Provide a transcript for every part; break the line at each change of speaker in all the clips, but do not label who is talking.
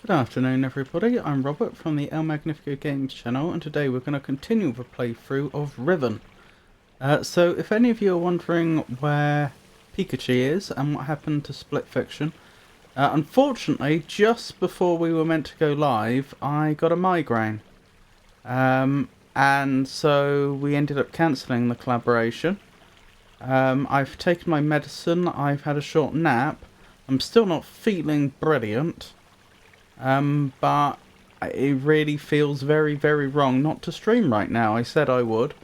Good afternoon everybody, I'm Robert from the El Magnifico Games channel, and today we're going to continue the playthrough of Riven. So if any of you are wondering where Pikachu is and what happened to Split Fiction, unfortunately just before we were meant to go live I got a migraine. And so we ended up cancelling the collaboration. I've taken my medicine, I've had a short nap, I'm still not feeling brilliant. But it really feels very, very wrong not to stream right now. I said I would.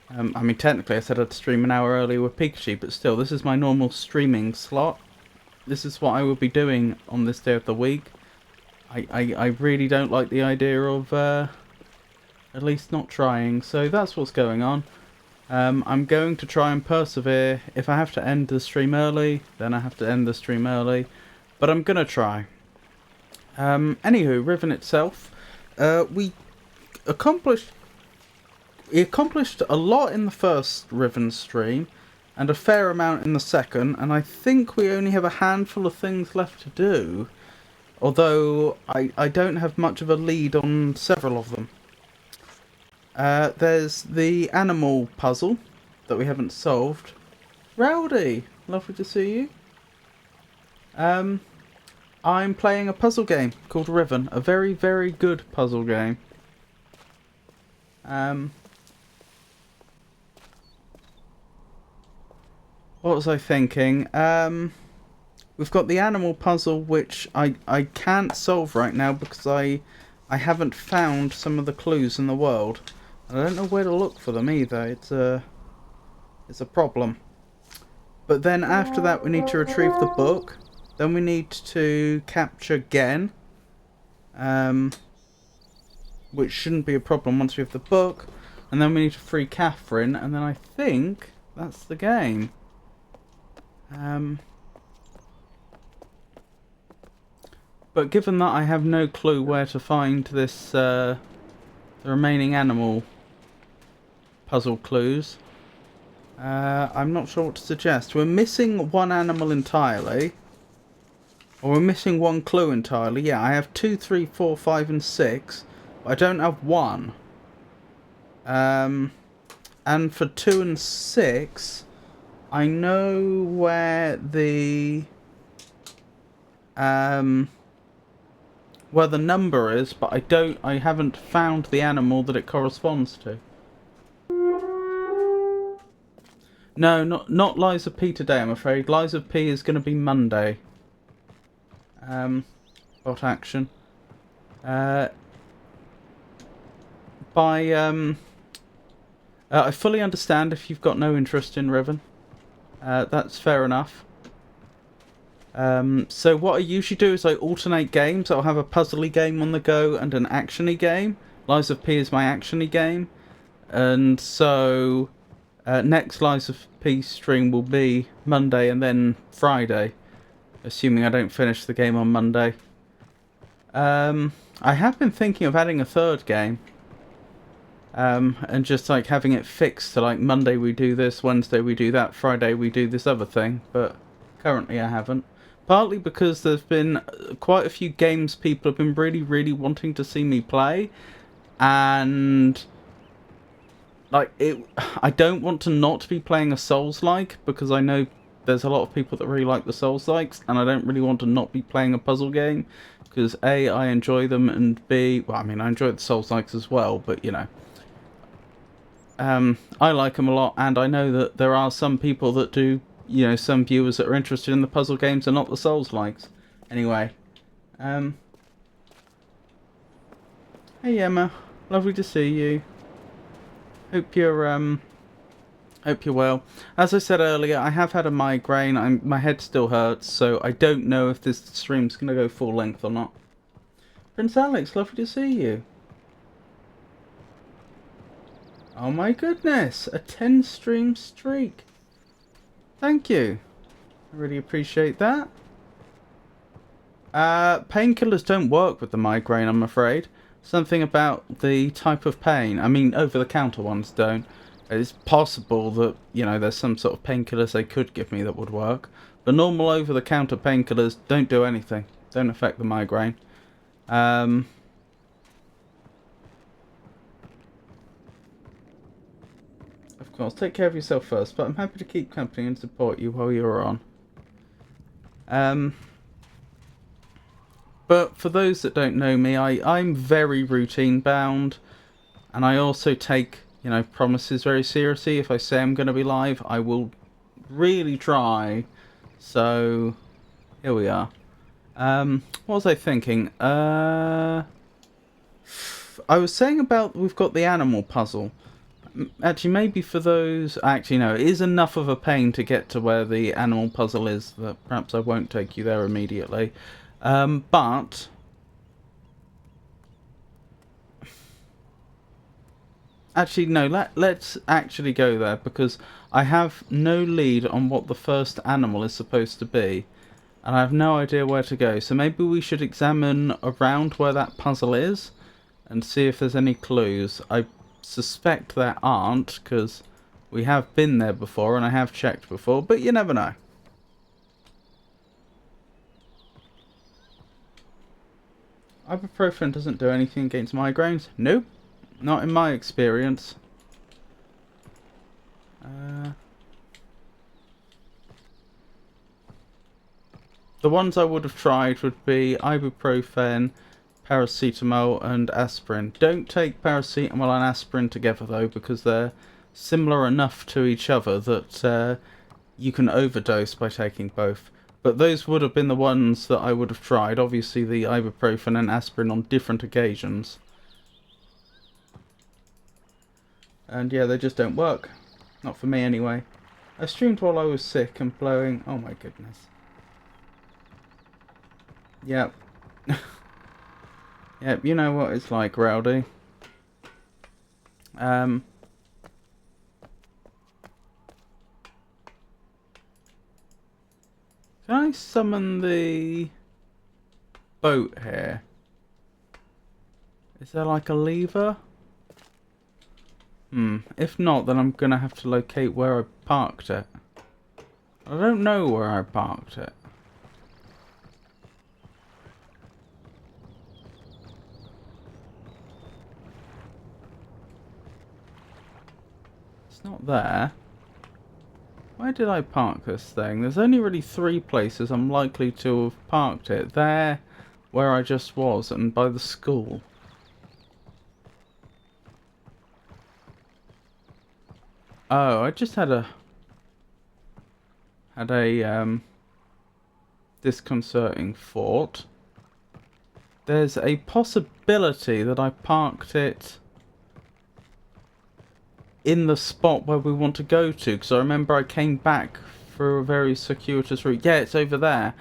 I mean, technically I said I'd stream an hour earlier with Pikachu, but still, this is my normal streaming slot. This is what I will be doing on this day of the week. I really don't like the idea of, at least not trying, so that's what's going on. I'm going to try and persevere. If I have to end the stream early, then I have to end the stream early, but I'm gonna try. Anywho, Riven itself, we accomplished a lot in the first Riven stream, and a fair amount in the second, and I think we only have a handful of things left to do, although I don't have much of a lead on several of them. There's the animal puzzle that we haven't solved. Rowdy, lovely to see you. I'm playing a puzzle game called Riven, a very, very good puzzle game. What was I thinking? We've got the animal puzzle, which I can't solve right now because I haven't found some of the clues in the world. And I don't know where to look for them either. It's a problem. But then after that we need to retrieve the book. Then we need to capture Gen, which shouldn't be a problem once we have the book. And then we need to free Catherine, and then I think that's the game. But given that I have no clue where to find this, the remaining animal puzzle clues, I'm not sure what to suggest. We're missing one animal entirely. Or we're missing one clue entirely. Yeah, I have 2, 3, 4, 5 and 6. But I don't have 1. And for 2 and 6, I know where the number is, but I haven't found the animal that it corresponds to. No, not Liza P today, I'm afraid. Liza P is going to be Monday. Bot action. I fully understand if you've got no interest in Riven. That's fair enough. So what I usually do is I alternate games. I'll have a puzzly game on the go and an actiony game. Liza P is my actiony game. And so next Liza P stream will be Monday and then Friday. Assuming I don't finish the game on Monday. I have been thinking of adding a third game. And just like having it fixed to like Monday we do this, Wednesday we do that, Friday we do this other thing. But currently I haven't. Partly because there's been quite a few games people have been really, really wanting to see me play. And like I don't want to not be playing a Souls-like because I know there's a lot of people that really like the Souls-likes, and I don't really want to not be playing a puzzle game, because A, I enjoy them, and B, well, I mean, I enjoy the Souls-likes as well, but, you know. I like them a lot, and I know that there are some people that do, you know, some viewers that are interested in the puzzle games and not the Souls-likes. Anyway. Hey, Emma. Lovely to see you. Hope you're well. As I said earlier, I have had a migraine. My head still hurts, so I don't know if this stream's going to go full length or not. Prince Alex, lovely to see you. Oh my goodness, a 10 stream streak. Thank you. I really appreciate that. Painkillers don't work with the migraine, I'm afraid. Something about the type of pain. I mean, over-the-counter ones don't. It's possible that, you know, there's some sort of painkillers they could give me that would work. But normal over-the-counter painkillers don't do anything. Don't affect the migraine. Of course, take care of yourself first, but I'm happy to keep company and support you while you're on. But for those that don't know me, I'm very routine bound, and I also take, promises very seriously. If I say I'm going to be live, I will really try. So, here we are. What was I thinking? I was saying about we've got the animal puzzle. Actually, maybe for those... Actually, no, it is enough of a pain to get to where the animal puzzle is that perhaps I won't take you there immediately. But... Actually, no, let's actually go there, because I have no lead on what the first animal is supposed to be. And I have no idea where to go. So maybe we should examine around where that puzzle is and see if there's any clues. I suspect there aren't, because we have been there before and I have checked before, but you never know. Ibuprofen doesn't do anything against migraines? Nope, not in my experience. The ones I would have tried would be ibuprofen, paracetamol and aspirin. Don't take paracetamol and aspirin together though, because they're similar enough to each other that you can overdose by taking both. But those would have been the ones that I would have tried. Obviously the ibuprofen and aspirin on different occasions. And yeah, they just don't work. Not for me anyway. I streamed while I was sick and blowing... Oh my goodness. Yep. Yep, you know what it's like, Rowdy. Can I summon the boat here? Is there like a lever? If not, then I'm gonna have to locate where I parked it. I don't know where I parked it. It's not there. Where did I park this thing? There's only really 3 places I'm likely to have parked it. There, where I just was, and by the school. Oh, I just had a disconcerting thought. There's a possibility that I parked it in the spot where we want to go to, because I remember I came back through a very circuitous route. Yeah, it's over there.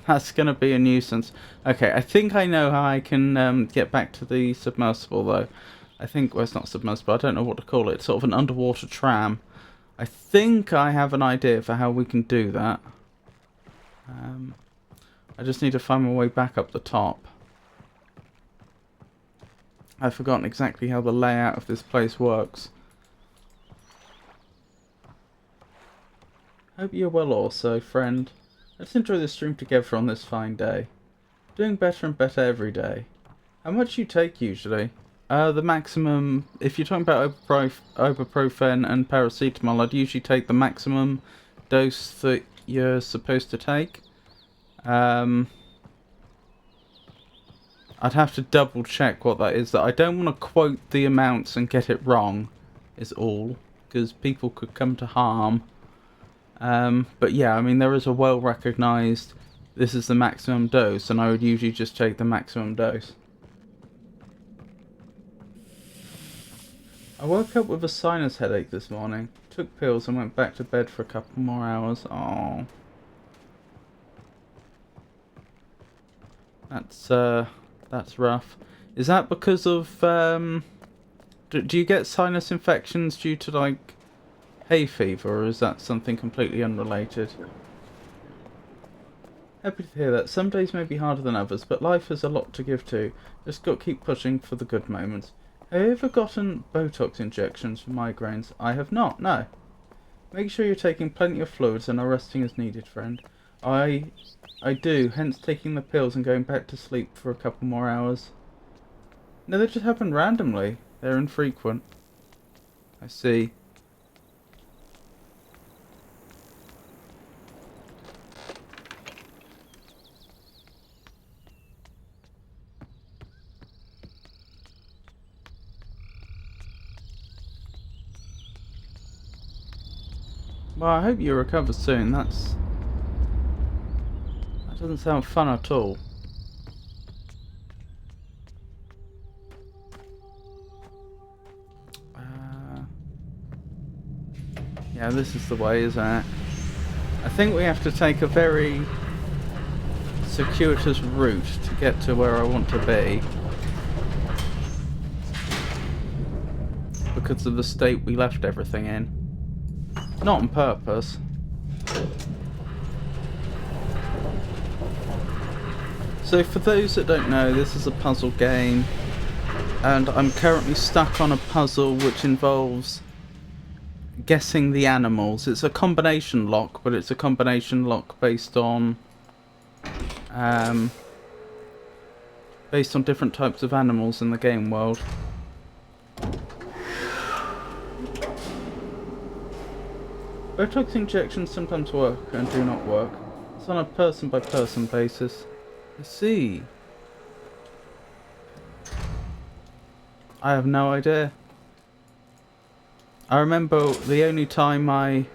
That's going to be a nuisance. Okay, I think I know how I can get back to the submersible, though. I think, well, it's not submersible, I don't know what to call it. It's sort of an underwater tram. I think I have an idea for how we can do that. I just need to find my way back up the top. I've forgotten exactly how the layout of this place works. Hope you're well also, friend. Let's enjoy the stream together on this fine day. Doing better and better every day. How much do you take usually? The maximum, if you're talking about ibuprofen and paracetamol, I'd usually take the maximum dose that you're supposed to take. I'd have to double check what that is. That I don't want to quote the amounts and get it wrong, is all, because people could come to harm. But yeah, I mean, there is a well recognised, this is the maximum dose, and I would usually just take the maximum dose. I woke up with a sinus headache this morning, took pills and went back to bed for a couple more hours. Oh, that's rough. Is that because of, do you get sinus infections due to, like, hay fever, or is that something completely unrelated? Happy to hear that. Some days may be harder than others, but life has a lot to give to. Just got to keep pushing for the good moments. Have you ever gotten Botox injections for migraines? I have not, no. Make sure you're taking plenty of fluids and are resting as needed, friend. I do, hence taking the pills and going back to sleep for a couple more hours. No, they just happen randomly. They're infrequent. I see. Well, I hope you recover soon. That doesn't sound fun at all. Yeah, this is the way, isn't it? I think we have to take a very circuitous route to get to where I want to be. Because of the state we left everything in. Not on purpose. So for those that don't know, this is a puzzle game. And I'm currently stuck on a puzzle which involves guessing the animals. It's a combination lock, but it's a combination lock based on different types of animals in the game world. Botox injections sometimes work and do not work. It's on a person by person basis. I see. I have no idea. I remember the only time I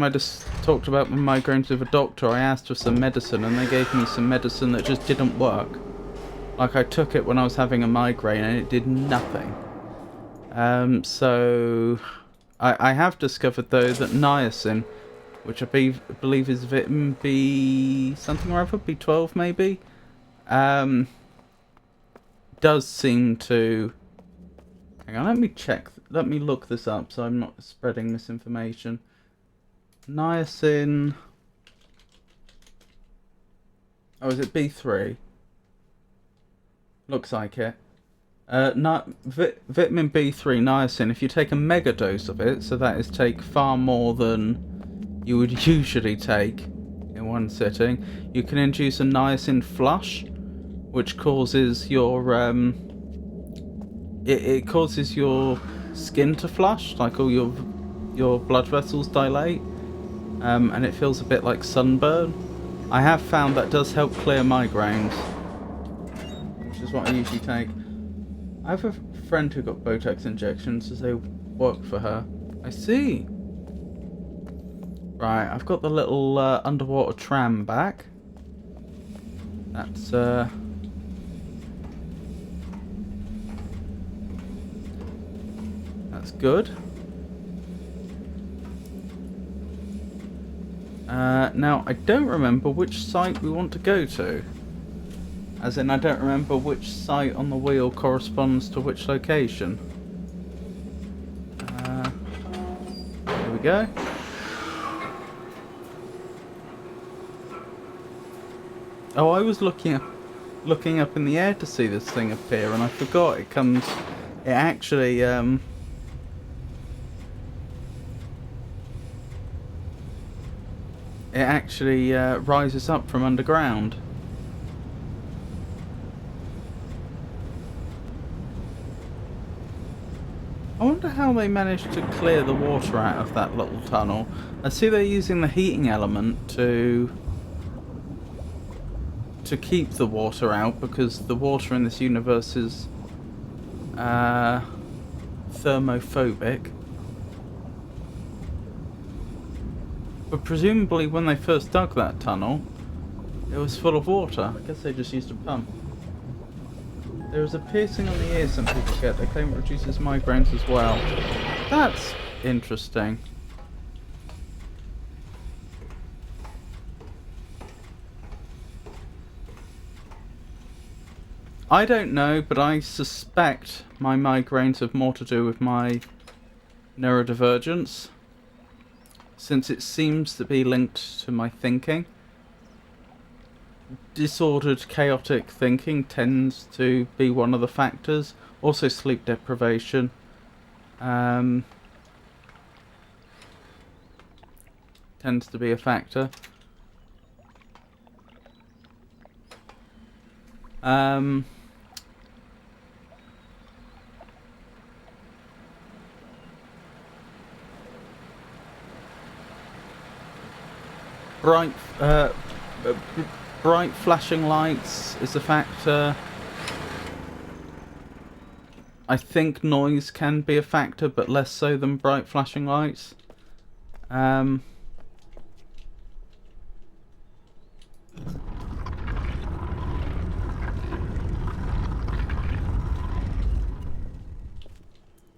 just talked about my migraines with a doctor, I asked for some medicine and they gave me some medicine that just didn't work. Like, I took it when I was having a migraine and it did nothing. So I have discovered though that niacin, which I believe is vitamin B something or other, B12 maybe, does seem to... Hang on, let me look this up so I'm not spreading misinformation. Niacin... Oh, is it B3? Looks like it. Vitamin B3 niacin, if you take a mega dose of it, so that is take far more than you would usually take in one sitting, you can induce a niacin flush, which causes your it causes your skin to flush, like all your blood vessels dilate, and it feels a bit like sunburn. I have found that does help clear migraines, which is what I usually take. I have a friend who got Botox injections as they work for her. I see. Right, I've got the little underwater tram back. That's good. Now, I don't remember which site we want to go to. As in, I don't remember which site on the wheel corresponds to which location. Here we go. Oh, I was looking up in the air to see this thing appear, and I forgot it comes... It actually, rises up from underground. I wonder how they managed to clear the water out of that little tunnel. I see they're using the heating element to keep the water out, because the water in this universe is thermophobic. But presumably when they first dug that tunnel, it was full of water. I guess they just used a pump. There is a piercing on the ear some people get. They claim it reduces migraines as well. That's interesting. I don't know, but I suspect my migraines have more to do with my neurodivergence, since it seems to be linked to my thinking. Disordered, chaotic thinking tends to be one of the factors. Also sleep deprivation. tends to be a factor. Bright, bright flashing lights is a factor. I think noise can be a factor, but less so than bright flashing lights.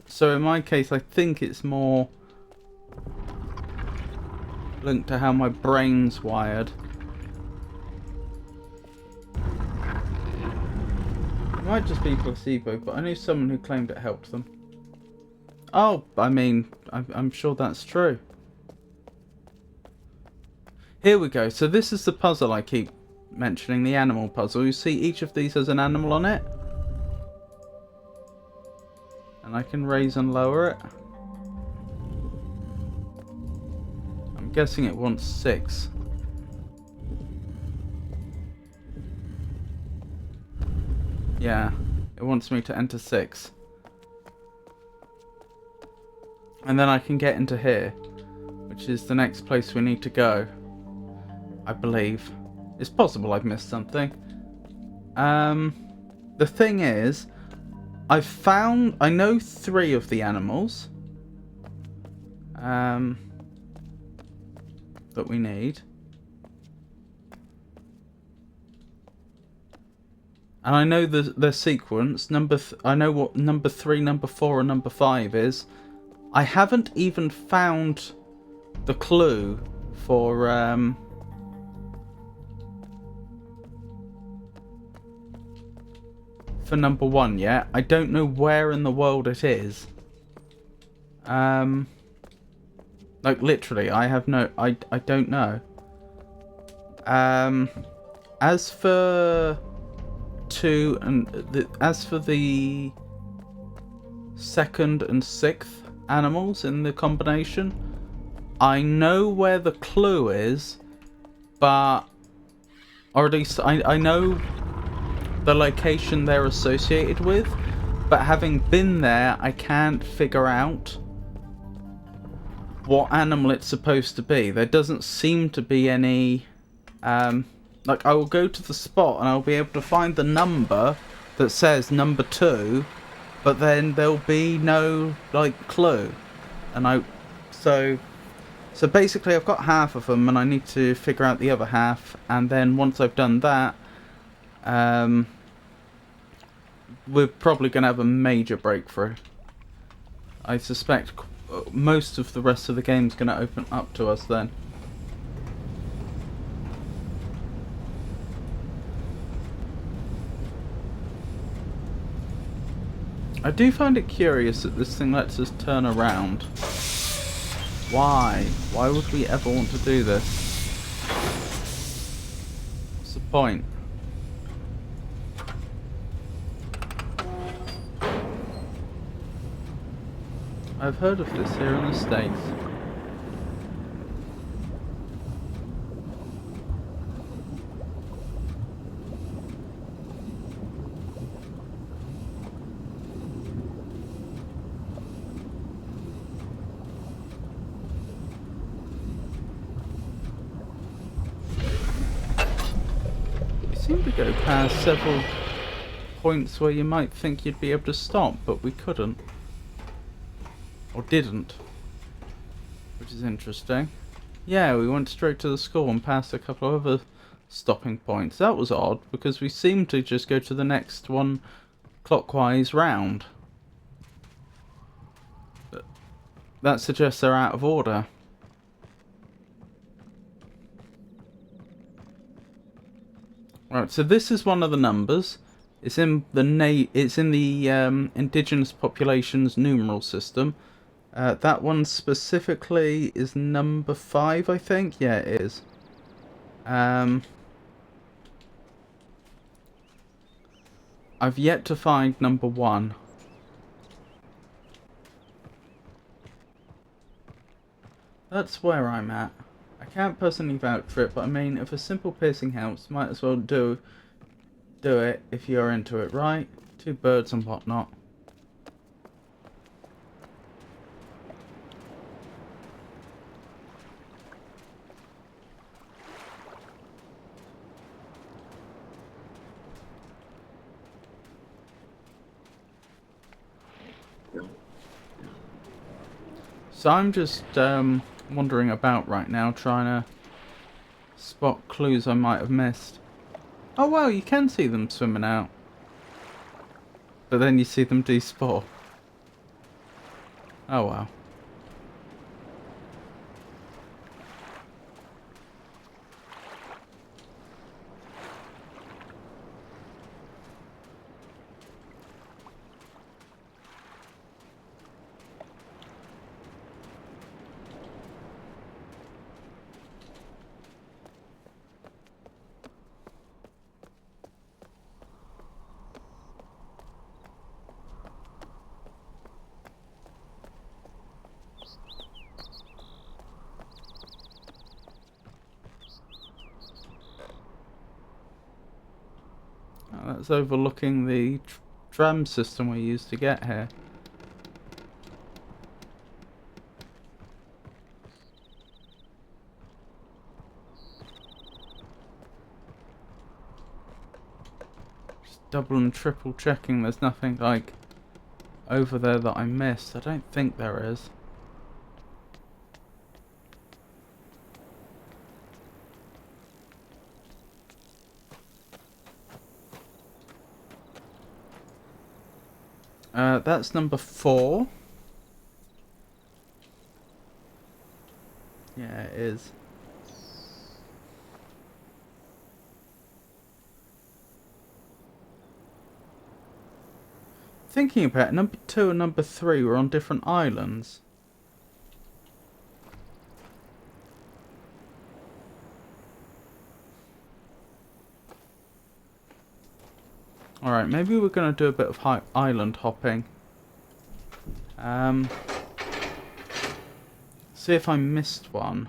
So in my case, I think it's more linked to how my brain's wired. It might just be placebo, but I knew someone who claimed it helped them. Oh, I mean, I'm sure that's true. Here we go. So this is the puzzle I keep mentioning, the animal puzzle. You see each of these has an animal on it. And I can raise and lower it. I'm guessing it wants 6. Yeah, it wants me to enter 6. And then I can get into here, which is the next place we need to go, I believe. It's possible I've missed something. The thing is, I know 3 of the animals that we need. And I know the sequence. I know what number 3, number 4, and number 5 is. I haven't even found the clue for number 1 yet. I don't know where in the world it is. Like literally, I have no. I don't know. As for 2 and as for the 2nd and 6th animals in the combination, I know where the clue is, but or at least I know the location they're associated with, but having been there, I can't figure out what animal it's supposed to be. There doesn't seem to be any like, I will go to the spot and I'll be able to find the number that says number 2, but then there'll be no like clue. And so basically I've got half of them and I need to figure out the other half, and then once I've done that, we're probably going to have a major breakthrough. I suspect most of the rest of the game's going to open up to us then. I do find it curious that this thing lets us turn around. Why? Why would we ever want to do this? What's the point? I've heard of this here in the States. Seem to go past several points where you might think you'd be able to stop, but we couldn't. Or didn't. Which is interesting. Yeah, we went straight to the school and passed a couple of other stopping points. That was odd, because we seemed to just go to the next one clockwise round. But that suggests they're out of order. Right, so this is one of the numbers. It's in the indigenous population's numeral system. That one specifically is number 5, I think. Yeah, it is. I've yet to find number 1. That's where I'm at, can't personally vouch for it, but I mean, if a simple piercing helps, might as well do it if you're into it, right? Two birds and whatnot. So I'm just wandering about right now, trying to spot clues I might have missed. Oh wow, you can see them swimming out. But then you see them despawn. Oh wow. Oh, that's overlooking the tram system we used to get here. Just double and triple checking there's nothing like over there that I missed. I don't think there is. That's number 4. Yeah, it is. Thinking about it, number 2 and number 3 were on different islands. Alright, maybe we're going to do a bit of island hopping. See if I missed one.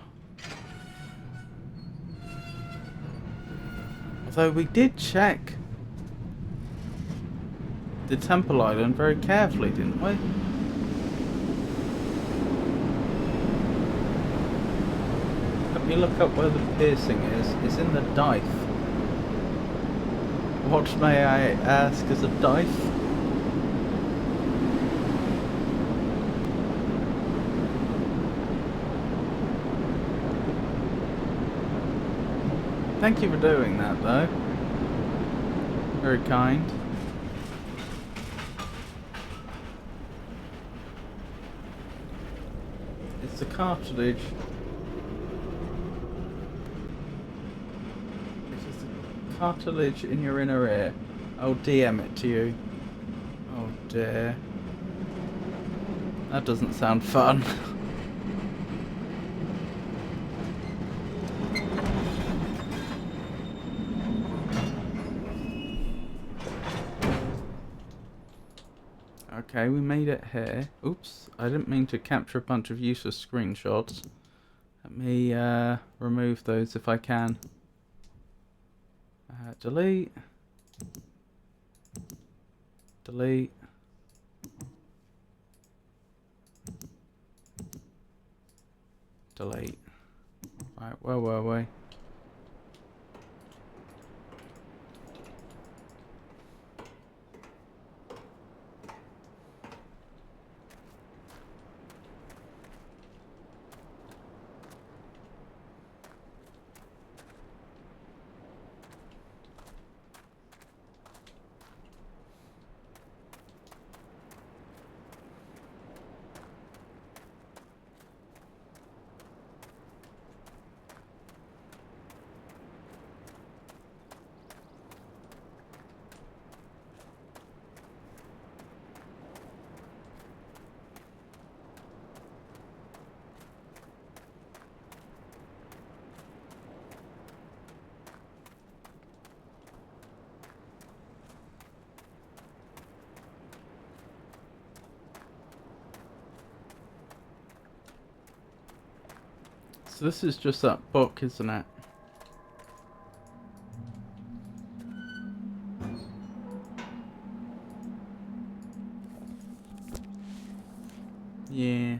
Although we did check the Temple Island very carefully, didn't we? Let me look up where the piercing is. It's in the Dive. What, may I ask, is a Dive? Thank you for doing that, though. Very kind. It's the cartilage. It's the cartilage in your inner ear. I'll DM it to you. Oh dear. That doesn't sound fun. Okay, we made it here. Oops, I didn't mean to capture a bunch of useless screenshots. Let me remove those if I can. Delete. Delete. Delete. Right, where were we? So this is just that book, isn't it? Yeah.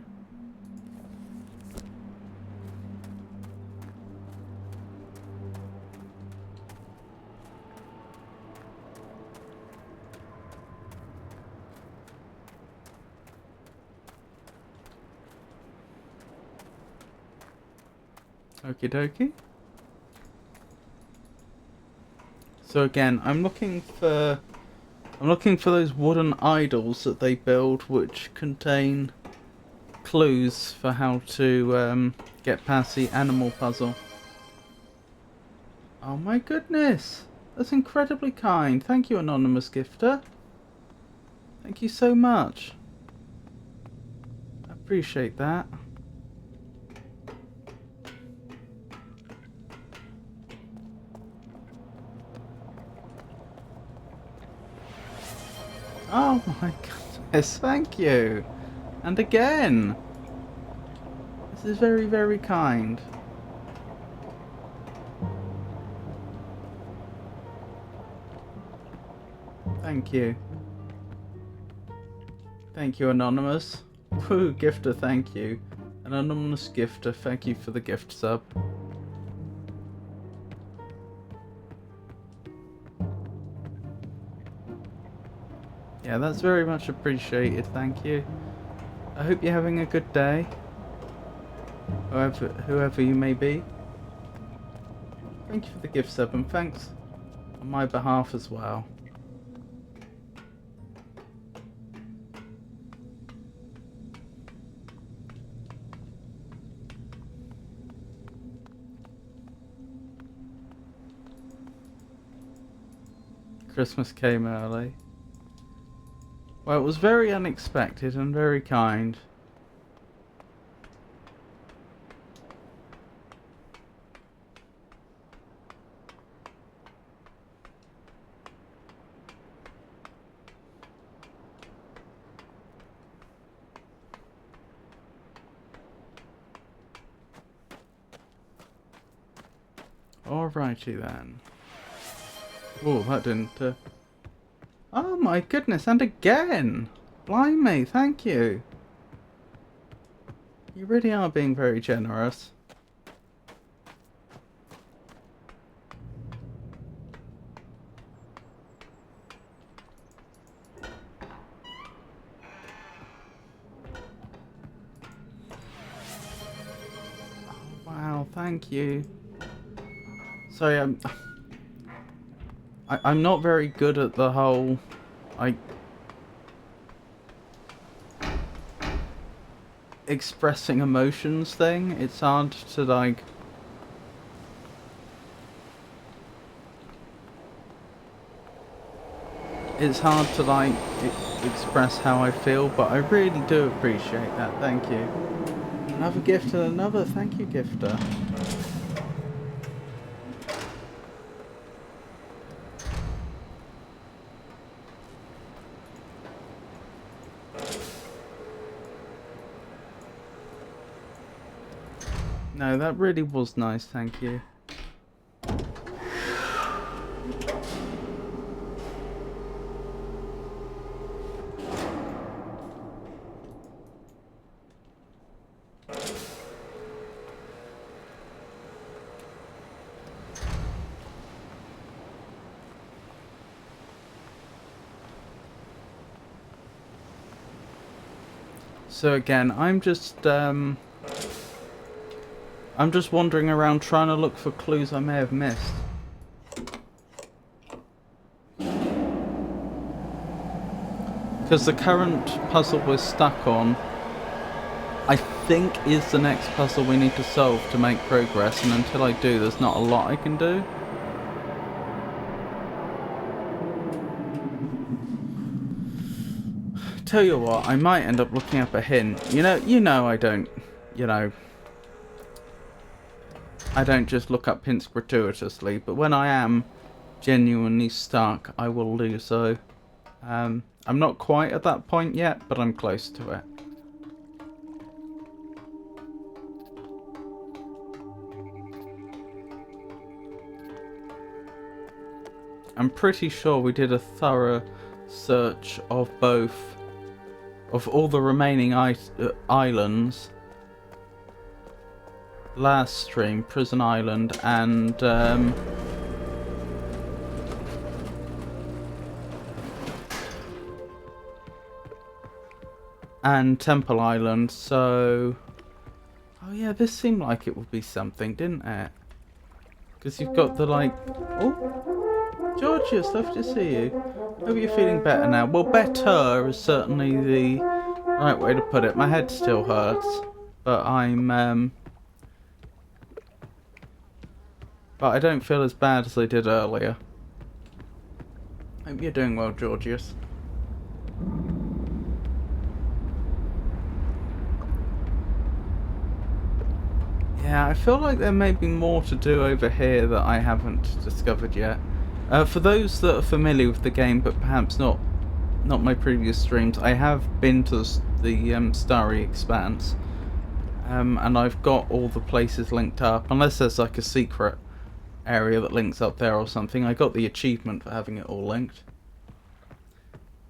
Okie dokie. So again, I'm looking for those wooden idols that they build, which contain clues for how to get past the animal puzzle. Oh my goodness, that's incredibly kind. Thank you, anonymous gifter. Thank you so much. I appreciate that. Oh my goodness, thank you. And again. This is very, very kind. Thank you. Thank you, anonymous. Woo, gifter, thank you. An anonymous gifter, thank you for the gift sub. Yeah, that's very much appreciated, thank you. I hope you're having a good day. Whoever you may be. Thank you for the gift sub, and thanks on my behalf as well. Christmas came early. Well, it was very unexpected and very kind. Alrighty then. Oh, that didn't... Oh my goodness, and again! Blimey, thank you. You really are being very generous. Oh, wow, thank you. Sorry, I'm not very good at the whole, like, expressing emotions thing. It's hard to, like, express how I feel, but I really do appreciate that. Thank you. Another gift and another. Thank you, gifter. No, that really was nice, thank you. So again, I'm just wandering around trying to look for clues I may have missed. Because the current puzzle we're stuck on, I think, is the next puzzle we need to solve to make progress, and until I do, there's not a lot I can do. Tell you what, I might end up looking up a hint. You know I don't, I don't just look up hints gratuitously, but when I am genuinely stuck, I will do so. I'm not quite at that point yet, but I'm close to it. I'm pretty sure we did a thorough search of all the remaining islands last stream, Prison Island and Temple Island, so... Oh yeah, this seemed like it would be something, didn't it? Because you've got the, like... Oh! Georgius, lovely to see you. Hope you're feeling better now. Well, better is certainly the right way to put it. My head still hurts, but but I don't feel as bad as I did earlier. Hope you're doing well, Georgius. Yeah, I feel like there may be more to do over here that I haven't discovered yet. For those that are familiar with the game, but perhaps not my previous streams, I have been to the Starry Expanse, and I've got all the places linked up, unless there's like a secret area that links up there or something. I got the achievement for having it all linked.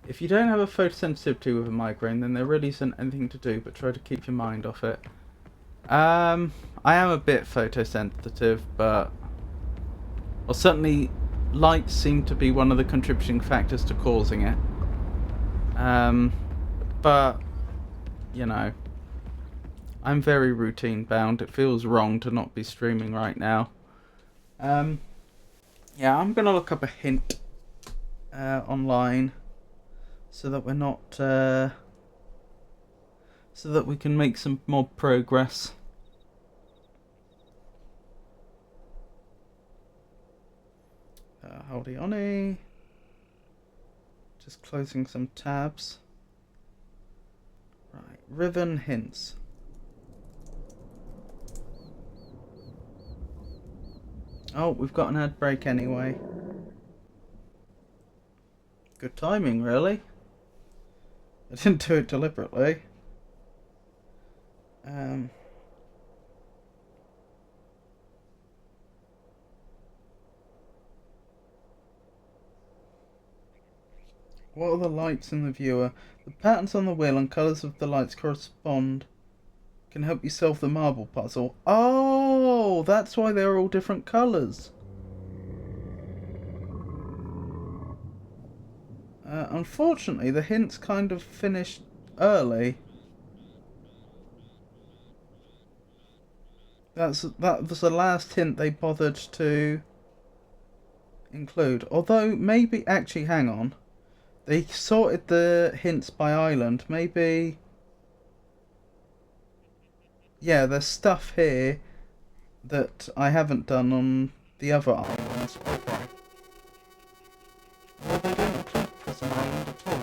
If you don't have a photosensitivity with a migraine, then there really isn't anything to do but try to keep your mind off it. I am a bit photosensitive, but... Well, certainly lights seem to be one of the contributing factors to causing it. But, you know, I'm very routine bound. It feels wrong to not be streaming right now. Yeah, I'm gonna look up a hint online so that we're not so that we can make some more progress. Holdy on. Just closing some tabs. Right, Riven hints. Oh, we've got an ad break anyway. Good timing, really. I didn't do it deliberately. What are the lights in the viewer? The patterns on the wheel and colours of the lights correspond. Can help you solve the marble puzzle. Oh, that's why they're all different colours. Unfortunately, the hints kind of finished early. That was the last hint they bothered to include. Although, maybe... Actually, hang on. They sorted the hints by island. Maybe... Yeah, there's stuff here that I haven't done on the other islands. Okay. Well, they don't include Prison Island at all.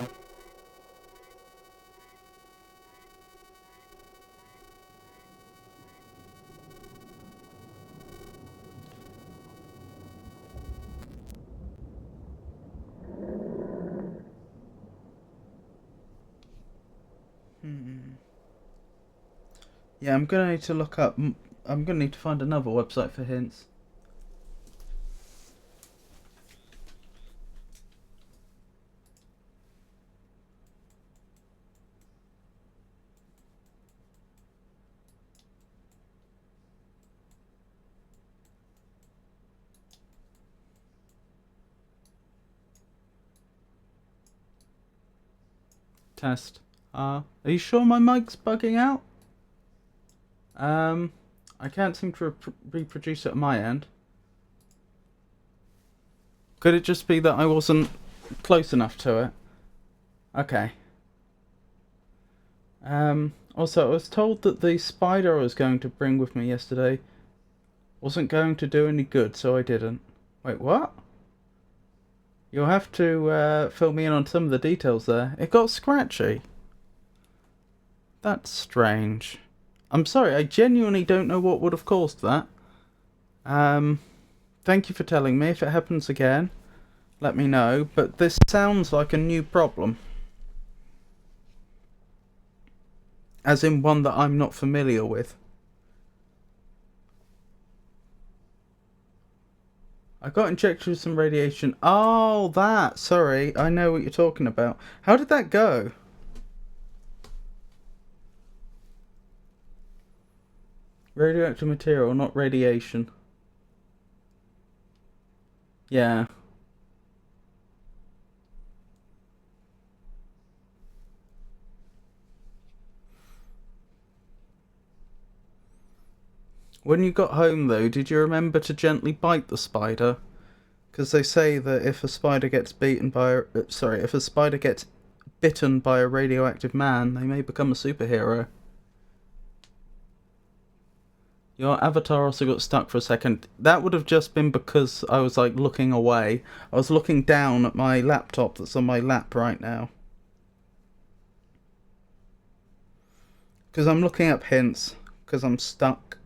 Yeah, I'm gonna need to look up... I'm gonna need to find another website for hints. Test. Are you sure my mic's bugging out? I can't seem to reproduce it at my end. Could it just be that I wasn't close enough to it? Okay. Also, I was told that the spider I was going to bring with me yesterday wasn't going to do any good, so I didn't. Wait, what? You'll have to fill me in on some of the details there. It got scratchy. That's strange. I'm sorry, I genuinely don't know what would have caused that. Thank you for telling me. If it happens again, let me know. But this sounds like a new problem. As in one that I'm not familiar with. I got injected with some radiation. Oh, that. Sorry, I know what you're talking about. How did that go? Radioactive material, not radiation. Yeah. When you got home, though, did you remember to gently bite the spider? Because they say that if a spider gets if a spider gets bitten by a radioactive man, they may become a superhero. Your avatar also got stuck for a second. That would have just been because I was like looking away. I was looking down at my laptop that's on my lap right now. Because I'm looking up hints. Because I'm stuck.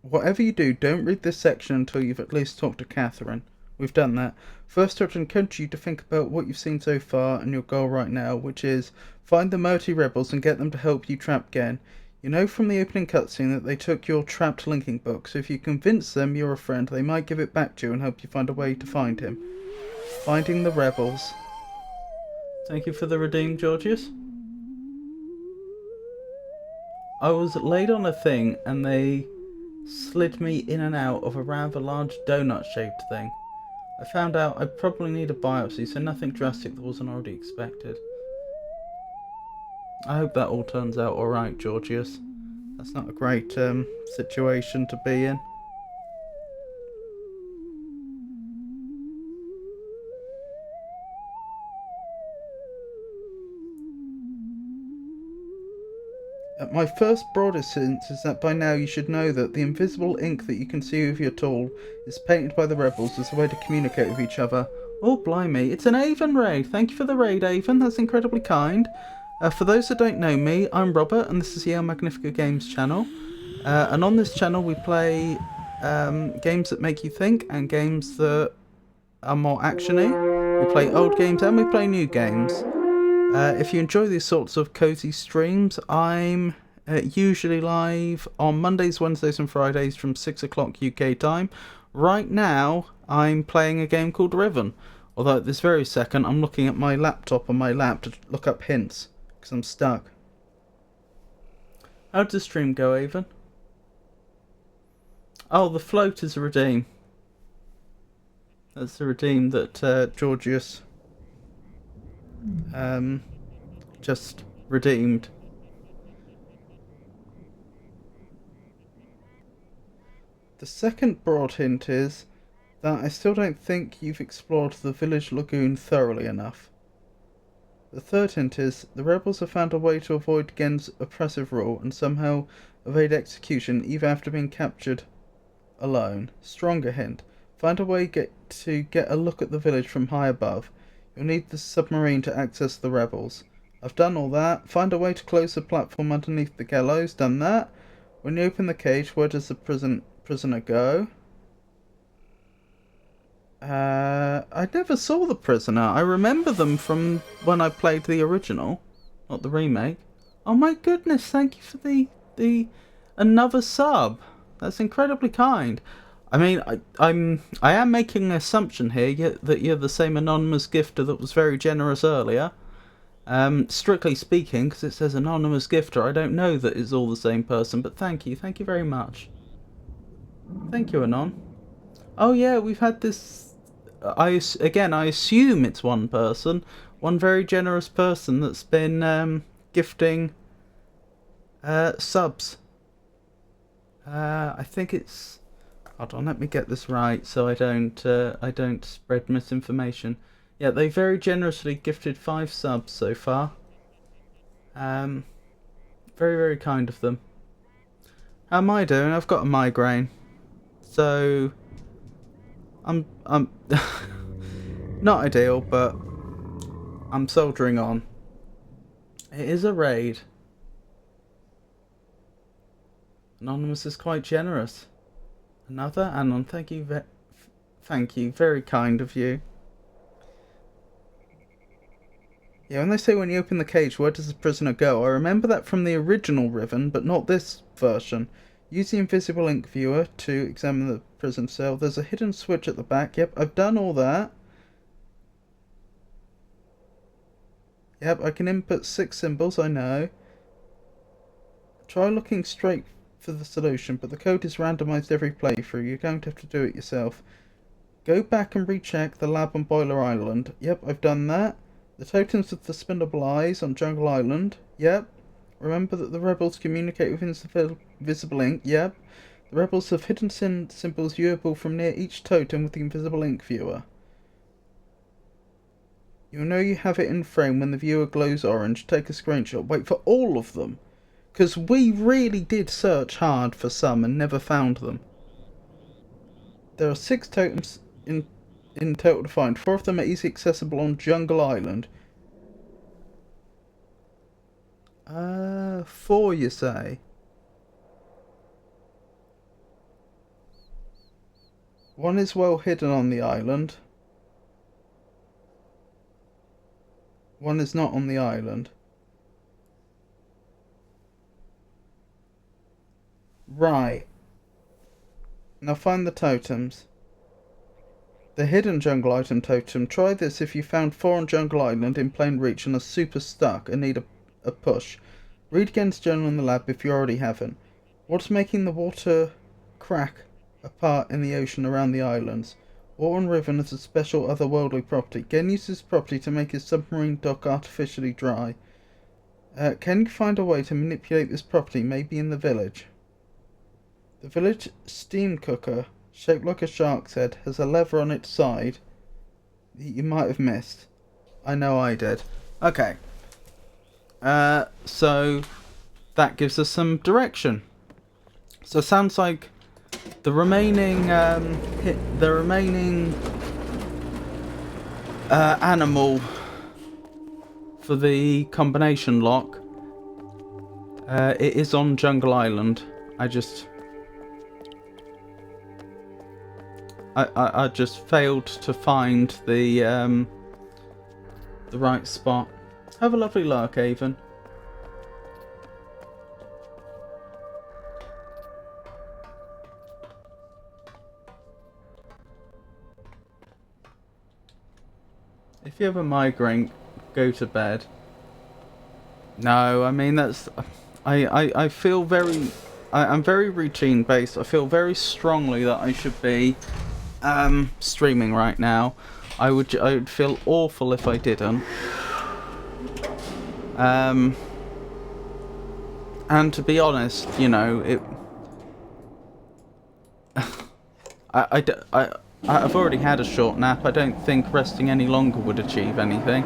Whatever you do, don't read this section until you've at least talked to Catherine. We've done that. First, I would encourage you to think about what you've seen so far and your goal right now, which is find the Murty rebels and get them to help you trap Gen. You know from the opening cutscene that they took your trapped linking book, so if you convince them you're a friend, they might give it back to you and help you find a way to find him. Finding the rebels. Thank you for the redeem, Georgius. I was laid on a thing and they slid me in and out of a rather large donut-shaped thing. I found out I probably need a biopsy, so nothing drastic that wasn't already expected. I hope that all turns out alright, Georgius. That's not a great situation to be in. My first broader sense is that by now you should know that the invisible ink that you can see with your tool is painted by the rebels as a way to communicate with each other. Oh, blimey, it's an Avon raid. Thank you for the raid, Avon. That's incredibly kind. For those that don't know me, I'm Robert, and this is the El Magnifico Games channel. And on this channel we play games that make you think and games that are more actiony. We play old games and we play new games. If you enjoy these sorts of cozy streams, I'm usually live on Mondays, Wednesdays and Fridays from 6 o'clock UK time. Right now, I'm playing a game called Riven. Although at this very second, I'm looking at my laptop on my lap to look up hints, because I'm stuck. How did the stream go, Avon? Oh, the float is a redeem. That's the redeem that Georgius just redeemed. The second broad hint is that I still don't think you've explored the village lagoon thoroughly enough. The third hint is the rebels have found a way to avoid Gen's oppressive rule and somehow evade execution even after being captured alone. Stronger hint, find a way to get a look at the village from high above. You'll need the submarine to access the rebels. I've done all that. Find a way to close the platform underneath the gallows. Done that. When you open the cage, where does the prisoner go? I never saw the prisoner. I remember them from when I played the original, not the remake. Oh my goodness, thank you for the another sub. That's incredibly kind. I mean, I am making an assumption here that you're the same anonymous gifter that was very generous earlier. Strictly speaking, because it says anonymous gifter, I don't know that it's all the same person, but thank you very much. Thank you, Anon. Oh yeah, we've had this, I assume it's one person, one very generous person that's been gifting subs. I think it's, hold on, let me get this right so I don't spread misinformation. Yeah, they very generously gifted 5 subs so far. Very, very kind of them. How am I doing? I've got a migraine. So I'm not ideal, but I'm soldiering on. It is a raid. Anonymous is quite generous. Another Anon, thank you, very kind of you. Yeah, when they say when you open the cage, where does the prisoner go? I remember that from the original Riven, but not this version. Use the invisible ink viewer to examine the prison cell. There's a hidden switch at the back. Yep, I've done all that. Yep, I can input 6 symbols, I know. Try looking straight for the solution, but the code is randomized every playthrough. You're going to have to do it yourself. Go back and recheck the lab on Boiler Island. Yep, I've done that. The totems with the spindable eyes on Jungle Island. Yep. Remember that the rebels communicate with invisible ink. Yep. The rebels have hidden symbols viewable from near each totem with the invisible ink viewer. You'll know you have it in frame when the viewer glows orange. Take a screenshot. Wait for all of them. Because we really did search hard for some and never found them. There are 6 totems in total to find. 4 of them are easily accessible on Jungle Island. 4 you say? One is well hidden on the island. One is not on the island. Right. Now find the totems. The hidden jungle item totem. Try this if you found 4 on Jungle Island in plain reach and are super stuck and need a push. Read again's journal in the lab if you already haven't. What's making the water crack apart in the ocean around the islands? Water on Riven is a special otherworldly property. Gen uses this property to make his submarine dock artificially dry. Can you find a way to manipulate this property, maybe in the village? The village steam cooker, shaped like a shark's head, has a lever on its side that you might have missed. I know I did. Okay. So that gives us some direction. So it sounds like the remaining animal for the combination lock, it is on Jungle Island. I just failed to find the right spot. Have a lovely lark, Avon. If you have a migraine, go to bed. No, I mean that's... I feel very... I'm very routine based. I feel very strongly that I should be streaming right now. I would feel awful if I didn't. And to be honest, you know, it... I've already had a short nap. I don't think resting any longer would achieve anything.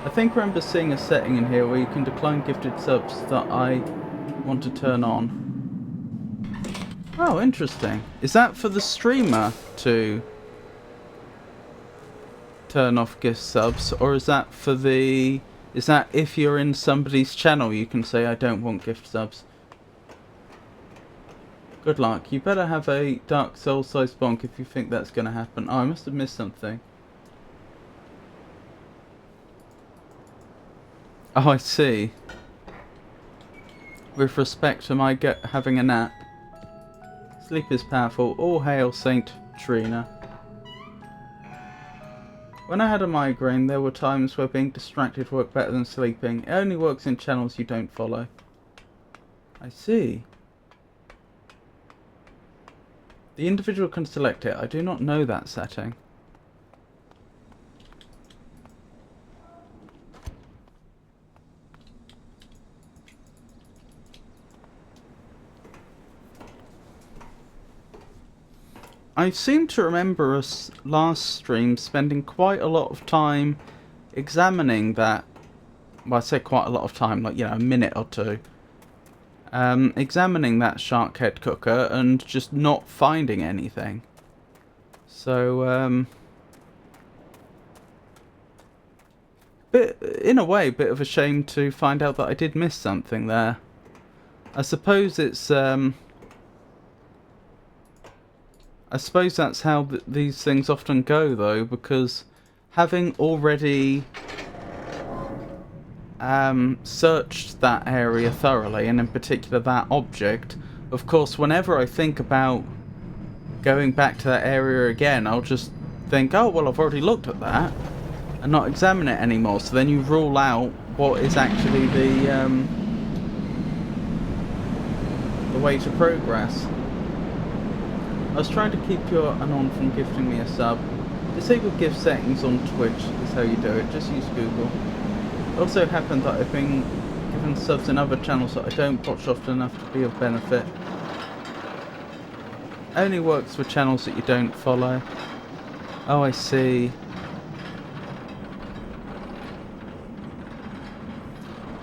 I think I remember seeing a setting in here where you can decline gifted subs that I want to turn on. Oh, interesting. Is that for the streamer to turn off gift subs, or is that for the... Is that if you're in somebody's channel you can say I don't want gift subs? Good luck. You better have a Dark Souls-sized bonk if you think that's going to happen. Oh, I must have missed something. Oh, I see. With respect to my having a nap. Sleep is powerful. All hail Saint Trina. When I had a migraine, there were times where being distracted worked better than sleeping. It only works in channels you don't follow. I see. The individual can select it. I do not know that setting. I seem to remember us last stream spending quite a lot of time examining that, well, I say quite a lot of time, like, you know, a minute or two, examining that shark head cooker and just not finding anything. So, in a way, bit of a shame to find out that I did miss something there. I suppose it's, I suppose that's how these things often go, though, because having already searched that area thoroughly, and in particular that object, of course, whenever I think about going back to that area again, I'll just think, oh, well, I've already looked at that, and not examine it anymore. So then you rule out what is actually the way to progress. I was trying to keep your Anon from gifting me a sub. Disable gift settings on Twitch is how you do it. Just use Google. It also happened that I've been given subs in other channels that I don't watch often enough to be of benefit. Only works for channels that you don't follow. Oh, I see.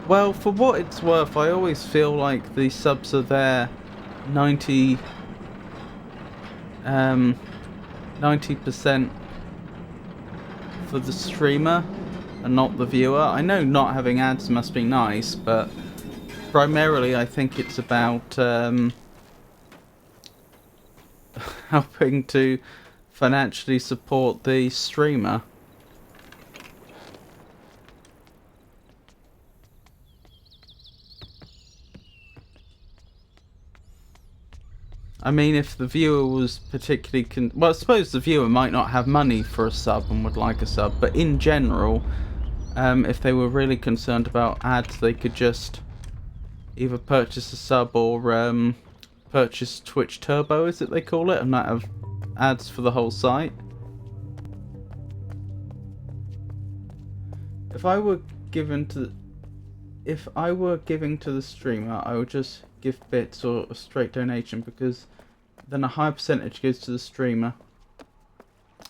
Well, for what it's worth, I always feel like the subs are there 90% for the streamer and not the viewer. I know not having ads must be nice, but primarily I think it's about helping to financially support the streamer. I mean, if the viewer was particularly well, I suppose the viewer might not have money for a sub and would like a sub, but in general, if they were really concerned about ads, they could just either purchase a sub or purchase Twitch Turbo, is it they call it, and not have ads for the whole site. If I were giving to the streamer, I would just give bits or a straight donation, because then a higher percentage goes to the streamer.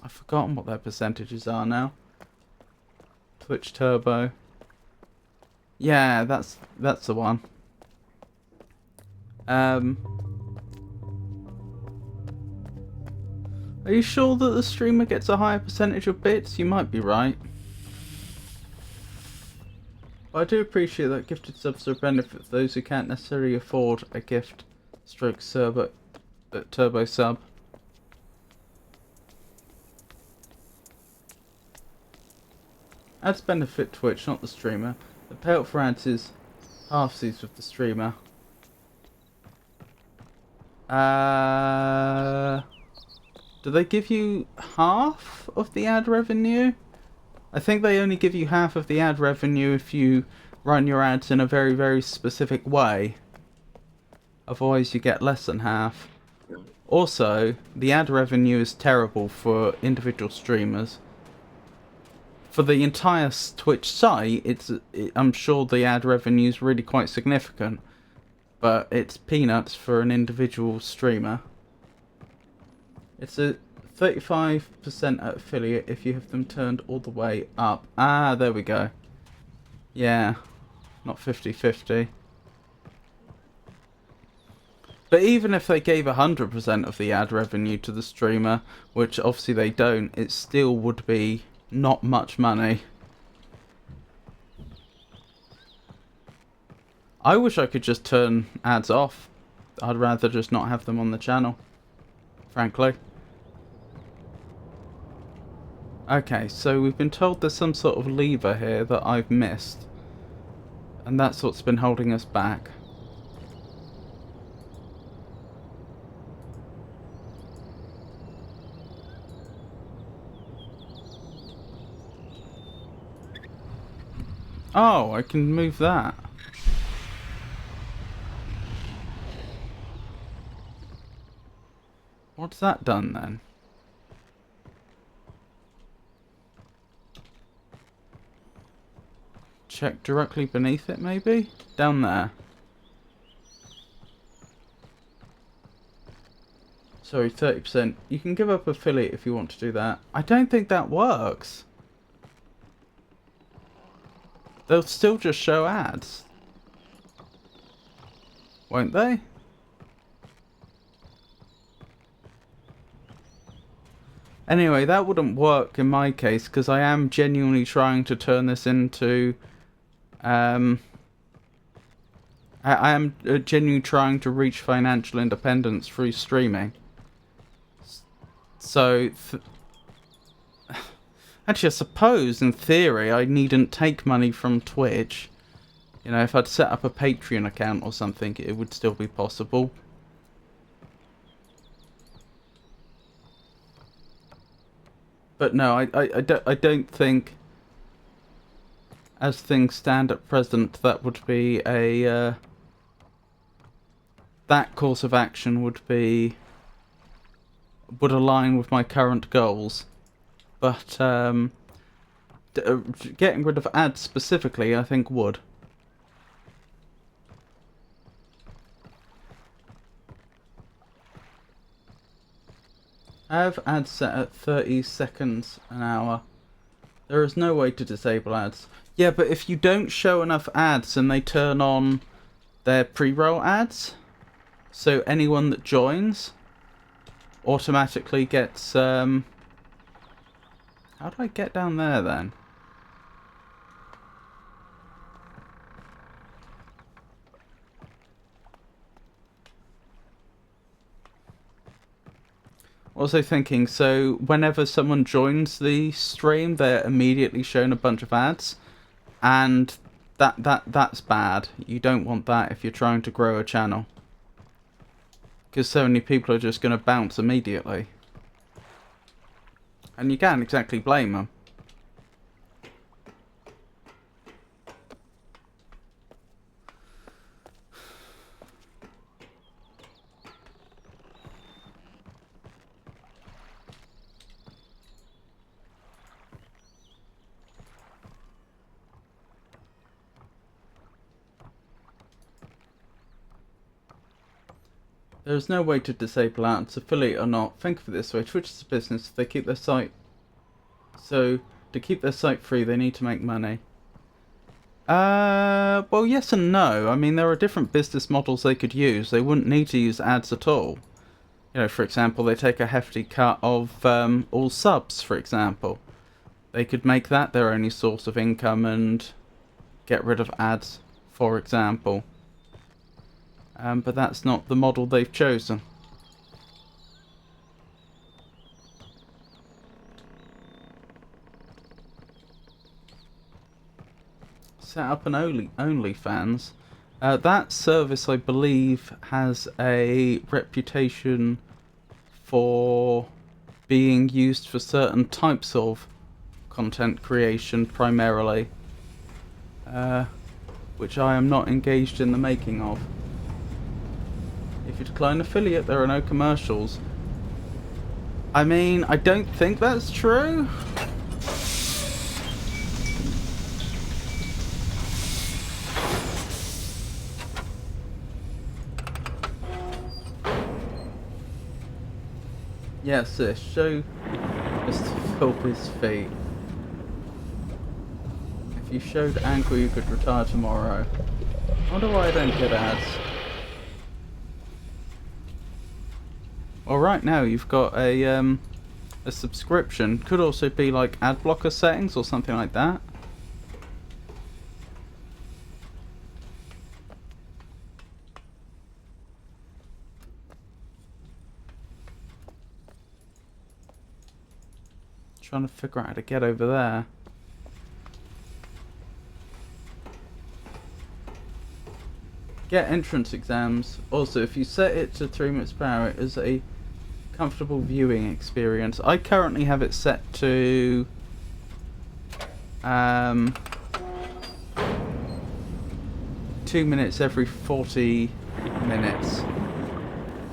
I've forgotten what their percentages are now. Twitch Turbo. Yeah, that's the one. Are you sure that the streamer gets a higher percentage of bits? You might be right. But I do appreciate that gifted subs are a benefit for those who can't necessarily afford a gift stroke turbo sub. Ads benefit Twitch, not the streamer. The payout for ads is half-seas with the streamer. Do they give you half of the ad revenue? I think they only give you half of the ad revenue if you run your ads in a very, very specific way. Otherwise you get less than half. Also, the ad revenue is terrible for individual streamers. For the entire Twitch site, I'm sure the ad revenue is really quite significant. But it's peanuts for an individual streamer. It's a 35% at affiliate if you have them turned all the way up. Ah, there we go. Yeah, not 50-50. But even if they gave 100% of the ad revenue to the streamer, which obviously they don't, it still would be not much money. I wish I could just turn ads off. I'd rather just not have them on the channel, frankly. Okay, so we've been told there's some sort of lever here that I've missed. And that's what's been holding us back. Oh, I can move that. What's that done then? Check directly beneath it, maybe? Down there. Sorry, 30%. You can give up affiliate if you want to do that. I don't think that works. They'll still just show ads, won't they? Anyway, that wouldn't work in my case because I am genuinely trying to turn this into... I am genuinely trying to reach financial independence through streaming. So... Actually, I suppose, in theory, I needn't take money from Twitch. You know, if I'd set up a Patreon account or something, it would still be possible. But no, I don't think, as things stand at present, that would be a... that course of action would align with my current goals. But getting rid of ads specifically, I think would. I have ads set at 30 seconds an hour. There is no way to disable ads. Yeah, but if you don't show enough ads and they turn on their pre-roll ads, so anyone that joins automatically gets... How do I get down there then? Also thinking, so whenever someone joins the stream, they're immediately shown a bunch of ads, and that's bad. You don't want that if you're trying to grow a channel, because so many people are just going to bounce immediately, and you can't exactly blame them. There is no way to disable ads, affiliate or not. Think of it this way: Twitch is a business. They keep their site. So to keep their site free, they need to make money. Well, yes and no. I mean, there are different business models they could use. They wouldn't need to use ads at all. You know, for example, they take a hefty cut of all subs, for example. They could make that their only source of income and get rid of ads, for example. But that's not the model they've chosen. Set up an OnlyFans. That service, I believe, has a reputation for being used for certain types of content creation primarily, which I am not engaged in the making of. If you decline affiliate, there are no commercials. I mean, I don't think that's true. Yes, sis, show Mr. Philby's feet. If you showed ankle, you could retire tomorrow. I wonder why I don't get ads. Well, right now you've got a subscription. Could also be like ad blocker settings or something like that. Trying to figure out how to get over there. Get entrance exams. Also, if you set it to 3 minutes per hour, it is a comfortable viewing experience. I currently have it set to 2 minutes every 40 minutes,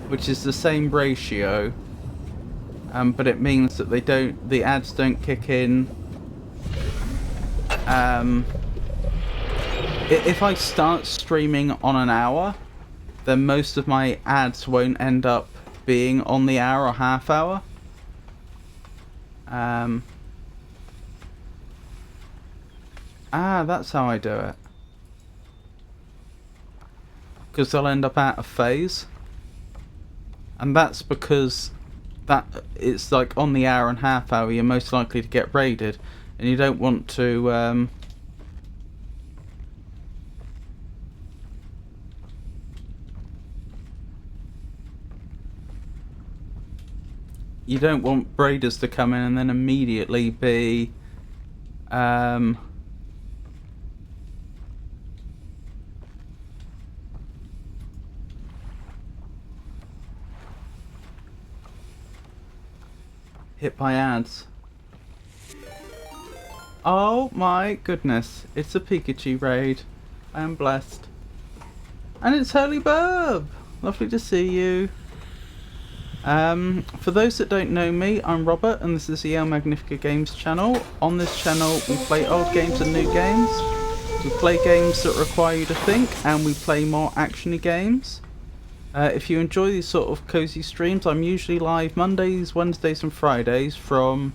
which is the same ratio, but it means that the ads don't kick in. If I start streaming on an hour, then most of my ads won't end up being on the hour or half hour. Ah, that's how I do it. Because they'll end up out of phase. And that's because that it's like on the hour and a half hour you're most likely to get raided. And you don't want to... you don't want raiders to come in and then immediately be... hit by ads. Oh my goodness, it's a Pikachu raid. I am blessed. And it's Holy Burb! Lovely to see you. For those that don't know me, I'm Robert and this is the El Magnifica Games channel. On this channel we play old games and new games. We play games that require you to think and we play more actiony games. If you enjoy these sort of cozy streams, I'm usually live Mondays, Wednesdays and Fridays from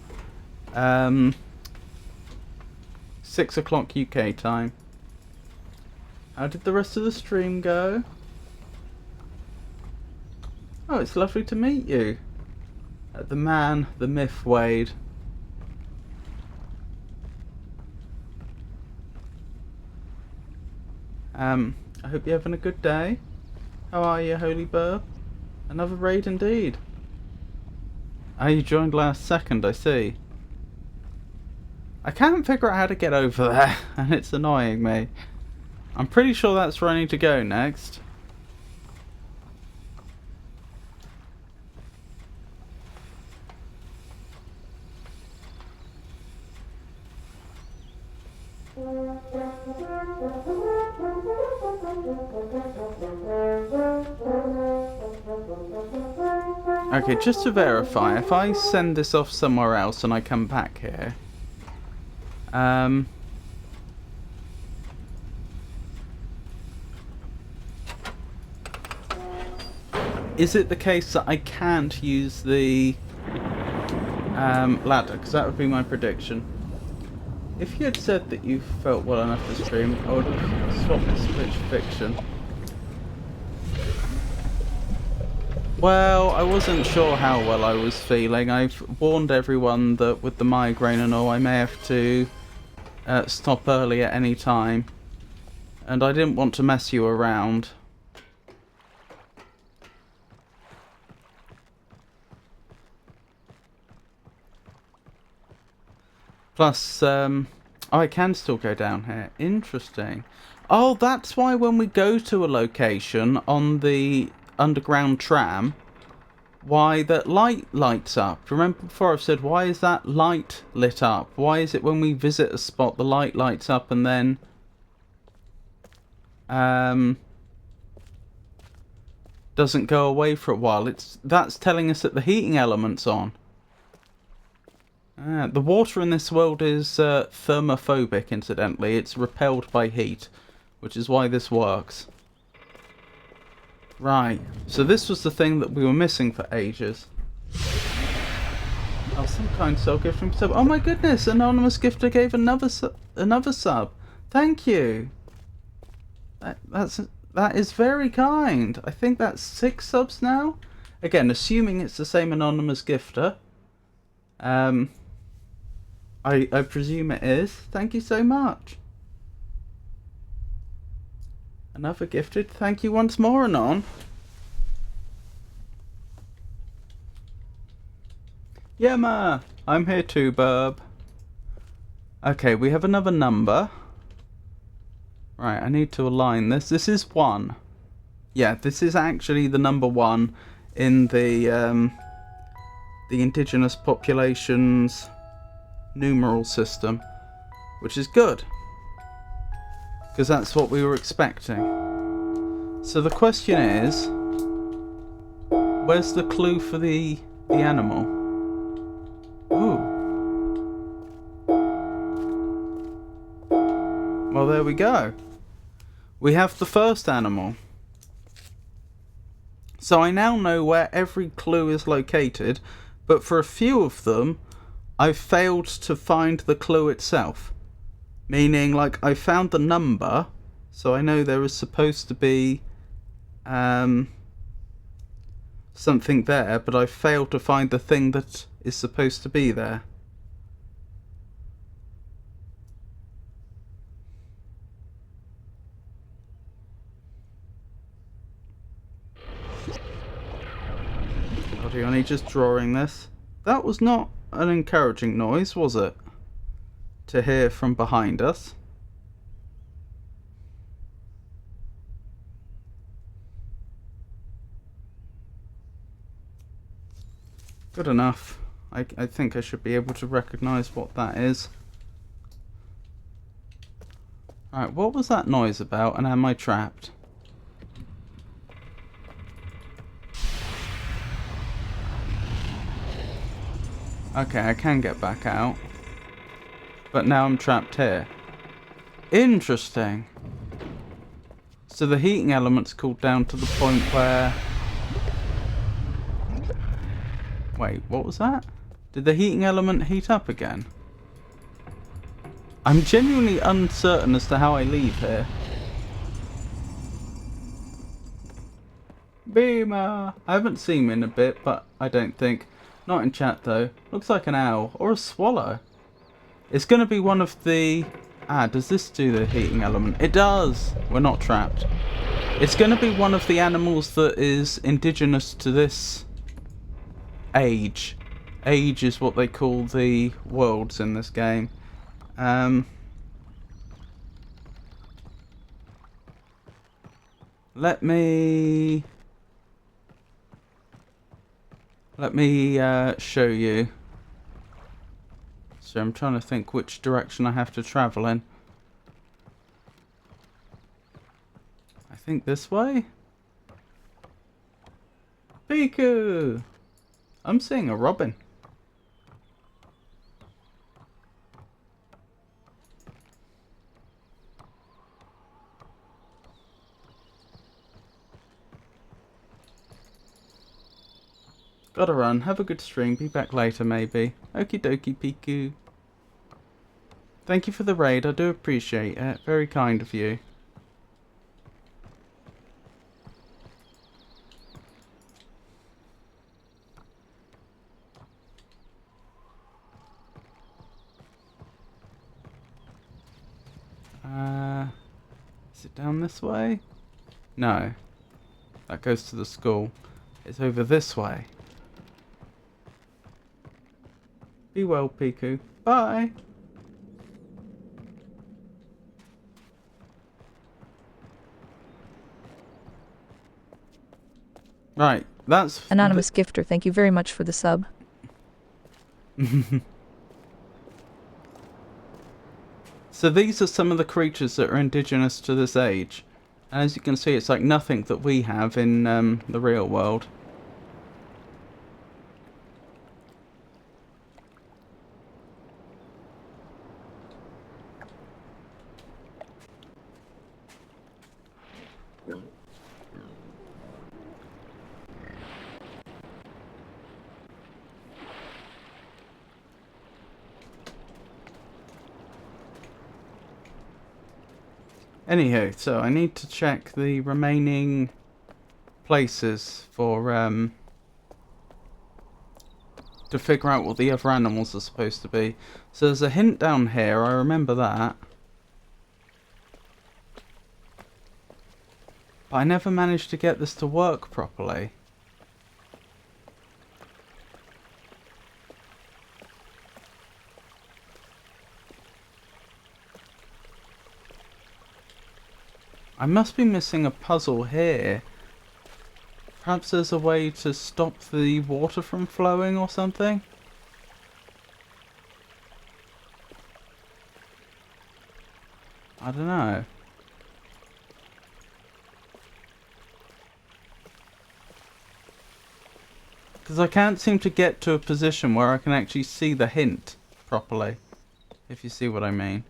6 o'clock UK time. How did the rest of the stream go? Oh, it's lovely to meet you. The man, the myth, Wade. I hope you're having a good day. How are you, Holy Burr? Another raid indeed. Oh, you joined last second, I see. I can't figure out how to get over there, and it's annoying me. I'm pretty sure that's where I need to go next. Okay, just to verify, if I send this off somewhere else and I come back here, is it the case that I can't use the ladder? Because that would be my prediction. If you had said that you felt well enough to stream, I would have swapped to Switch Fiction. Well, I wasn't sure how well I was feeling. I've warned everyone that with the migraine and all, I may have to stop early at any time. And I didn't want to mess you around. Plus, oh, I can still go down here. Interesting. Oh, that's why when we go to a location on the underground tram, why that light lights up. Remember before I've said, why is that light lit up? Why is it when we visit a spot the light lights up and then doesn't go away for a while? That's telling us that the heating element's on. The water in this world is thermophobic, incidentally. It's repelled by heat, which is why this works. Right, so this was the thing that we were missing for ages. Oh, some kind soul gift from sub. Oh my goodness, anonymous gifter gave another sub. Thank you. That is very kind. I think that's 6 subs now. Again, assuming it's the same anonymous gifter. I presume it is. Thank you so much. Another gifted. Thank you once more, Anon. Yeah, ma. I'm here too, Burb. Okay, we have another number. Right, I need to align this. This is 1. Yeah, this is actually the number 1 in the indigenous population's numeral system, which is good. Because that's what we were expecting. So the question is, where's the clue for the animal? Ooh. Well, there we go. We have the first animal. So I now know where every clue is located, but for a few of them, I've failed to find the clue itself. Meaning, like, I found the number, so I know there is supposed to be something there, but I failed to find the thing that is supposed to be there. God, you're only just drawing this. That was not an encouraging noise, was it? To hear from behind us. Good enough. I think I should be able to recognise what that is. Alright, what was that noise about, and am I trapped? Okay, I can get back out. But now I'm trapped here. Interesting. So the heating element's cooled down to the point where... Wait, what was that? Did the heating element heat up again? I'm genuinely uncertain as to how I leave here. Beamer! I haven't seen him in a bit, but I don't think. Not in chat though. Looks like an owl. Or a swallow. It's going to be one of the... does this do the heating element? It does! We're not trapped. It's going to be one of the animals that is indigenous to this age. Age is what they call the worlds in this game. Let me show you. So I'm trying to think which direction I have to travel in. I think this way? Piku! I'm seeing a robin. Gotta run. Have a good stream. Be back later, maybe. Okie dokie, Piku. Thank you for the raid. I do appreciate it. Very kind of you. Is it down this way? No. That goes to the school. It's over this way. Be well, Piku. Bye! Right, that's...
Anonymous gifter, thank you very much for the sub.
So these are some of the creatures that are indigenous to this age. And as you can see, it's like nothing that we have in the real world. Anywho, so I need to check the remaining places for to figure out what the other animals are supposed to be. So there's a hint down here, I remember that. But I never managed to get this to work properly. I must be missing a puzzle here. Perhaps there's a way to stop the water from flowing or something? I don't know. Because I can't seem to get to a position where I can actually see the hint properly. If you see what I mean.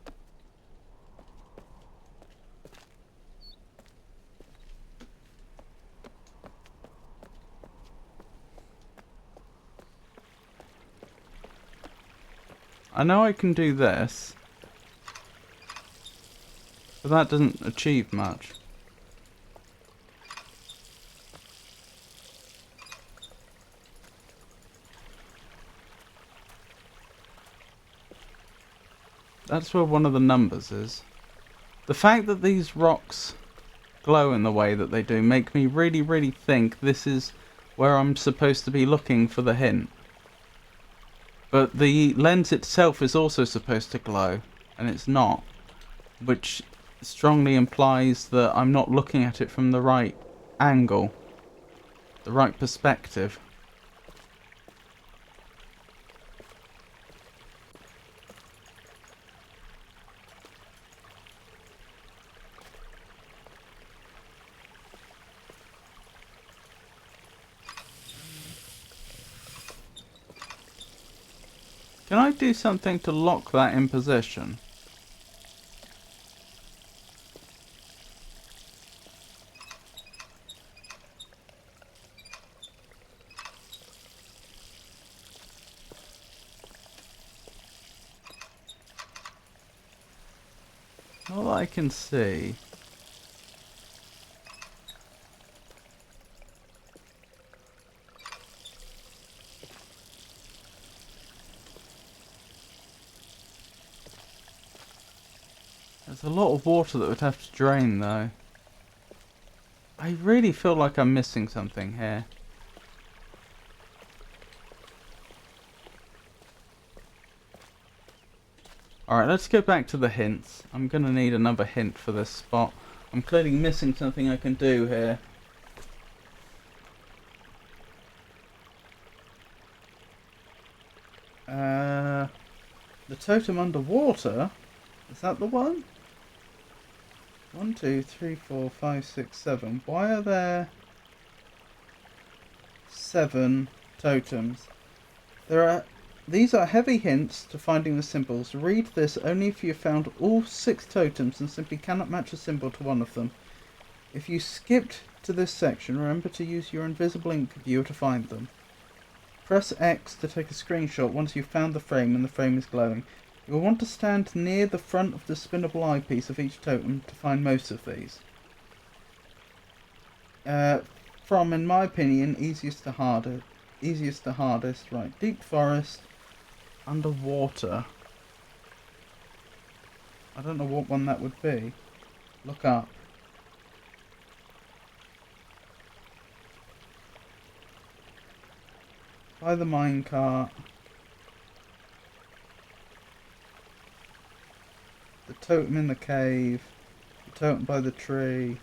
I know I can do this. But that doesn't achieve much. That's where one of the numbers is. The fact that these rocks glow in the way that they do make me really, really think this is where I'm supposed to be looking for the hint. But the lens itself is also supposed to glow, and it's not, which strongly implies that I'm not looking at it from the right angle, the right perspective. Can I do something to lock that in position? Not that I can see. There's a lot of water that would have to drain though. I really feel like I'm missing something here. Alright, let's go back to the hints. I'm going to need another hint for this spot. I'm clearly missing something I can do here. The totem underwater? Is that the one? 1, 2, 3, 4, 5, 6, 7. Why are there 7 totems? These are heavy hints to finding the symbols. Read this only if you have found all 6 totems and simply cannot match a symbol to one of them. If you skipped to this section, remember to use your invisible ink viewer to find them. Press X to take a screenshot once you've found the frame and the frame is glowing. You will want to stand near the front of the spinnable eyepiece of each totem to find most of these. From, in my opinion, easiest to hardest. Right, deep forest, underwater. I don't know what one that would be. Look up. By the minecart. The totem in the cave. The totem by the tree.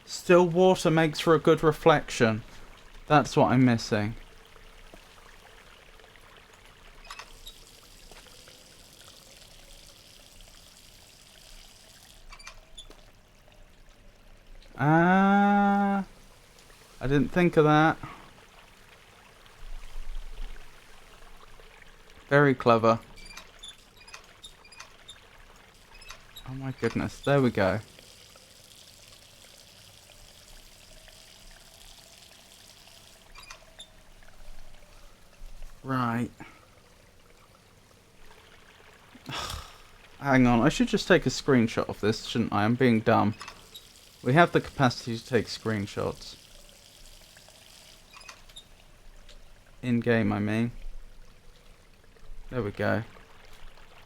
Still water makes for a good reflection. That's what I'm missing. I didn't think of that. Very clever. Oh my goodness, there we go. Right. Hang on, I should just take a screenshot of this, shouldn't I? I'm being dumb. We have the capacity to take screenshots. In-game, I mean. There we go.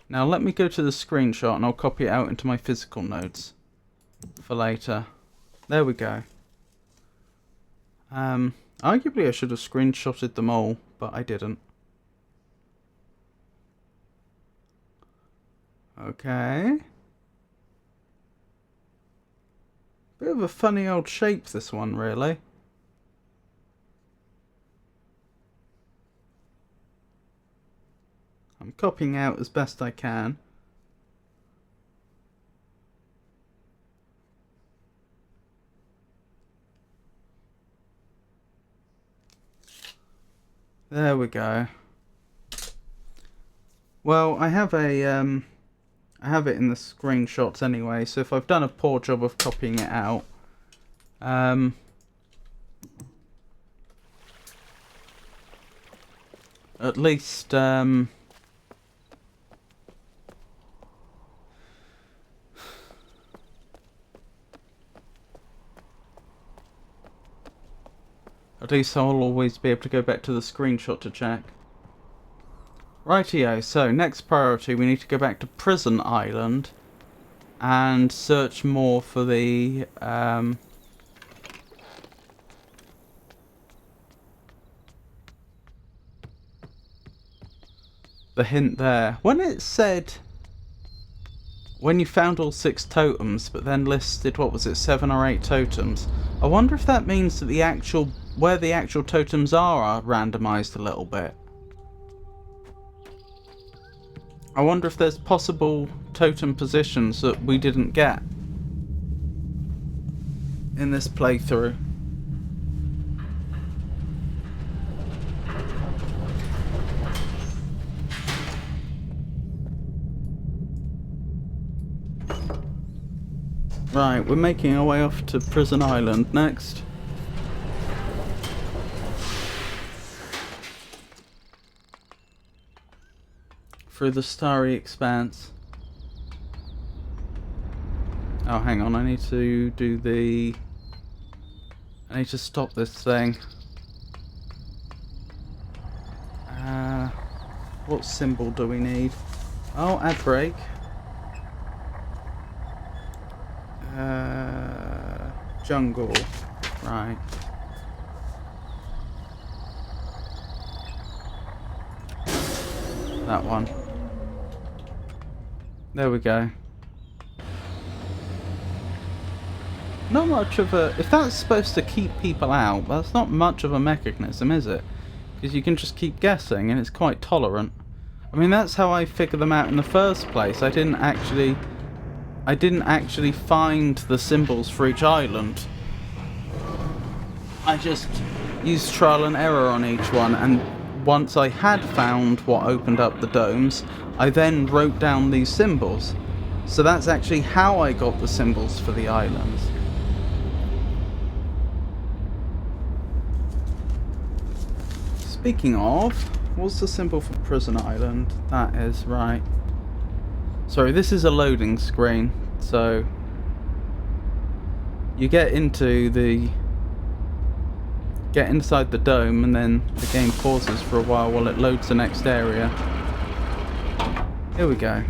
Now let me go to the screenshot and I'll copy it out into my physical notes for later. There we go. Arguably I should have screenshotted them all, but I didn't. Okay. Bit of a funny old shape, this one, really. I'm copying out as best I can. There we go. Well, I have it in the screenshots anyway, so if I've done a poor job of copying it out, at least At least I'll always be able to go back to the screenshot to check. Rightio, so next priority, we need to go back to Prison Island and search more for the hint there. When it said when you found all 6 totems, but then listed, what was it, 7 or 8 totems, I wonder if that means that the actual where the actual totems are randomized a little bit. I wonder if there's possible totem positions that we didn't get in this playthrough. Right, we're making our way off to Prison Island next. Through the starry expanse. Oh, hang on, I need to do the... I need to stop this thing. What symbol do we need? Oh, add brake. Jungle. Right. That one. There we go. Not much of a... If that's supposed to keep people out, that's not much of a mechanism, is it? Because you can just keep guessing and it's quite tolerant. I mean, that's how I figured them out in the first place. I didn't actually find the symbols for each island. I just used trial and error on each one, and once I had found what opened up the domes, I then wrote down these symbols. So that's actually how I got the symbols for the islands. Speaking of, what's the symbol for Prison Island? That is right. Sorry, this is a loading screen, so you get inside the dome and then the game pauses for a while it loads the next area. Here we go.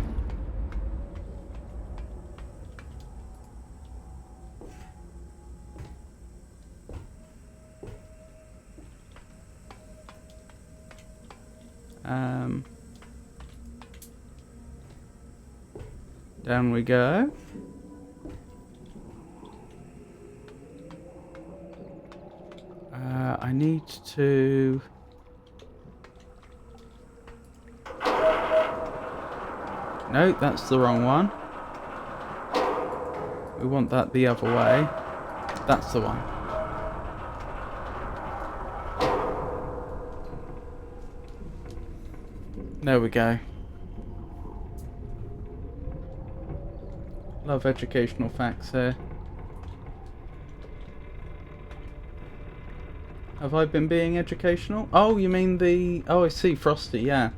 Down we go. I need to... No, that's the wrong one. We want that the other way. That's the one. There we go. Love educational facts here. Have I been being educational? Oh, you mean the... Oh, I see, Frosty, yeah.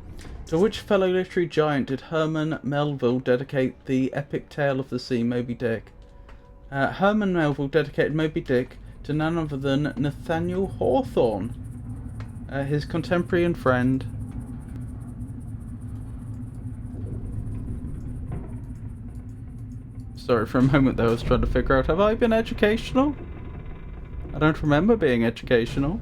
To which fellow literary giant did Herman Melville dedicate the epic tale of the sea, Moby Dick? Herman Melville dedicated Moby Dick to none other than Nathaniel Hawthorne, his contemporary and friend. Sorry, for a moment there I was trying to figure out, have I been educational? I don't remember being educational.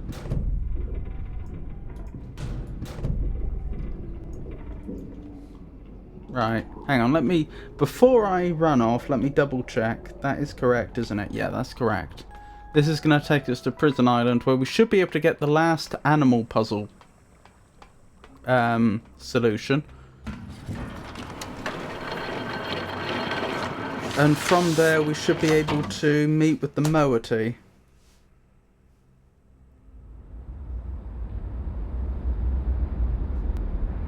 Right, hang on, let me... Before I run off, let me double check. That is correct, isn't it? Yeah, that's correct. This is going to take us to Prison Island, where we should be able to get the last animal puzzle solution. And from there we should be able to meet with the moiety.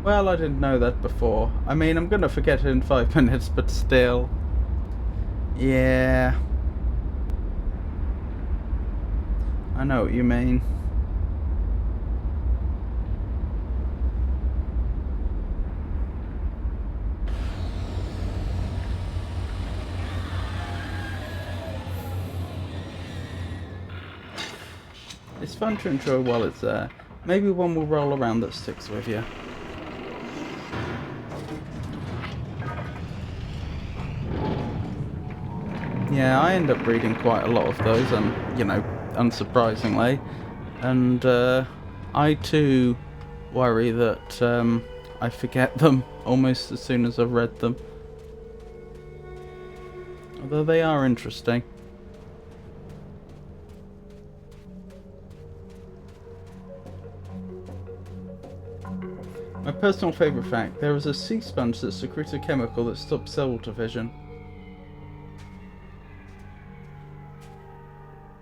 Well, I didn't know that before. I mean, I'm gonna forget it in 5 minutes, but still. Yeah. I know what you mean. It's fun to enjoy while it's there. Maybe one will roll around that sticks with you. Yeah, I end up reading quite a lot of those, and you know, unsurprisingly. And I too worry that I forget them almost as soon as I've read them. Although they are interesting. My personal favourite fact, there is a sea sponge that secretes a chemical that stops cell division.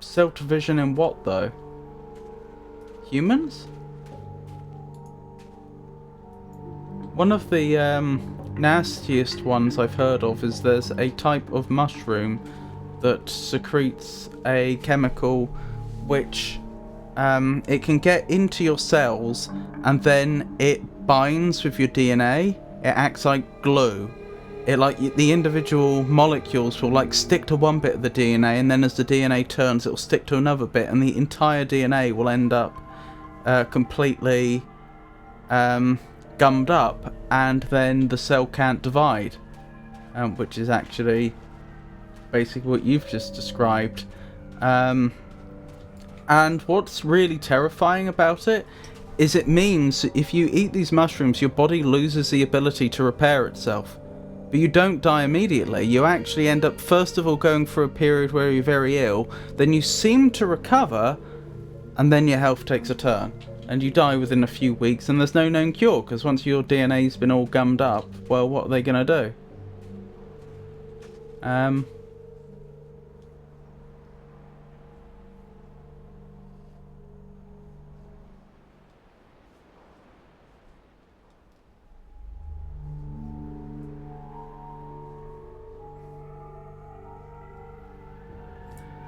Cell division in what though? Humans? One of the nastiest ones I've heard of is there's a type of mushroom that secretes a chemical which it can get into your cells and then it binds with your DNA. It acts like glue. It like the individual molecules will like stick to one bit of the DNA, and then as the DNA turns, it'll stick to another bit, and the entire DNA will end up completely gummed up, and then the cell can't divide, which is actually basically what you've just described. And what's really terrifying about it is it means if you eat these mushrooms, your body loses the ability to repair itself. But you don't die immediately. You actually end up, first of all, going through a period where you're very ill, then you seem to recover, and then your health takes a turn. And you die within a few weeks, and there's no known cure, because once your DNA's been all gummed up, well, what are they going to do?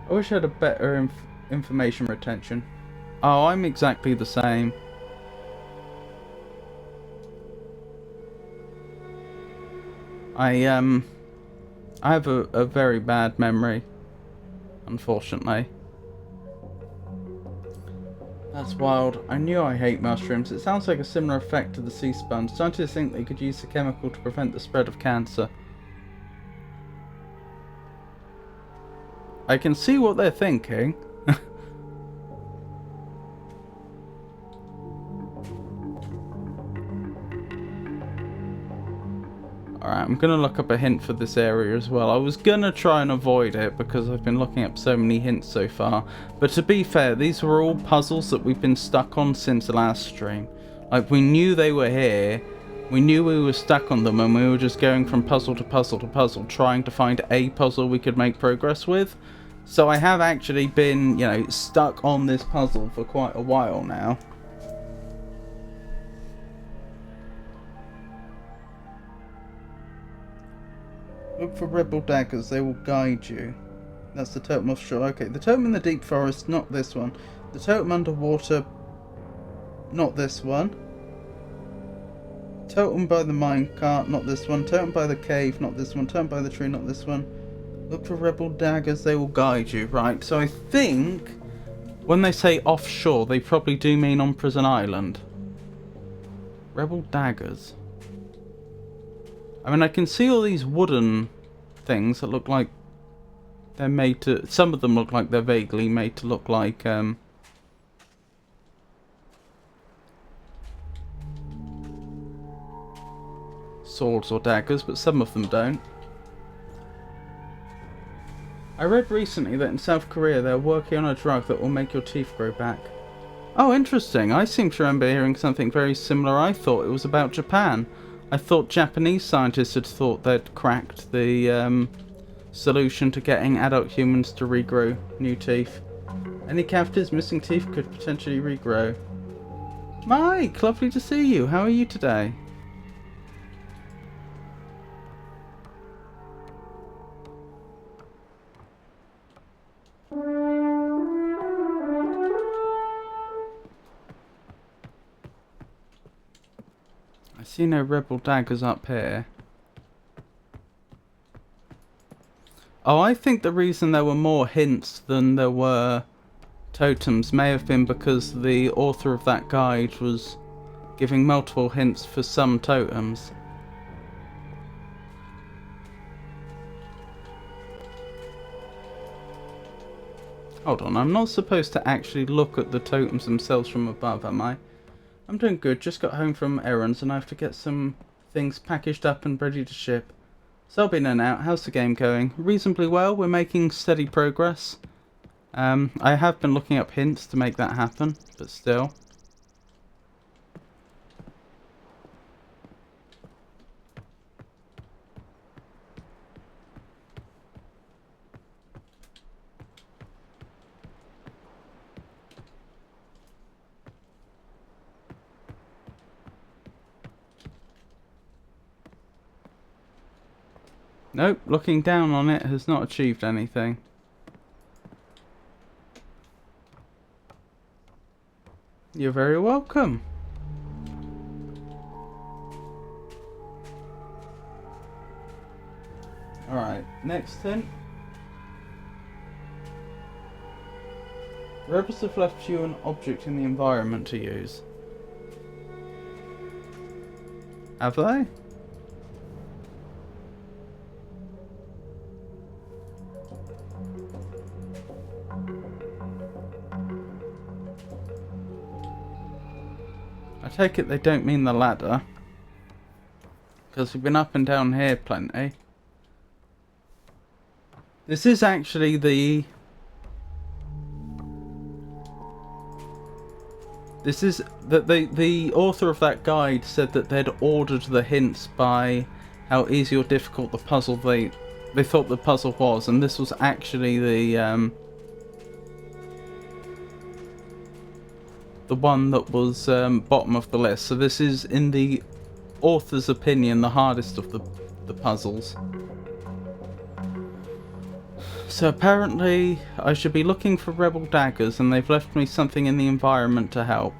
I wish I had a better information retention. Oh, I'm exactly the same. I have a very bad memory, unfortunately. That's wild. I knew I hate mushrooms. It sounds like a similar effect to the sea sponge. Scientists think they could use the chemical to prevent the spread of cancer. I can see what they're thinking. Alright, I'm gonna look up a hint for this area as well. I was gonna try and avoid it because I've been looking up so many hints so far. But to be fair, these were all puzzles that we've been stuck on since the last stream. Like, we knew they were here. We knew we were stuck on them, and we were just going from puzzle to puzzle to puzzle, trying to find a puzzle we could make progress with. So I have actually been, you know, stuck on this puzzle for quite a while now. Look for rebel daggers, they will guide you. That's the totem offshore. Okay, the totem in the deep forest, not this one. The totem underwater, not this one. Totem by the minecart, not this one. Totem by the cave, not this one. Totem by the tree, not this one. Look for rebel daggers, they will guide you. Right, so I think when they say offshore, they probably do mean on Prison Island. Rebel daggers. I mean, I can see all these wooden things that look like they're made to... Some of them look like they're vaguely made to look like... swords or daggers, but some of them don't. I read recently that in South Korea they're working on a drug that will make your teeth grow back. Oh, interesting. I seem to remember hearing something very similar. I thought it was about Japan. I thought Japanese scientists had thought they'd cracked the solution to getting adult humans to regrow new teeth. Any cavities, missing teeth could potentially regrow. Mike, lovely to see you. How are you today? I see no rebel daggers up here. Oh, I think the reason there were more hints than there were totems may have been because the author of that guide was giving multiple hints for some totems. Hold on, I'm not supposed to actually look at the totems themselves from above, am I? I'm doing good, just got home from errands and I have to get some things packaged up and ready to ship. So I've been in and out. How's the game going? Reasonably well, we're making steady progress. I have been looking up hints to make that happen, but still. Nope, looking down on it has not achieved anything. You're very welcome. Alright, next hint. Rebels have left you an object in the environment to use. Have they? I take it they don't mean the ladder, because we've been up and down here plenty. This is actually the... This is... The author of that guide said that they'd ordered the hints by how easy or difficult the puzzle they thought the puzzle was, and this was actually the one that was bottom of the list. So this is, in the author's opinion, the hardest of the puzzles. So apparently I should be looking for rebel daggers, and they've left me something in the environment to help.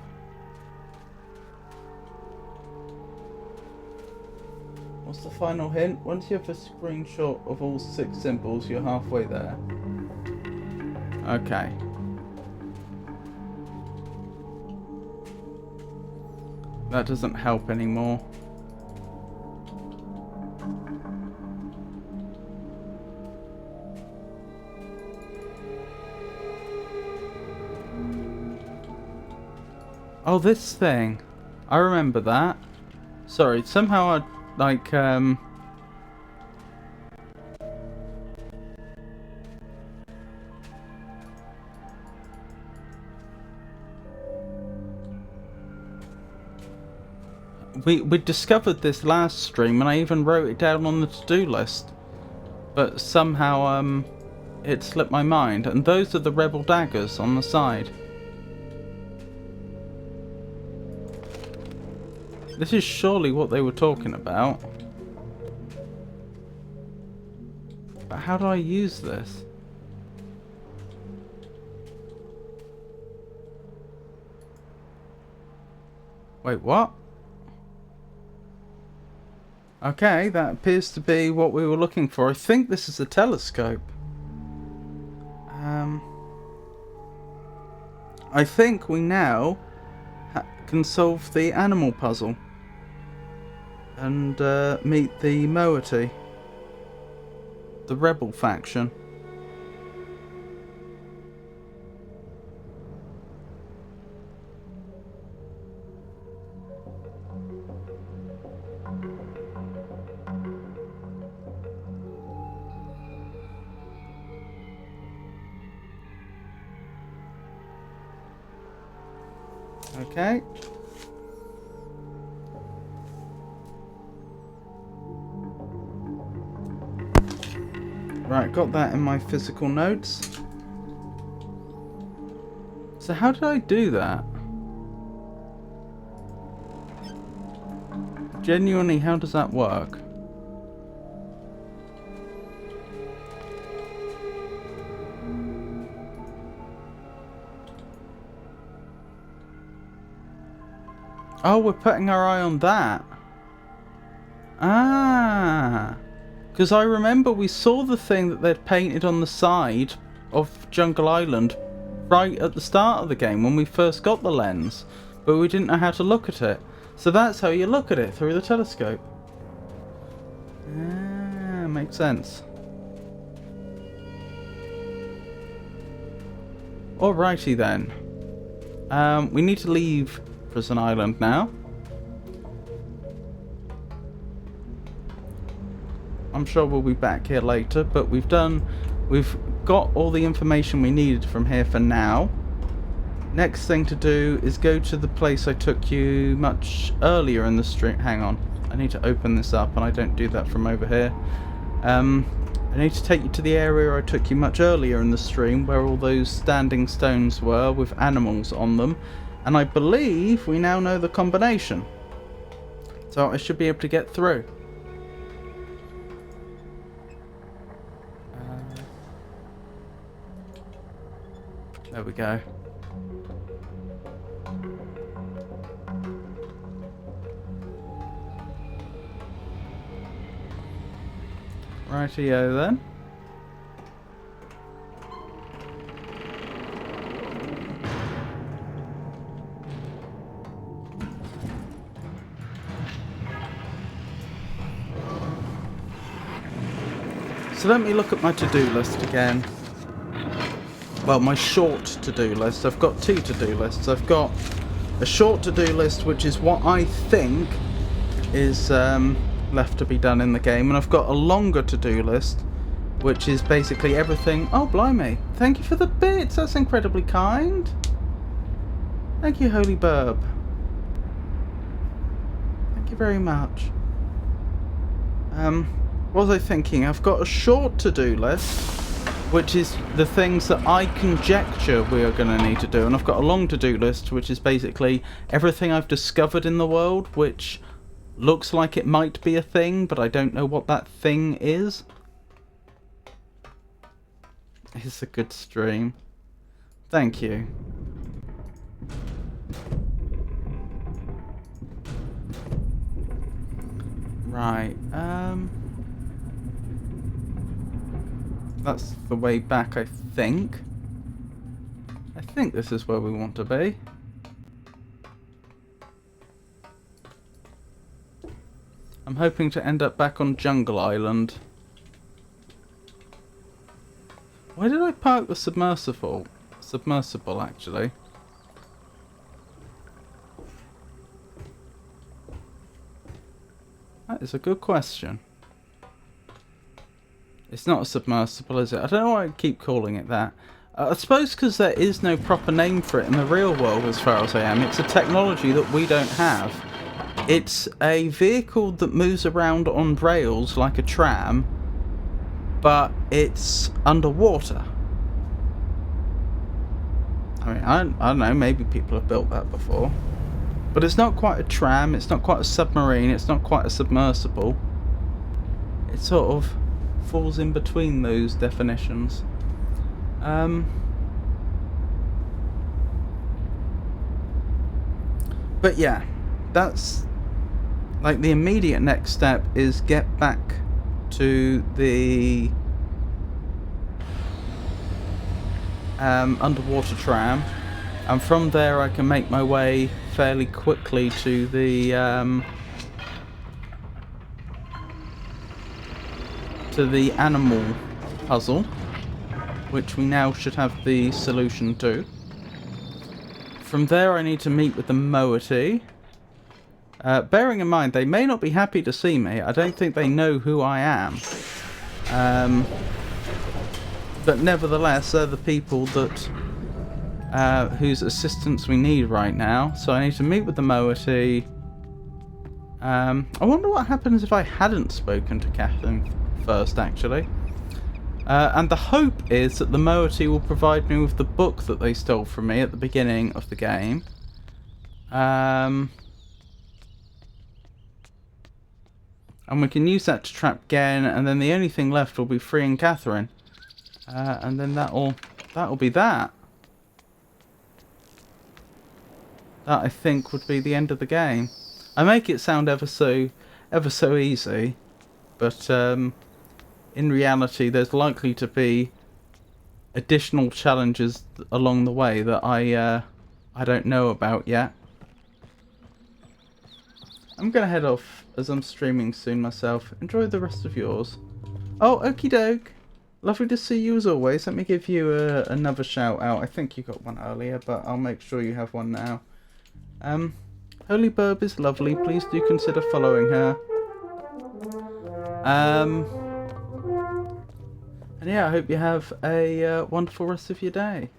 What's the final hint? Once you have a screenshot of all 6 symbols, you're halfway there. Okay. That doesn't help anymore. Oh, this thing. I remember that. Sorry, somehow I, like, We discovered this last stream, and I even wrote it down on the to-do list. But somehow, it slipped my mind. And those are the rebel daggers on the side. This is surely what they were talking about. But how do I use this? Wait, what? Okay, that appears to be what we were looking for. I think this is a telescope. I think we now can solve the animal puzzle and meet the moiety, the rebel faction. Okay. Right, got that in my physical notes. So how did I do that? Genuinely, how does that work? Oh, we're putting our eye on that. Ah. Because I remember we saw the thing that they'd painted on the side of Jungle Island right at the start of the game when we first got the lens, but we didn't know how to look at it. So that's how you look at it, through the telescope. Ah, makes sense. Alrighty then. We need to leave Prison Island now. I'm sure we'll be back here later, but we've got all the information we needed from here for now. Next thing to do is go to the place I took you much earlier in the stream. Hang on, I need to open this up, and I don't do that from over here. I need to take you to the area I took you much earlier in the stream, where all those standing stones were with animals on them, and I believe we now know the combination, so I should be able to get through. There we go. Rightio then. So let me look at my to-do list again. Well, my short to-do list. I've got two to-do lists. I've got a short to-do list, which is what I think is left to be done in the game, and I've got a longer to-do list, which is basically everything. Oh, blimey. Thank you for the bits. That's incredibly kind. Thank you, Holy Burb. Thank you very much. What was I thinking? I've got a short to-do list, which is the things that I conjecture we are going to need to do. And I've got a long to-do list, which is basically everything I've discovered in the world, which looks like it might be a thing, but I don't know what that thing is. It's a good stream. Thank you. Right, that's the way back, I think. I think this is where we want to be. I'm hoping to end up back on Jungle Island. Why did I park the submersible? Submersible, actually. That is a good question. It's not a submersible, is it? I don't know why I keep calling it that. I suppose because there is no proper name for it in the real world, as far as I am. It's a technology that we don't have. It's a vehicle that moves around on rails like a tram, but it's underwater. I mean, I don't know, maybe people have built that before. But it's not quite a tram, it's not quite a submarine, it's not quite a submersible. It sort of falls in between those definitions. But yeah, that's like the immediate next step is get back to the underwater tram, and from there I can make my way fairly quickly to the animal puzzle, which we now should have the solution to. From there I need to meet with the moiety. Bearing in mind they may not be happy to see me. I don't think they know who I am. But nevertheless, they're the people that whose assistance we need right now. So I need to meet with the moiety. I wonder what happens if I hadn't spoken to Catherine first, actually. And the hope is that the moiety will provide me with the book that they stole from me at the beginning of the game. And we can use that to trap Gen, and then the only thing left will be freeing Catherine. And then that'll be that. That, I think, would be the end of the game. I make it sound ever so easy, but in reality there's likely to be additional challenges along the way that I don't know about yet. I'm gonna head off as I'm streaming soon myself. Enjoy the rest of yours. Oh, okie doke. Lovely to see you as always. Let me give you another shout out. I think you got one earlier, but I'll make sure you have one now. Holy Burb is lovely. Please do consider following her. And yeah, I hope you have a wonderful rest of your day.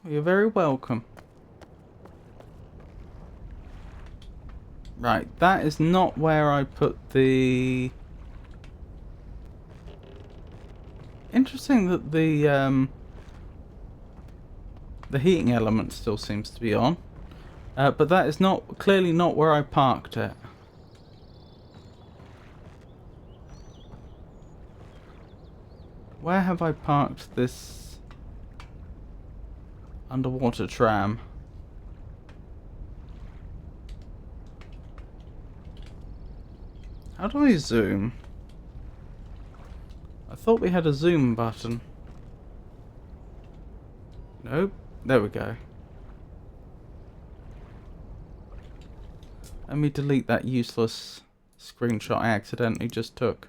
You're very welcome. Right, that is not where I put the... Interesting that the heating element still seems to be on. But that is clearly not where I parked it. Where have I parked this underwater tram? How do I zoom? I thought we had a zoom button. Nope. There we go. Let me delete that useless screenshot I accidentally just took.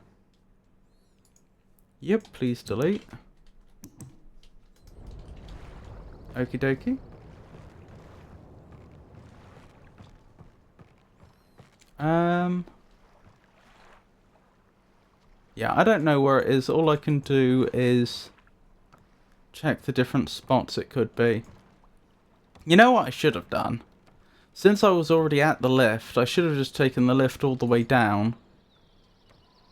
Yep, please delete. Okie dokie. Yeah, I don't know where it is. All I can do is check the different spots it could be. You know what I should have done? Since I was already at the lift, I should have just taken the lift all the way down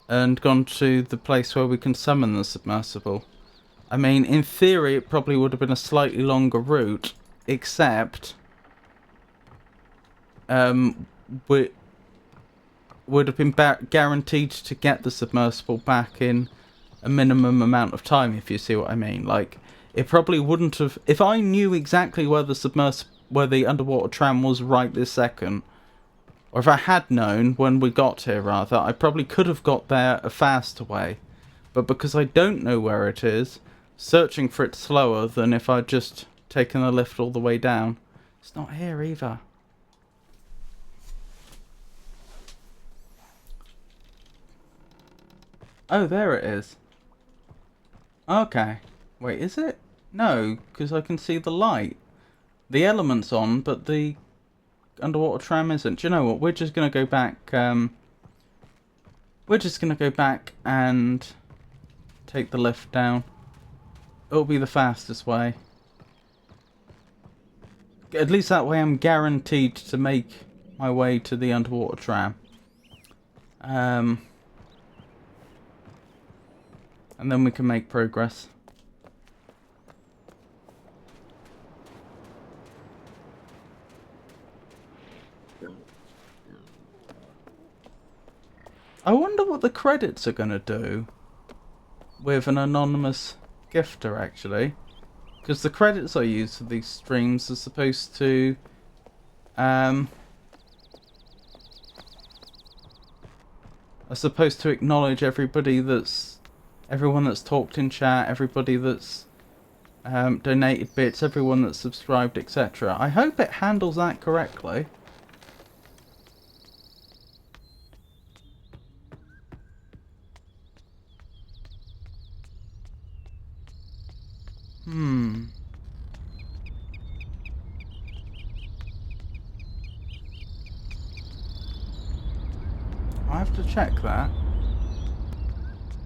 and gone to the place where we can summon the submersible. I mean, in theory, it probably would have been a slightly longer route, except we would have been guaranteed to get the submersible back in a minimum amount of time, if you see what I mean. Like, it probably wouldn't have... If I knew exactly where the underwater tram was right this second, or if I had known when we got here, rather, I probably could have got there a faster way. But because I don't know where it is, searching for it slower than if I'd just taken the lift all the way down. It's not here either. Oh, there it is. Okay. Wait, is it? No, because I can see the light. The element's on, but the underwater tram isn't. Do you know what? We're just going to go back. We're just going to go back and take the lift down. It'll be the fastest way. At least that way I'm guaranteed to make my way to the underwater tram. And then we can make progress. I wonder what the credits are going to do with an anonymous gifter, actually. Because the credits I use for these streams are supposed to... acknowledge everybody everyone that's talked in chat, everybody that's donated bits, everyone that's subscribed, etc. I hope it handles that correctly. I have to check that.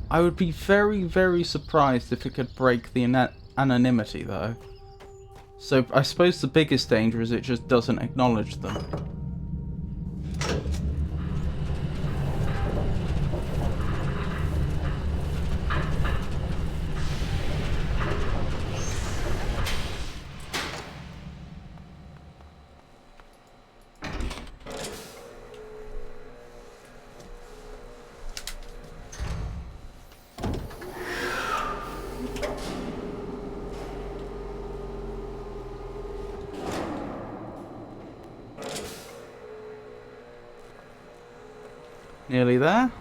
I would be very, very surprised if it could break the anonymity, though. So I suppose the biggest danger is it just doesn't acknowledge them. Nearly there.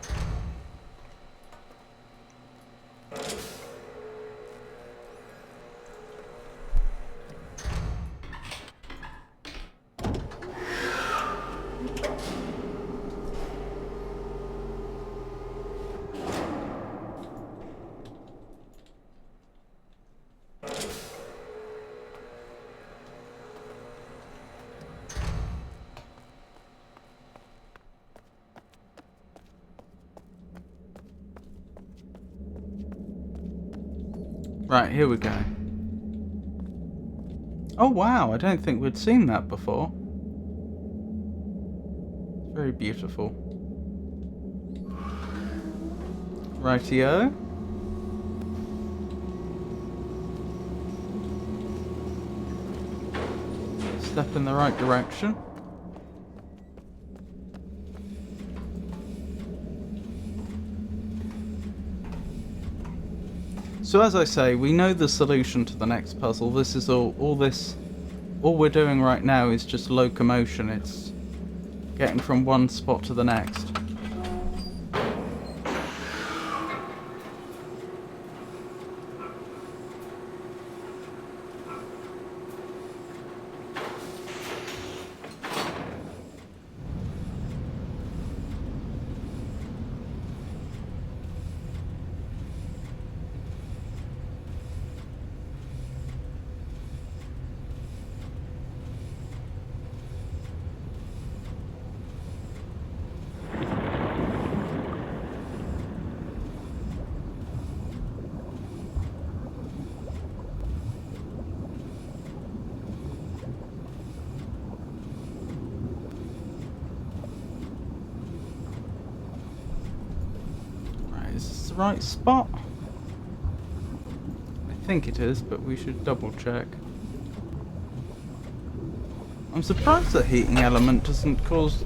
Right, here we go. Oh wow, I don't think we'd seen that before. Very beautiful. Rightio. Step in the right direction. So as I say, we know the solution to the next puzzle. This is all we're doing right now is just locomotion. It's getting from one spot to the next. Is this the right spot? I think it is, but we should double check. I'm surprised the heating element doesn't cause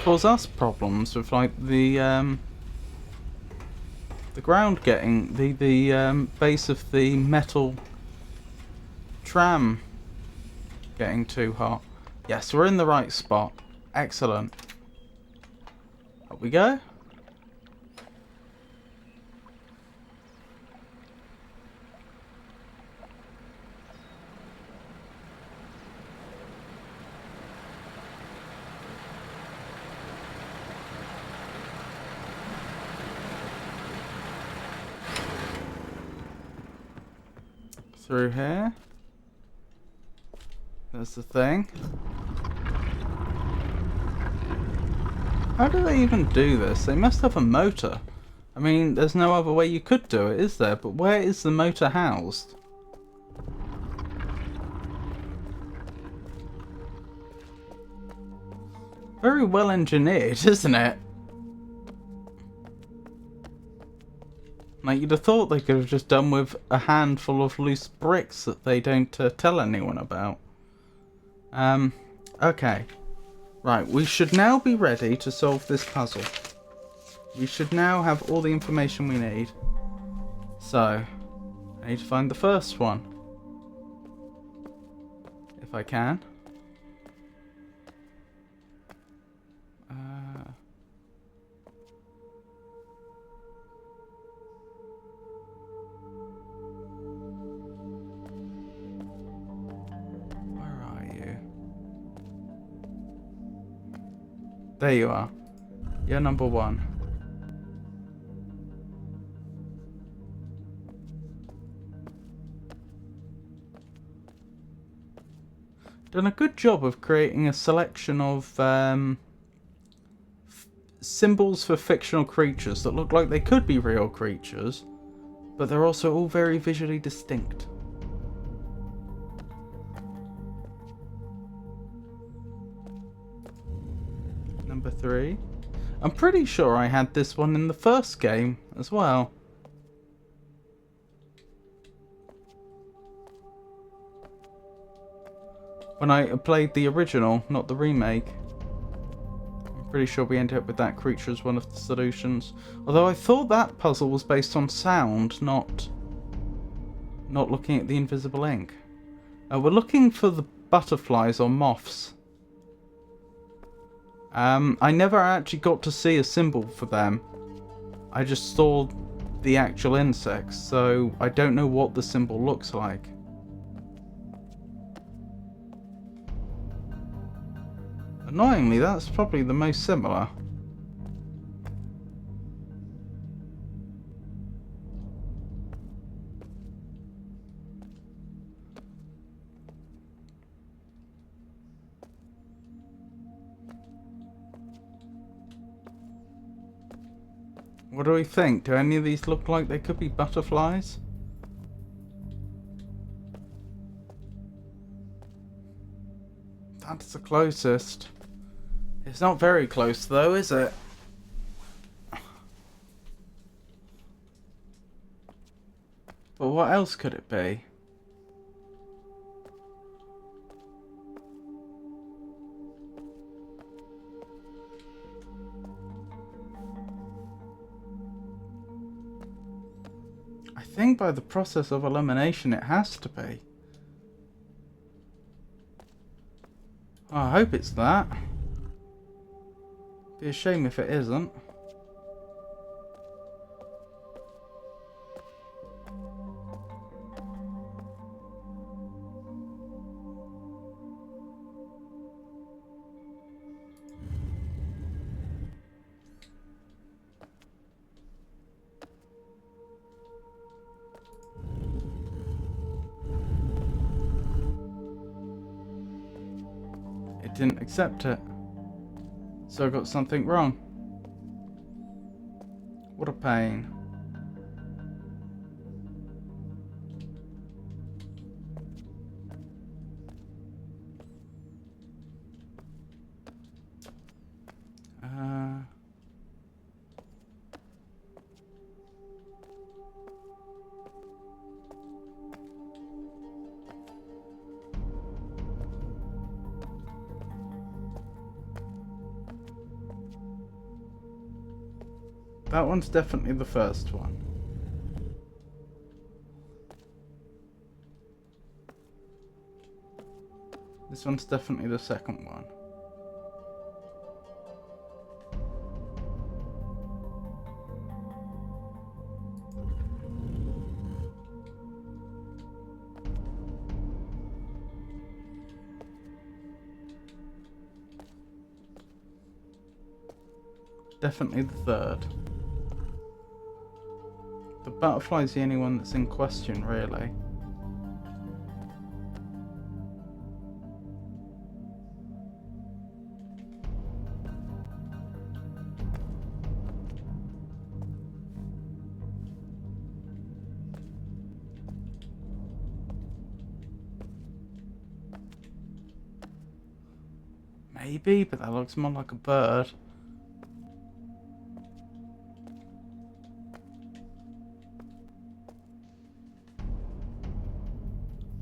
cause us problems with the ground getting the base of the metal tram getting too hot. Yes, we're in the right spot. Excellent. Up we go. Through here. There's the thing. How do they even do this? They must have a motor. I mean, there's no other way you could do it, is there? But where is the motor housed? Very well engineered, isn't it? Like, you'd have thought they could have just done with a handful of loose bricks that they don't tell anyone about. Okay. Right, we should now be ready to solve this puzzle. We should now have all the information we need. So, I need to find the first one. If I can. There you are. You're number one. Done a good job of creating a selection of symbols for fictional creatures that look like they could be real creatures, but they're also all very visually distinct. Number 3. I'm pretty sure I had this one in the first game as well. When I played the original, not the remake. I'm pretty sure we ended up with that creature as one of the solutions. Although I thought that puzzle was based on sound, not looking at the invisible ink. We're looking for the butterflies or moths. I never actually got to see a symbol for them. I just saw the actual insects, so I don't know what the symbol looks like. Annoyingly, that's probably the most similar. What do we think? Do any of these look like they could be butterflies? That's the closest. It's not very close though, is it? But what else could it be? I think by the process of elimination it has to be. Oh, I hope it's that. Be a shame if it isn't. It didn't accept it. So I got something wrong. What a pain. That one's definitely the first one. This one's definitely the second one. Definitely the third. The butterfly's the only one that's in question, really. Maybe, but that looks more like a bird.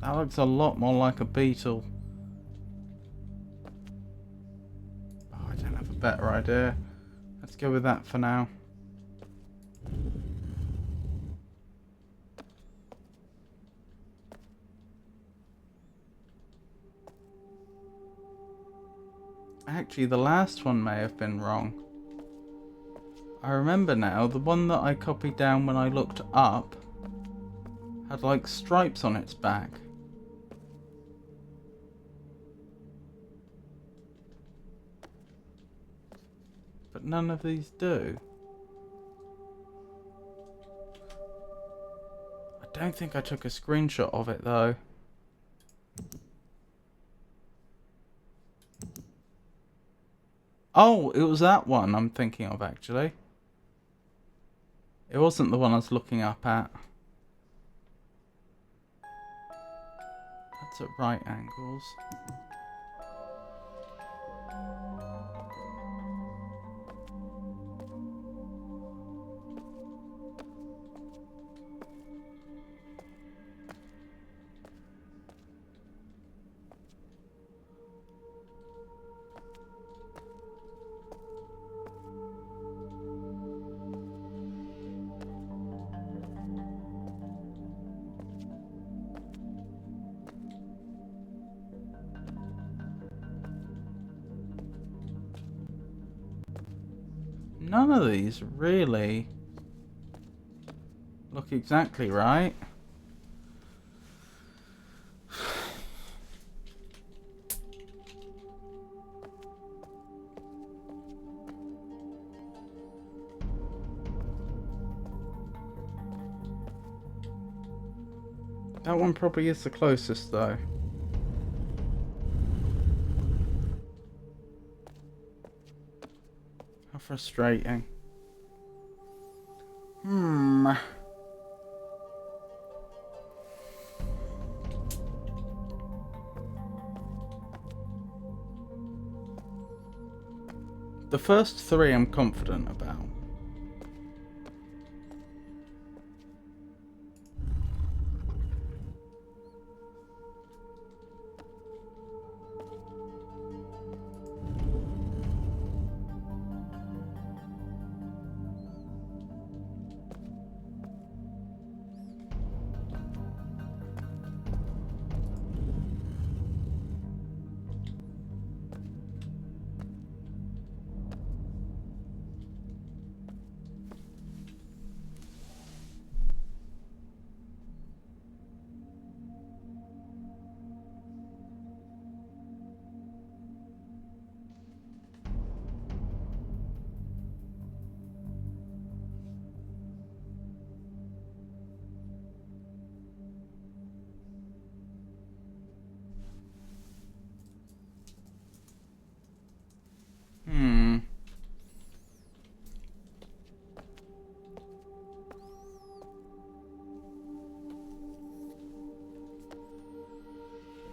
That looks a lot more like a beetle. Oh, I don't have a better idea. Let's go with that for now. Actually, the last one may have been wrong. I remember now, the one that I copied down when I looked up had like stripes on its back. But none of these do. I don't think I took a screenshot of it though. Oh, it was that one I'm thinking of actually. It wasn't the one I was looking up at. That's at right angles. None of these really look exactly right. That one probably is the closest though. How frustrating. Hmm. The first three I'm confident about. Hmm.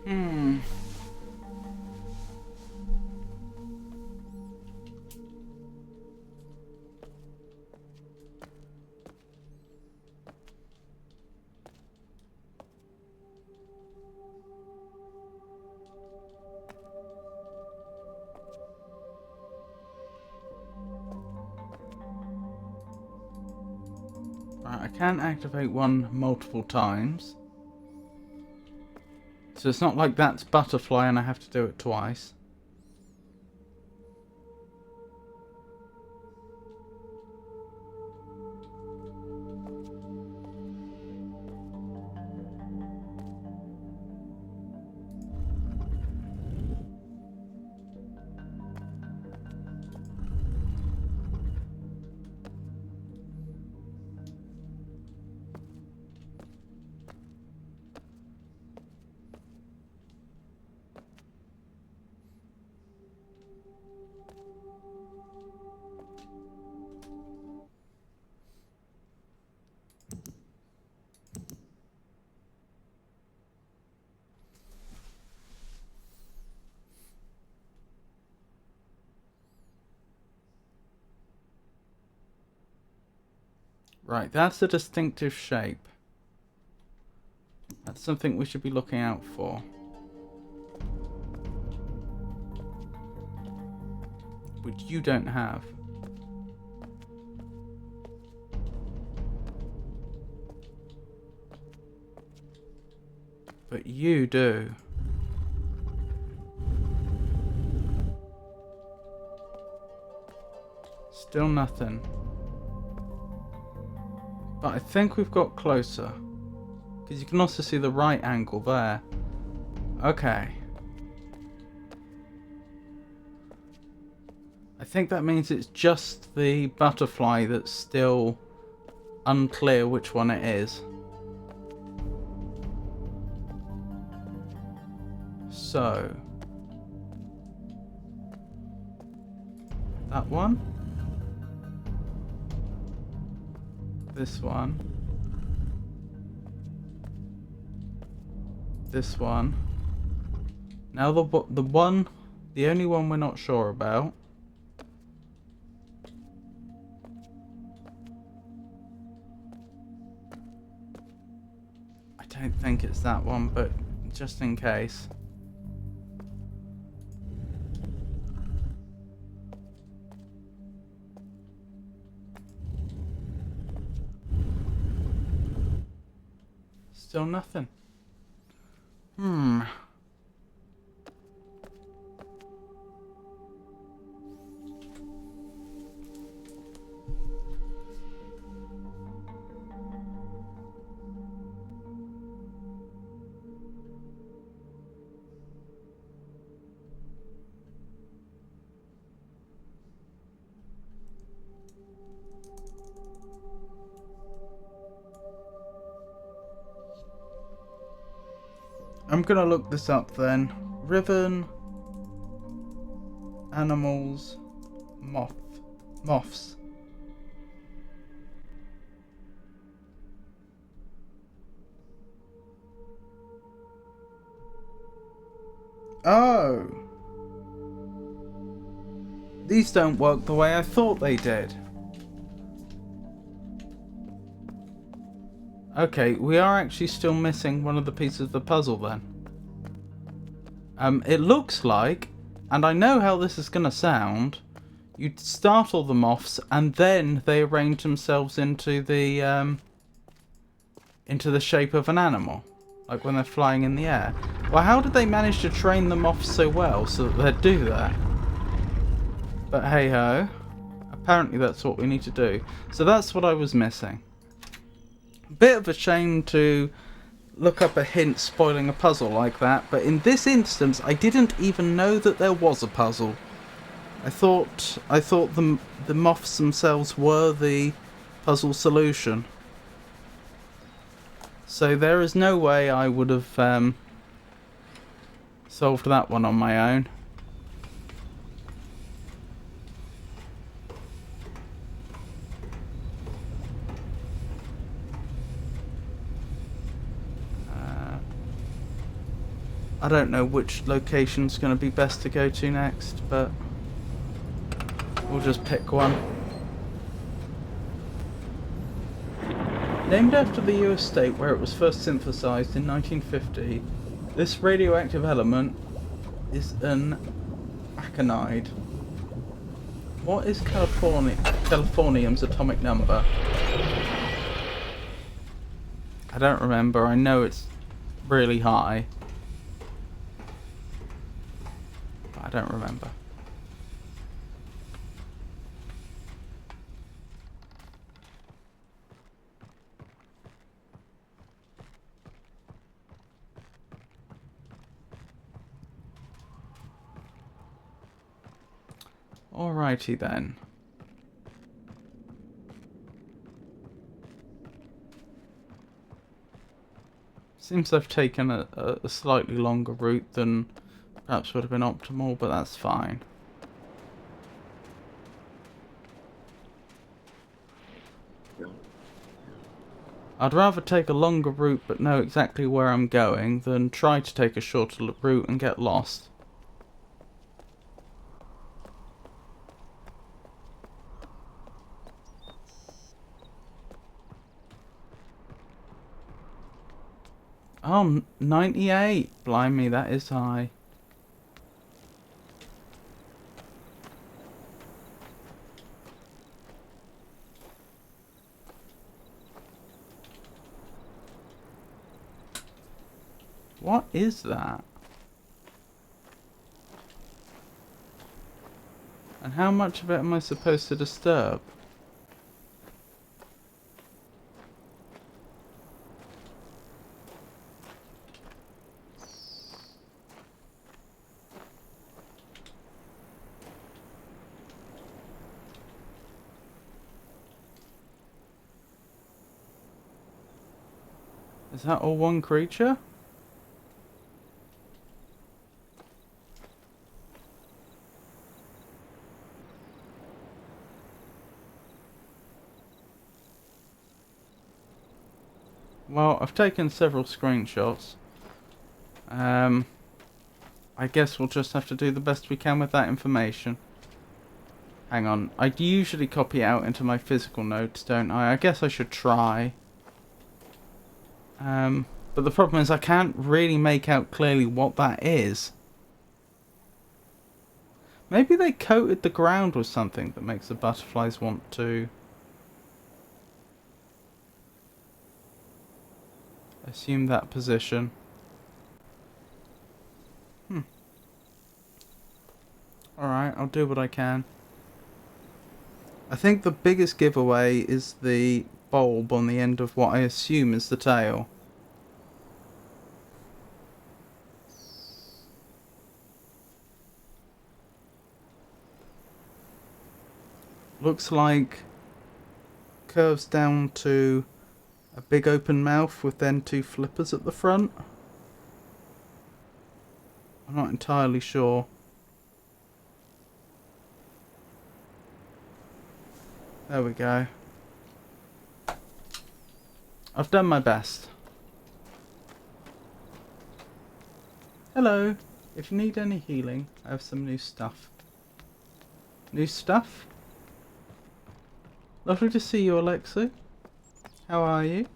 Hmm. Right, I can activate one multiple times. So it's not like that's butterfly and I have to do it twice. Right, that's a distinctive shape. That's something we should be looking out for. Which you don't have. But you do. Still nothing. But I think we've got closer. Because you can also see the right angle there. Okay. I think that means it's just the butterfly that's still unclear which one it is. So. That one. This one. This one. Now the only one we're not sure about. I don't think it's that one, but just in case. Still nothing. I'm gonna look this up then. Riven, animals, moths. Oh. These don't work the way I thought they did. Okay, we are actually still missing one of the pieces of the puzzle then. It looks like, and I know how this is going to sound, you startle the moths and then they arrange themselves into the shape of an animal. Like when they're flying in the air. Well, how did they manage to train the moths so well so that they'd do that? But hey ho. Apparently that's what we need to do. So that's what I was missing. Bit of a shame to look up a hint spoiling a puzzle like that, but in this instance I didn't even know that there was a puzzle. I thought the moths themselves were the puzzle solution. So there is no way I would have solved that one on my own. I don't know which location's going to be best to go to next, but we'll just pick one. Named after the US state where it was first synthesized in 1950, this radioactive element is an aconite. What is californium's atomic number? I don't remember. I know it's really high. But I don't remember. Alrighty then. Seems I've taken a slightly longer route than perhaps would have been optimal, but that's fine. I'd rather take a longer route but know exactly where I'm going than try to take a shorter route and get lost. Oh, 98! Blimey, that is high. What is that? And how much of it am I supposed to disturb? Is that all one creature? Well, I've taken several screenshots. I guess we'll just have to do the best we can with that information. Hang on, I usually copy it out into my physical notes, don't I? I guess I should try. But the problem is I can't really make out clearly what that is. Maybe they coated the ground with something that makes the butterflies want to assume that position. Alright, I'll do what I can. I think the biggest giveaway is the bulb on the end of what I assume is the tail. Looks like curves down to a big open mouth with then two flippers at the front. I'm not entirely sure. There we go. I've done my best. Hello. If you need any healing, I have some new stuff. New stuff? Lovely to see you, Alexi. How are you?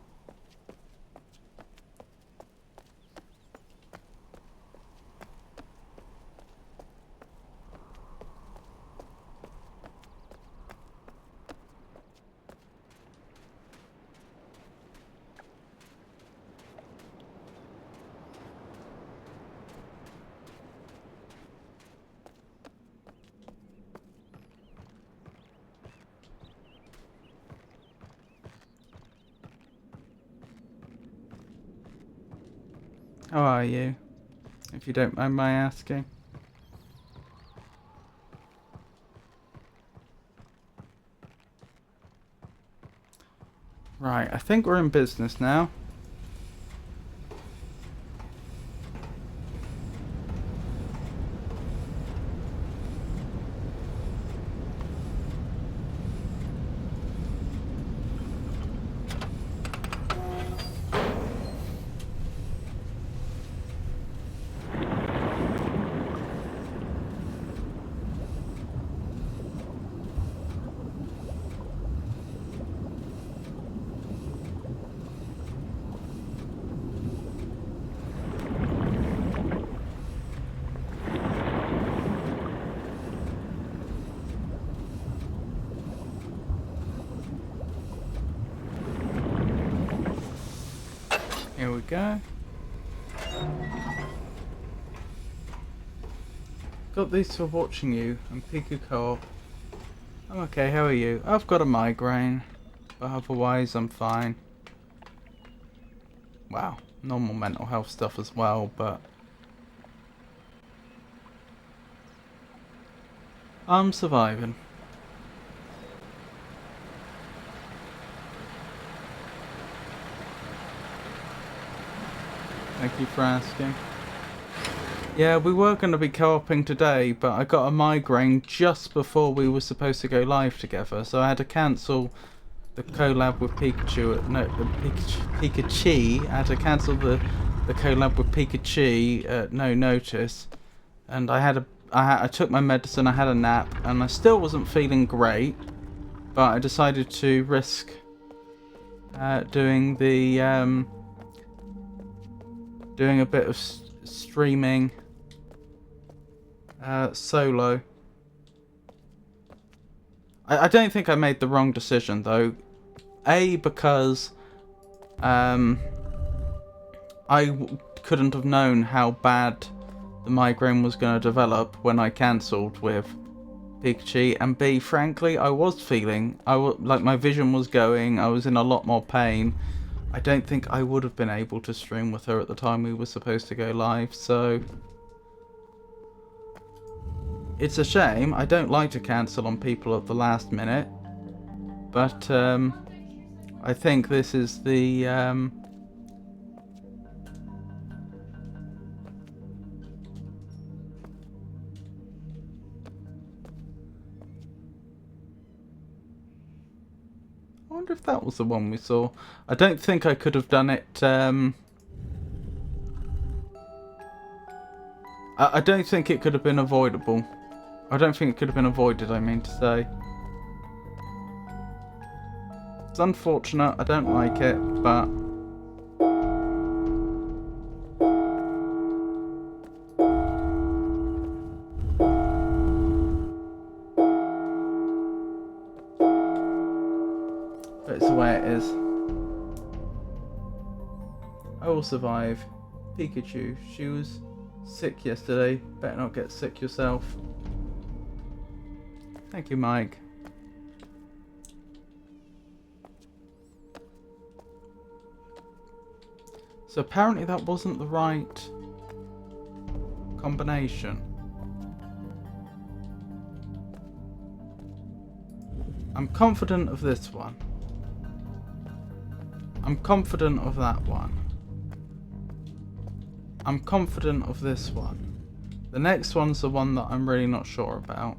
How are you? If you don't mind my asking. Right, I think we're in business now. Here we go. Got these for watching you and Piku Co-op. I'm okay, how are you? I've got a migraine, but otherwise I'm fine. Wow, normal mental health stuff as well, but I'm surviving. Thank you for asking. Yeah, we were going to be co-oping today, but I got a migraine just before we were supposed to go live together, so I had to cancel the collab with Pikachu at Pikachu. I had to cancel the collab with Pikachu at no notice, and I took my medicine, I had a nap, and I still wasn't feeling great, but I decided to risk doing a bit of streaming solo. I don't think I made the wrong decision though. Because couldn't have known how bad the migraine was going to develop when I cancelled with Pikachu, and B, frankly, I was feeling, like my vision was going, I was in a lot more pain. I don't think I would have been able to stream with her at the time we were supposed to go live, so it's a shame. I don't like to cancel on people at the last minute, but I think this is the I wonder if that was the one we saw. I don't think I could have done it. I don't think it could have been avoidable. I don't think it could have been avoided, I mean to say. It's unfortunate, I don't like it, but it's the way it is. I will survive. Pikachu, she was sick yesterday. Better not get sick yourself. Thank you, Mike. So apparently that wasn't the right combination. I'm confident of this one. I'm confident of that one. I'm confident of this one. The next one's the one that I'm really not sure about.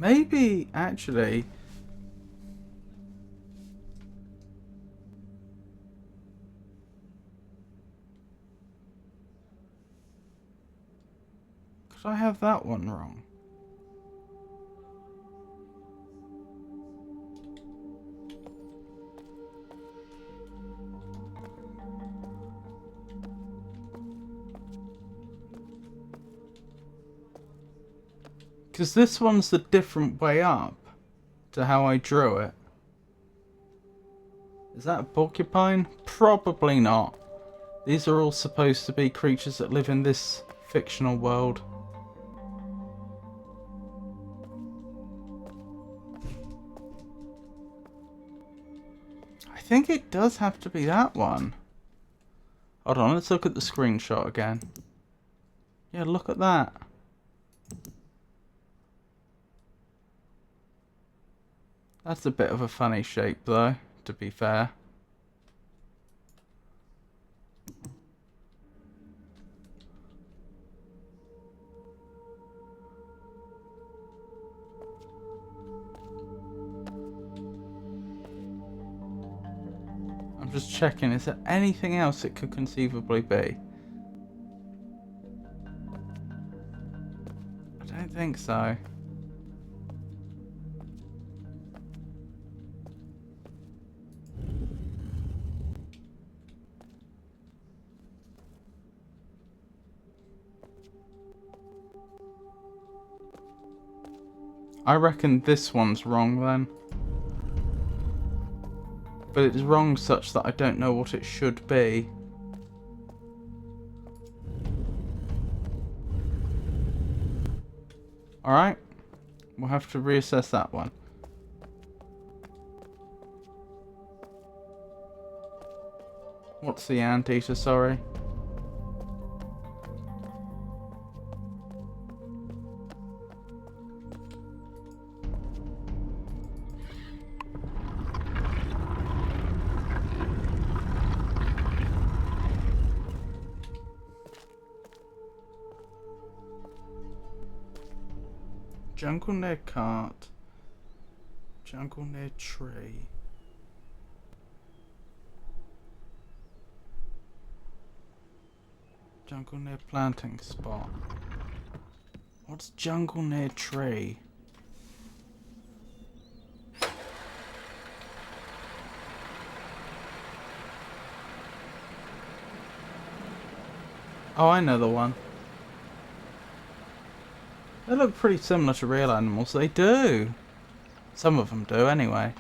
Maybe, actually... Could I have that one wrong? Because this one's the different way up to how I drew it. Is that a porcupine? Probably not. These are all supposed to be creatures that live in this fictional world. I think it does have to be that one. Hold on, let's look at the screenshot again. Yeah, look at that. That's a bit of a funny shape though, to be fair. I'm just checking, is there anything else it could conceivably be? I don't think so. I reckon this one's wrong then. But it's wrong such that I don't know what it should be. Alright. We'll have to reassess that one. What's the anteater, sorry? Jungle near cart. Jungle near tree. Jungle near planting spot. What's jungle near tree? Oh, I know the one. They look pretty similar to real animals. They do. Some of them do, anyway.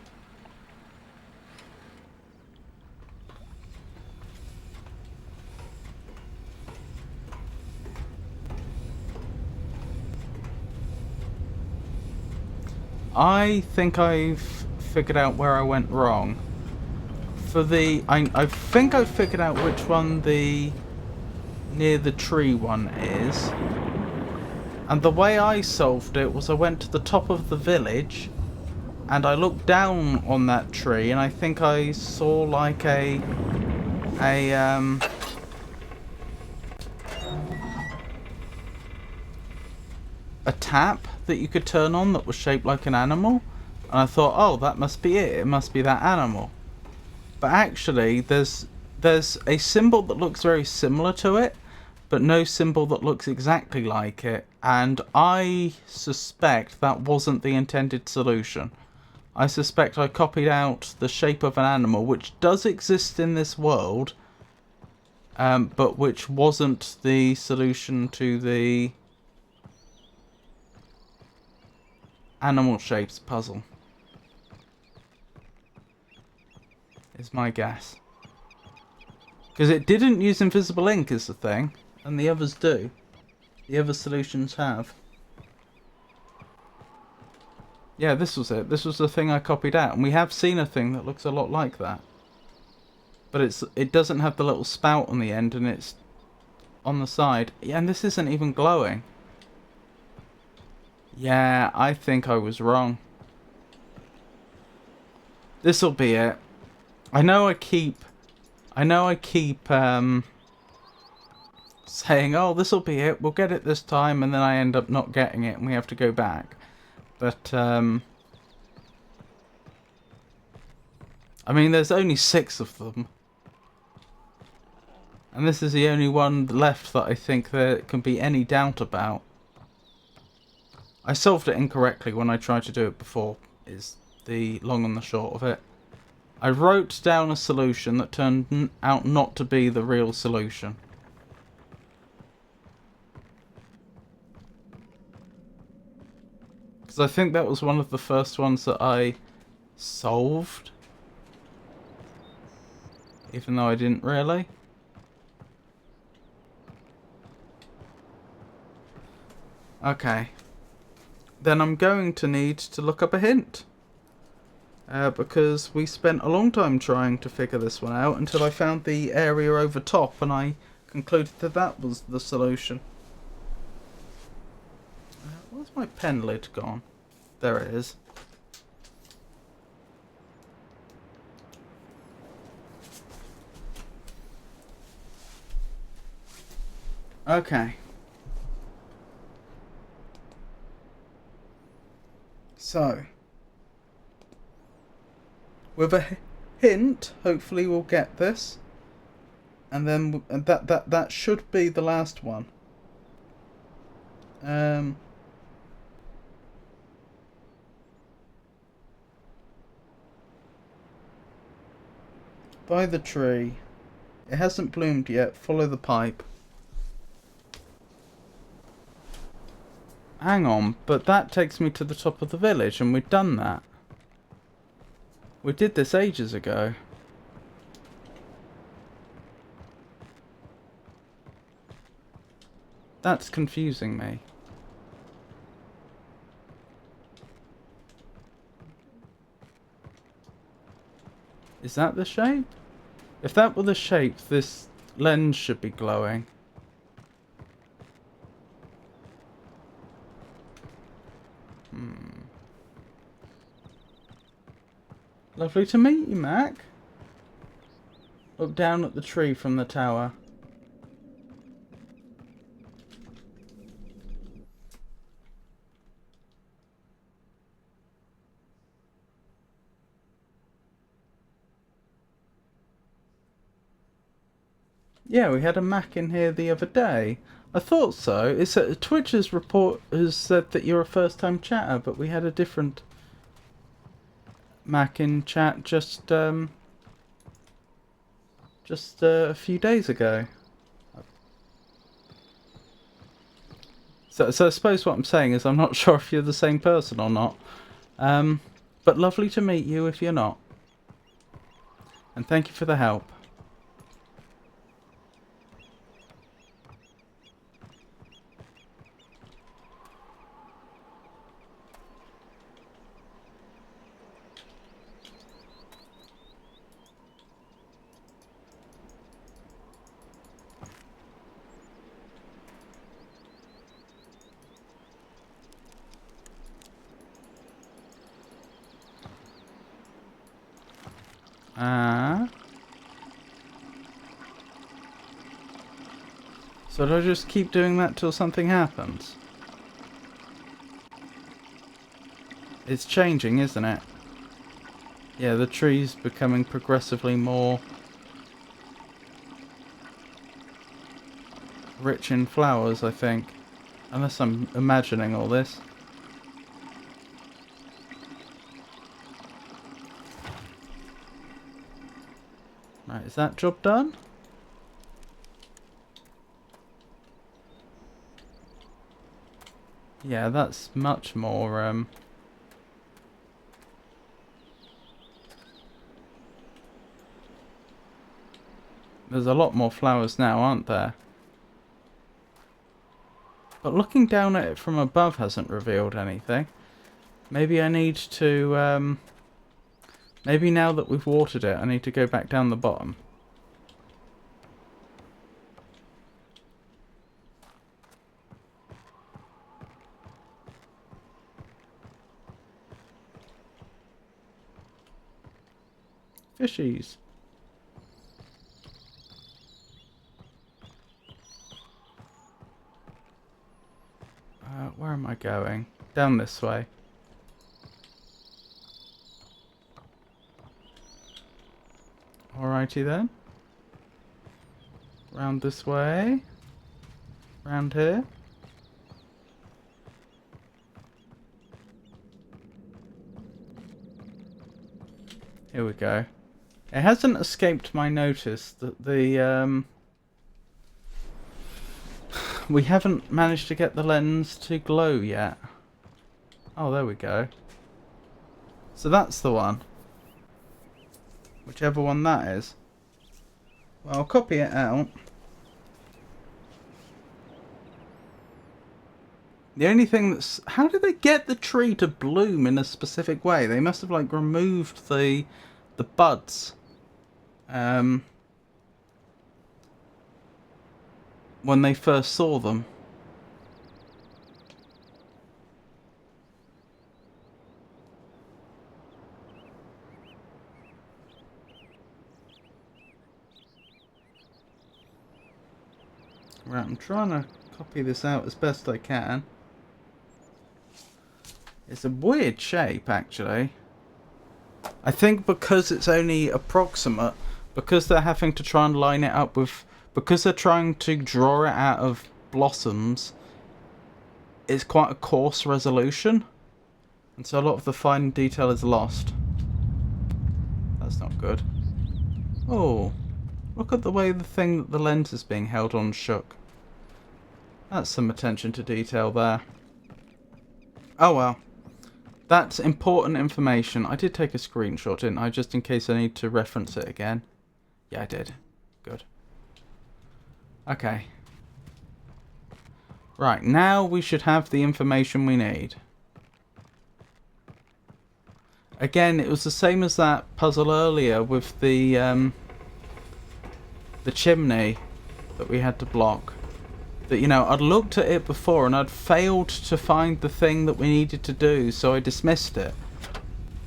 I think I've figured out where I went wrong. For the... I think I've figured out which one the near the tree one is. And the way I solved it was I went to the top of the village and I looked down on that tree and I think I saw like a tap that you could turn on that was shaped like an animal. And I thought, oh, that must be it. It must be that animal. But actually, there's a symbol that looks very similar to it, but no symbol that looks exactly like it, and I suspect that wasn't the intended solution. I suspect I copied out the shape of an animal, which does exist in this world, but which wasn't the solution to the animal shapes puzzle. Is my guess. Because it didn't use invisible ink is the thing. And the others do. The other solutions have. Yeah, this was it. This was the thing I copied out. And we have seen a thing that looks a lot like that. But it doesn't have the little spout on the end and it's on the side. Yeah, and this isn't even glowing. Yeah, I think I was wrong. This'll be it. I know I keep saying, oh, this'll be it, we'll get it this time, and then I end up not getting it and we have to go back. But, I mean, there's only 6 of them. And this is the only one left that I think there can be any doubt about. I solved it incorrectly when I tried to do it before, is the long and the short of it. I wrote down a solution that turned out not to be the real solution. Because I think that was one of the first ones that I solved. Even though I didn't really. Okay. Then I'm going to need to look up a hint. Because we spent a long time trying to figure this one out until I found the area over top and I concluded that that was the solution. Where's my pen lid gone? There it is. Okay. So, with a hint, hopefully we'll get this, and then that should be the last one. By the tree. It hasn't bloomed yet. Follow the pipe. Hang on, but that takes me to the top of the village, and we've done that. We did this ages ago. That's confusing me. Is that the shape? If that were the shape, this lens should be glowing. Lovely to meet you, Mac. Look down at the tree from the tower. Yeah, we had a Mac in here the other day. I thought so. It's Twitch's report has said that you're a first-time chatter, but we had a different Mac in chat just a few days ago. So I suppose what I'm saying is I'm not sure if you're the same person or not. But lovely to meet you if you're not. And thank you for the help. So do I just keep doing that till something happens? It's changing, isn't it? Yeah, the tree's becoming progressively more rich in flowers, I think. Unless I'm imagining all this. Right, is that job done? Yeah, that's much more, there's a lot more flowers now, aren't there? But looking down at it from above hasn't revealed anything. Maybe I need to, maybe now that we've watered it, I need to go back down the bottom. Fishies. Where am I going? Down this way. Righty then. Round this way. Round here. Here we go. It hasn't escaped my notice that the we haven't managed to get the lens to glow yet. Oh, there we go. So that's the one. Whichever one that is. Well, I'll copy it out. The only thing that's... How did they get the tree to bloom in a specific way? They must have, like, removed the buds. When they first saw them. Right, I'm trying to copy this out as best I can. It's a weird shape, actually. I think because it's only approximate, because they're having to try and line it up with... Because they're trying to draw it out of blossoms, it's quite a coarse resolution. And so a lot of the fine detail is lost. That's not good. Oh, look at the way the thing that the lens is being held on shook. That's some attention to detail there. Oh well. That's important information. I did take a screenshot, didn't I? Just in case I need to reference it again. Yeah, I did. Good. Okay. Right, now we should have the information we need. Again, it was the same as that puzzle earlier with the chimney that we had to block. That, you know, I'd looked at it before and I'd failed to find the thing that we needed to do, so I dismissed it.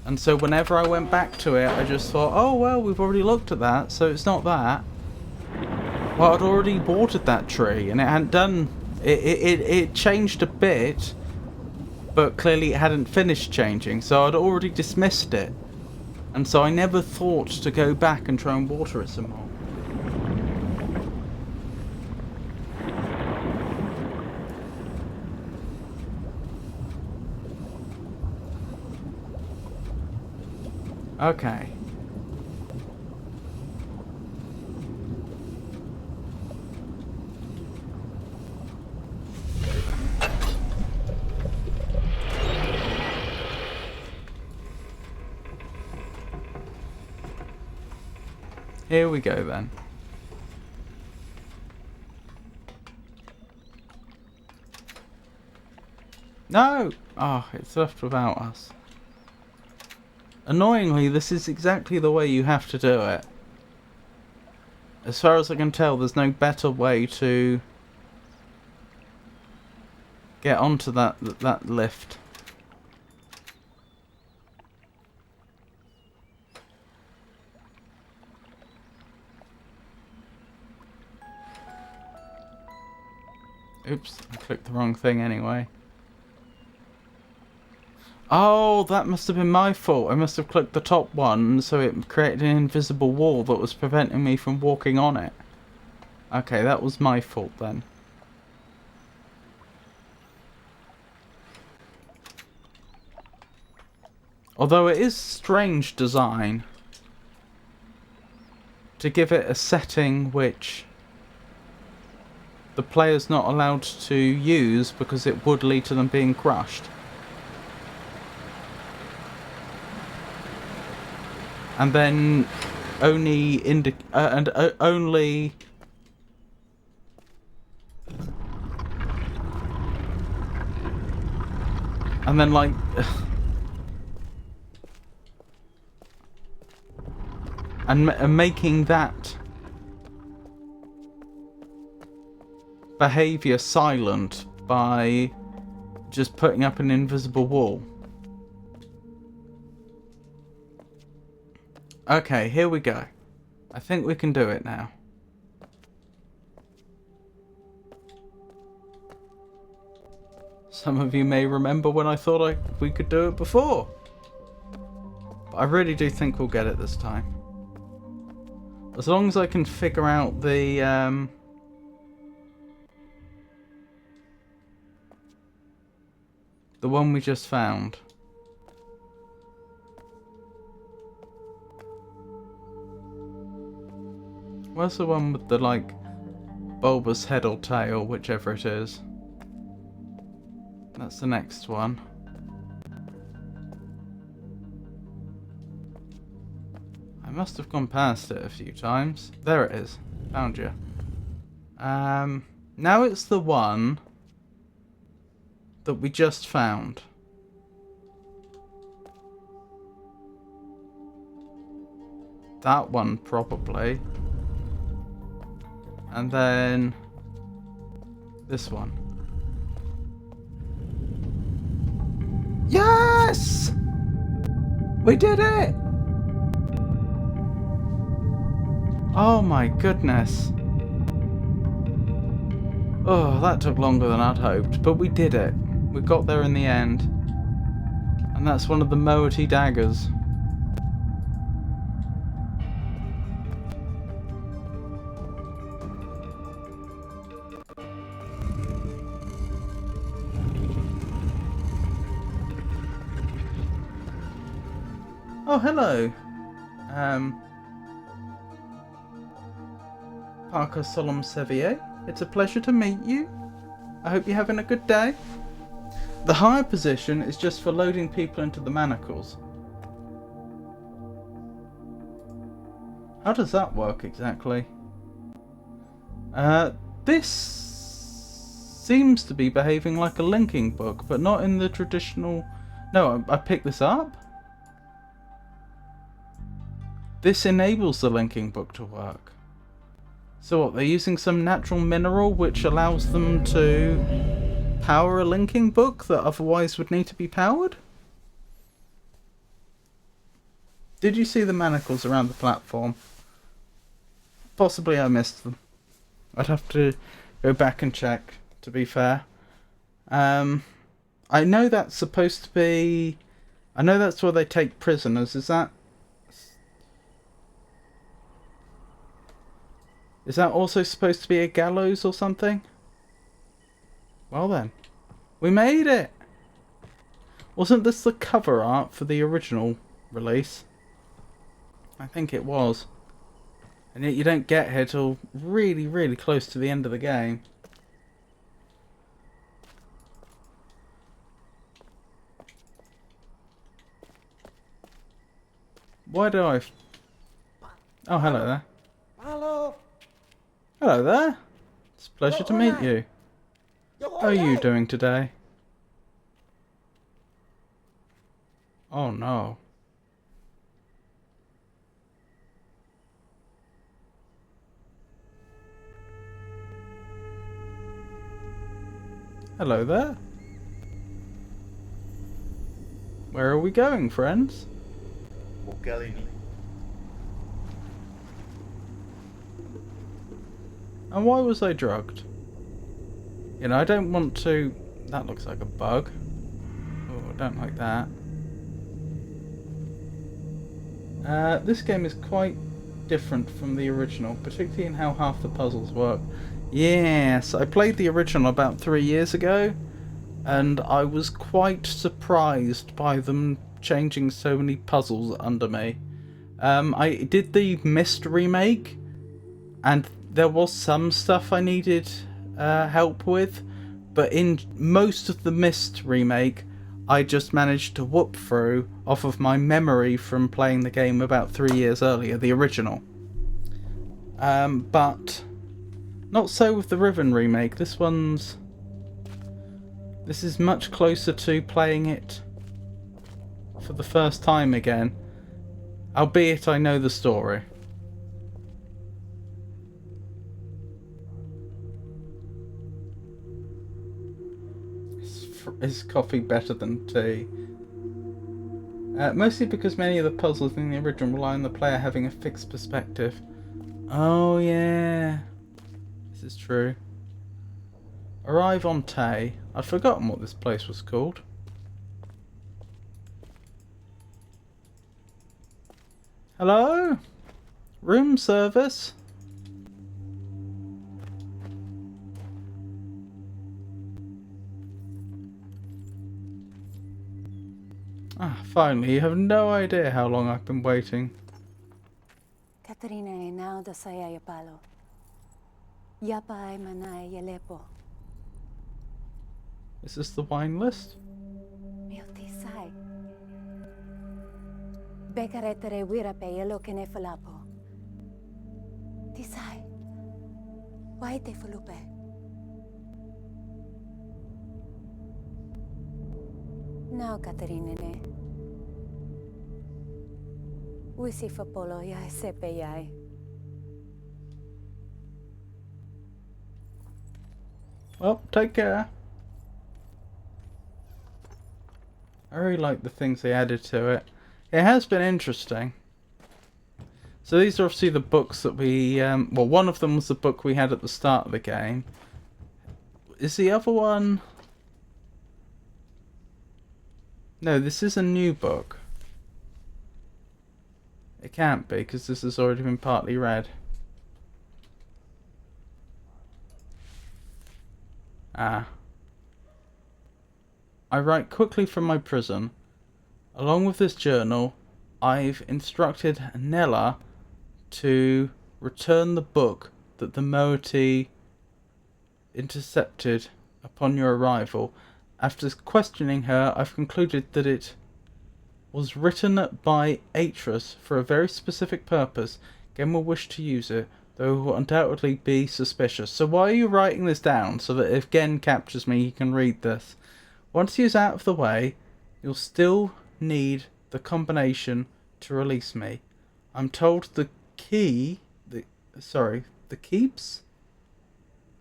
And so whenever I went back to it, I just thought, oh, well, we've already looked at that, so it's not that. Well, I'd already watered that tree, and it hadn't done... It changed a bit, but clearly it hadn't finished changing, so I'd already dismissed it. And so I never thought to go back and try and water it some more. Okay. Here we go then. No! Oh, it's left without us. Annoyingly, this is exactly the way you have to do it. As far as I can tell, there's no better way to get onto that lift. Oops, I clicked the wrong thing anyway. Oh, that must have been my fault. I must have clicked the top one, so it created an invisible wall that was preventing me from walking on it. Okay, that was my fault then. Although it is strange design to give it a setting which the player's not allowed to use because it would lead to them being crushed. And then only only and then like and making that behavior silent by just putting up an invisible wall. Okay, here we go. I think we can do it now. Some of you may remember when I thought we could do it before. But I really do think we'll get it this time. As long as I can figure out the one we just found. Where's the one with the, like, bulbous head or tail, whichever it is? That's the next one. I must have gone past it a few times. There it is. Found you. Now it's the one that we just found. That one, probably. And then this one. Yes! We did it! Oh my goodness. Oh, that took longer than I'd hoped, but we did it. We got there in the end. And that's one of the Moety daggers. Oh, hello. Parker Solom Sevier. It's a pleasure to meet you. I hope you're having a good day. The higher position is just for loading people into the manacles. How does that work exactly? This seems to be behaving like a linking book, but not in the traditional... No, I picked this up? This enables the linking book to work. So what, they're using some natural mineral which allows them to power a linking book that otherwise would need to be powered? Did you see the manacles around the platform? Possibly I missed them. I'd have to go back and check, to be fair. I know that's supposed to be... I know that's where they take prisoners. Is that also supposed to be a gallows or something? Well then. We made it! Wasn't this the cover art for the original release? I think it was. And yet you don't get here till really, really close to the end of the game. Why do I... Oh, hello there.
Hello.
Hello there. It's a pleasure to meet you. How are you doing today? Oh no. Hello there. Where are we going, friends? And why was I drugged? You know, I don't want to... That looks like a bug. Oh, I don't like that. This game is quite different from the original, particularly in how half the puzzles work. Yes, I played the original about 3 years ago, and I was quite surprised by them changing so many puzzles under me. I did the Myst remake, and there was some stuff I needed help with, but in most of the Myst remake, I just managed to whoop through off of my memory from playing the game about 3 years earlier, the original. But not so with the Riven remake. This is much closer to playing it for the first time again, albeit I know the story. Is coffee better than tea? Mostly because many of the puzzles in the original rely on the player having a fixed perspective. Oh yeah, this is true. Arrive on Tay. I'd forgotten what this place was called. Hello? Room service? Ah, finally. You have no idea how long I've been waiting.
Katerina e now da saya yapalo. Yapa ay manay yalepo.
Is this the wine list?
Milti sai. Bekaretere wirape yelo kene falapo. Tisai. Why te fulupe? Now Katerina ne. Wisi fapolo yai sepe yai.
Well, take care. I really like the things they added to it. It has been interesting. So these are obviously the books that we... well, one of them was the book we had at the start of the game. Is the other one... No, this is a new book. It can't be, because this has already been partly read. Ah. I write quickly from my prison. Along with this journal, I've instructed Nella to return the book that the moiety intercepted upon your arrival. After questioning her, I've concluded that it was written by Atris for a very specific purpose. Gen will wish to use it, though he will undoubtedly be suspicious. So why are you writing this down? So that if Gen captures me, he can read this. Once he is out of the way, you'll still need the combination to release me. I'm told the keeps?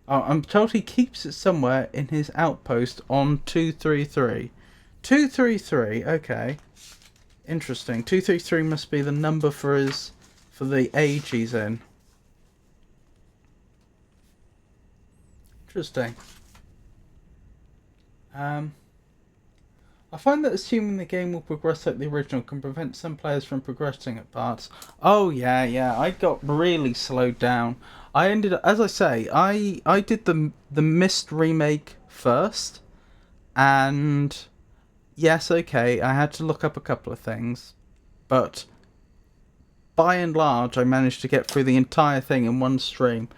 Oh, I'm told he keeps it somewhere in his outpost on 233. 233, okay. Interesting. 233 must be the number for the age he's in. Interesting. I find that assuming the game will progress like the original can prevent some players from progressing at parts. Oh yeah, I got really slowed down. I ended up, as I say, I did the Myst remake first, and yes, okay, I had to look up a couple of things, but by and large, I managed to get through the entire thing in one stream.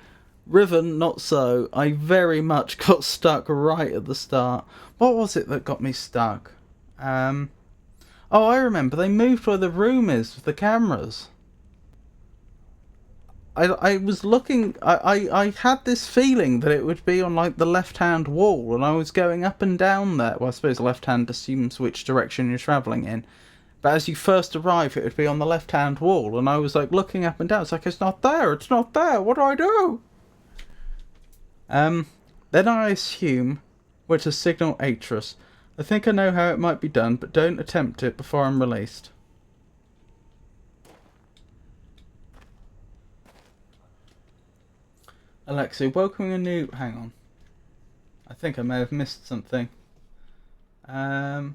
Riven, not so. I very much got stuck right at the start. What was it that got me stuck? Oh, I remember. They moved where the room is with the cameras. I was looking... I had this feeling that it would be on, like, the left-hand wall, and I was going up and down there. Well, I suppose left-hand assumes which direction you're travelling in. But as you first arrive, it would be on the left-hand wall, and I was, like, looking up and down. It's like, it's not there, it's not there, what do I do? Then I assume we're to signal Atris. I think I know how it might be done, but don't attempt it before I'm released. Alexei, welcoming a new... Hang on. I think I may have missed something. A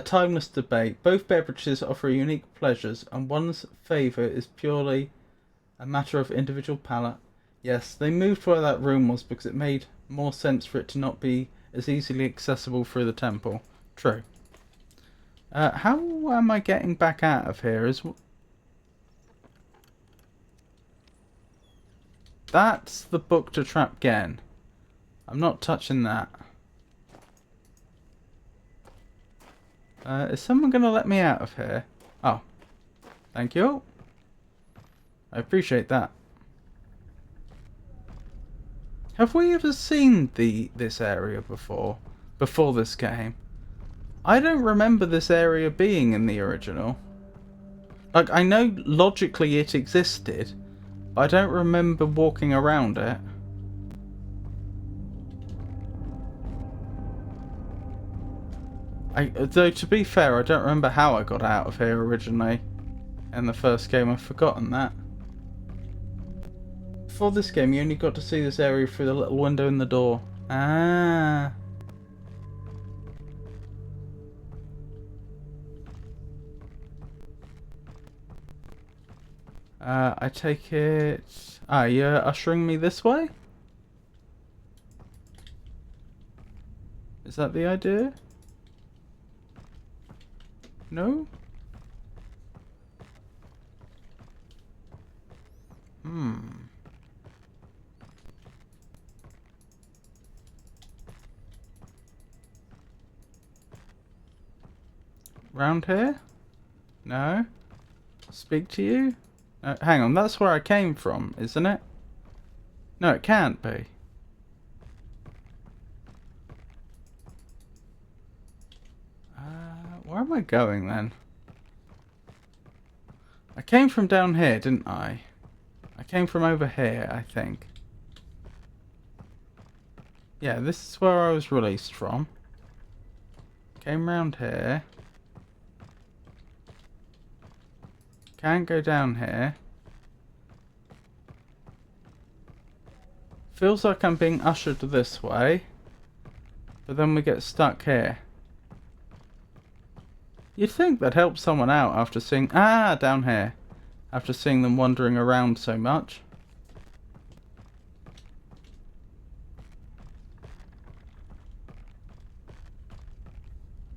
timeless debate. Both beverages offer unique pleasures, and one's favour is purely a matter of individual palate. Yes, they moved where that room was because it made more sense for it to not be as easily accessible through the temple. True. How am I getting back out of here? That's the book to trap Gen. I'm not touching that. Is someone going to let me out of here? Oh. Thank you. I appreciate that. Have we ever seen this area before? Before this game? I don't remember this area being in the original. Like, I know logically it existed, but I don't remember walking around it. Though, to be fair, I don't remember how I got out of here originally. In the first game, I've forgotten that. Before this game, you only got to see this area through the little window in the door. Ah. I take it... Ah, you're ushering me this way? Is that the idea? No? Round here? No? Speak to you? Hang on, that's where I came from, isn't it? No, it can't be. Where am I going then? I came from down here, didn't I? I came from over here, I think. Yeah, this is where I was released from. Came round here. Can't go down here. Feels like I'm being ushered this way. But then we get stuck here. You'd think that helps someone out after seeing... Ah, down here. After seeing them wandering around so much.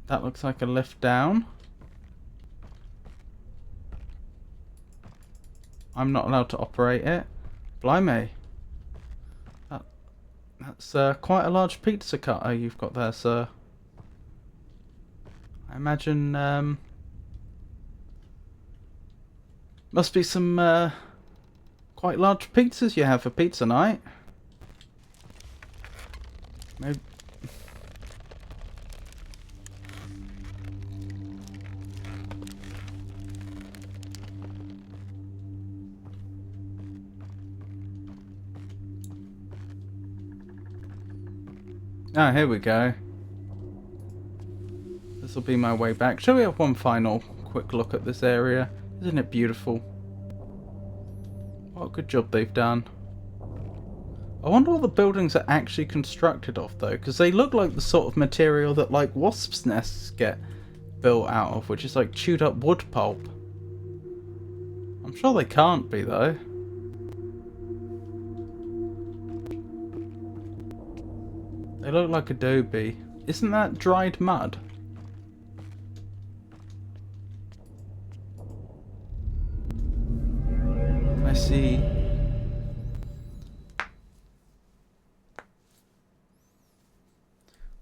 That looks like a lift down. I'm not allowed to operate it. Blimey. That's quite a large pizza cutter you've got there, sir. I imagine must be some quite large pizzas you have for pizza night. Maybe. Ah, here we go. This will be my way back. Shall we have one final quick look at this area? Isn't it beautiful? What a good job they've done. I wonder what the buildings are actually constructed of though, because they look like the sort of material that like wasps' nests get built out of, which is like chewed up wood pulp. I'm sure they can't be though. They look like adobe. Isn't that dried mud? I see.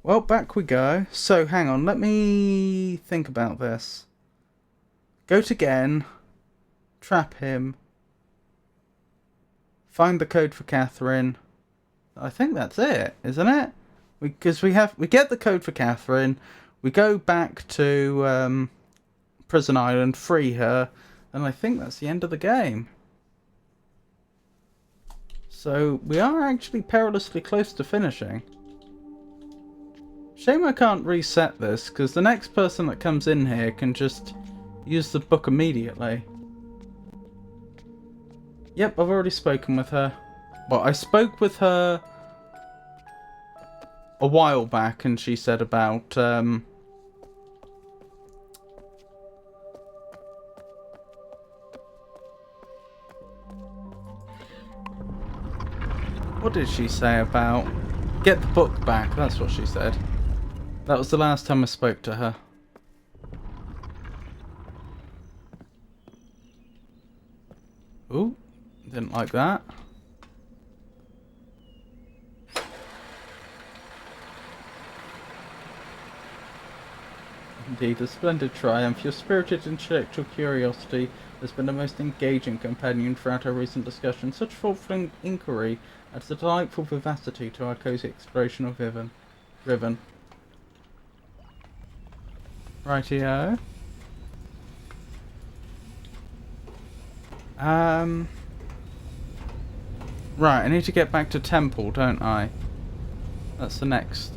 Well, back we go. So, hang on. Let me think about this. Goat again. Trap him. Find the code for Catherine. I think that's it, isn't it? Because we get the code for Catherine. We go back to Prison Island, free her, and I think that's the end of the game. So we are actually perilously close to finishing. Shame I can't reset this, because the next person that comes in here can just use the book immediately. Yep, I've already spoken with her. Well, I spoke with her a while back, and she said about what did she say about get the book back? That's what she said. That was the last time I spoke to her. Ooh, didn't like that. Indeed, a splendid triumph. Your spirited intellectual curiosity has been a most engaging companion throughout our recent discussion. Such thoughtful inquiry adds a delightful vivacity to our cosy exploration of Riven. Rightio. Right, I need to get back to Temple, don't I? That's the next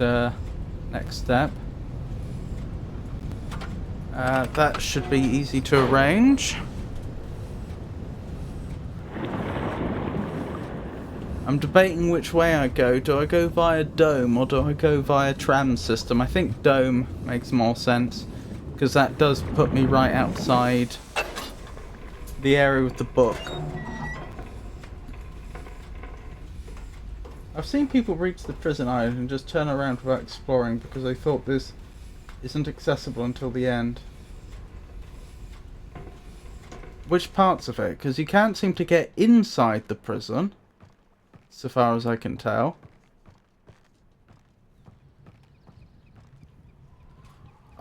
step. That should be easy to arrange. I'm debating which way I go. Do I go via Dome or do I go via tram system? I think Dome makes more sense, because that does put me right outside the area with the book. I've seen people reach the prison island and just turn around without exploring because they thought this isn't accessible until the end. Which parts of it? Because you can't seem to get inside the prison, so far as I can tell.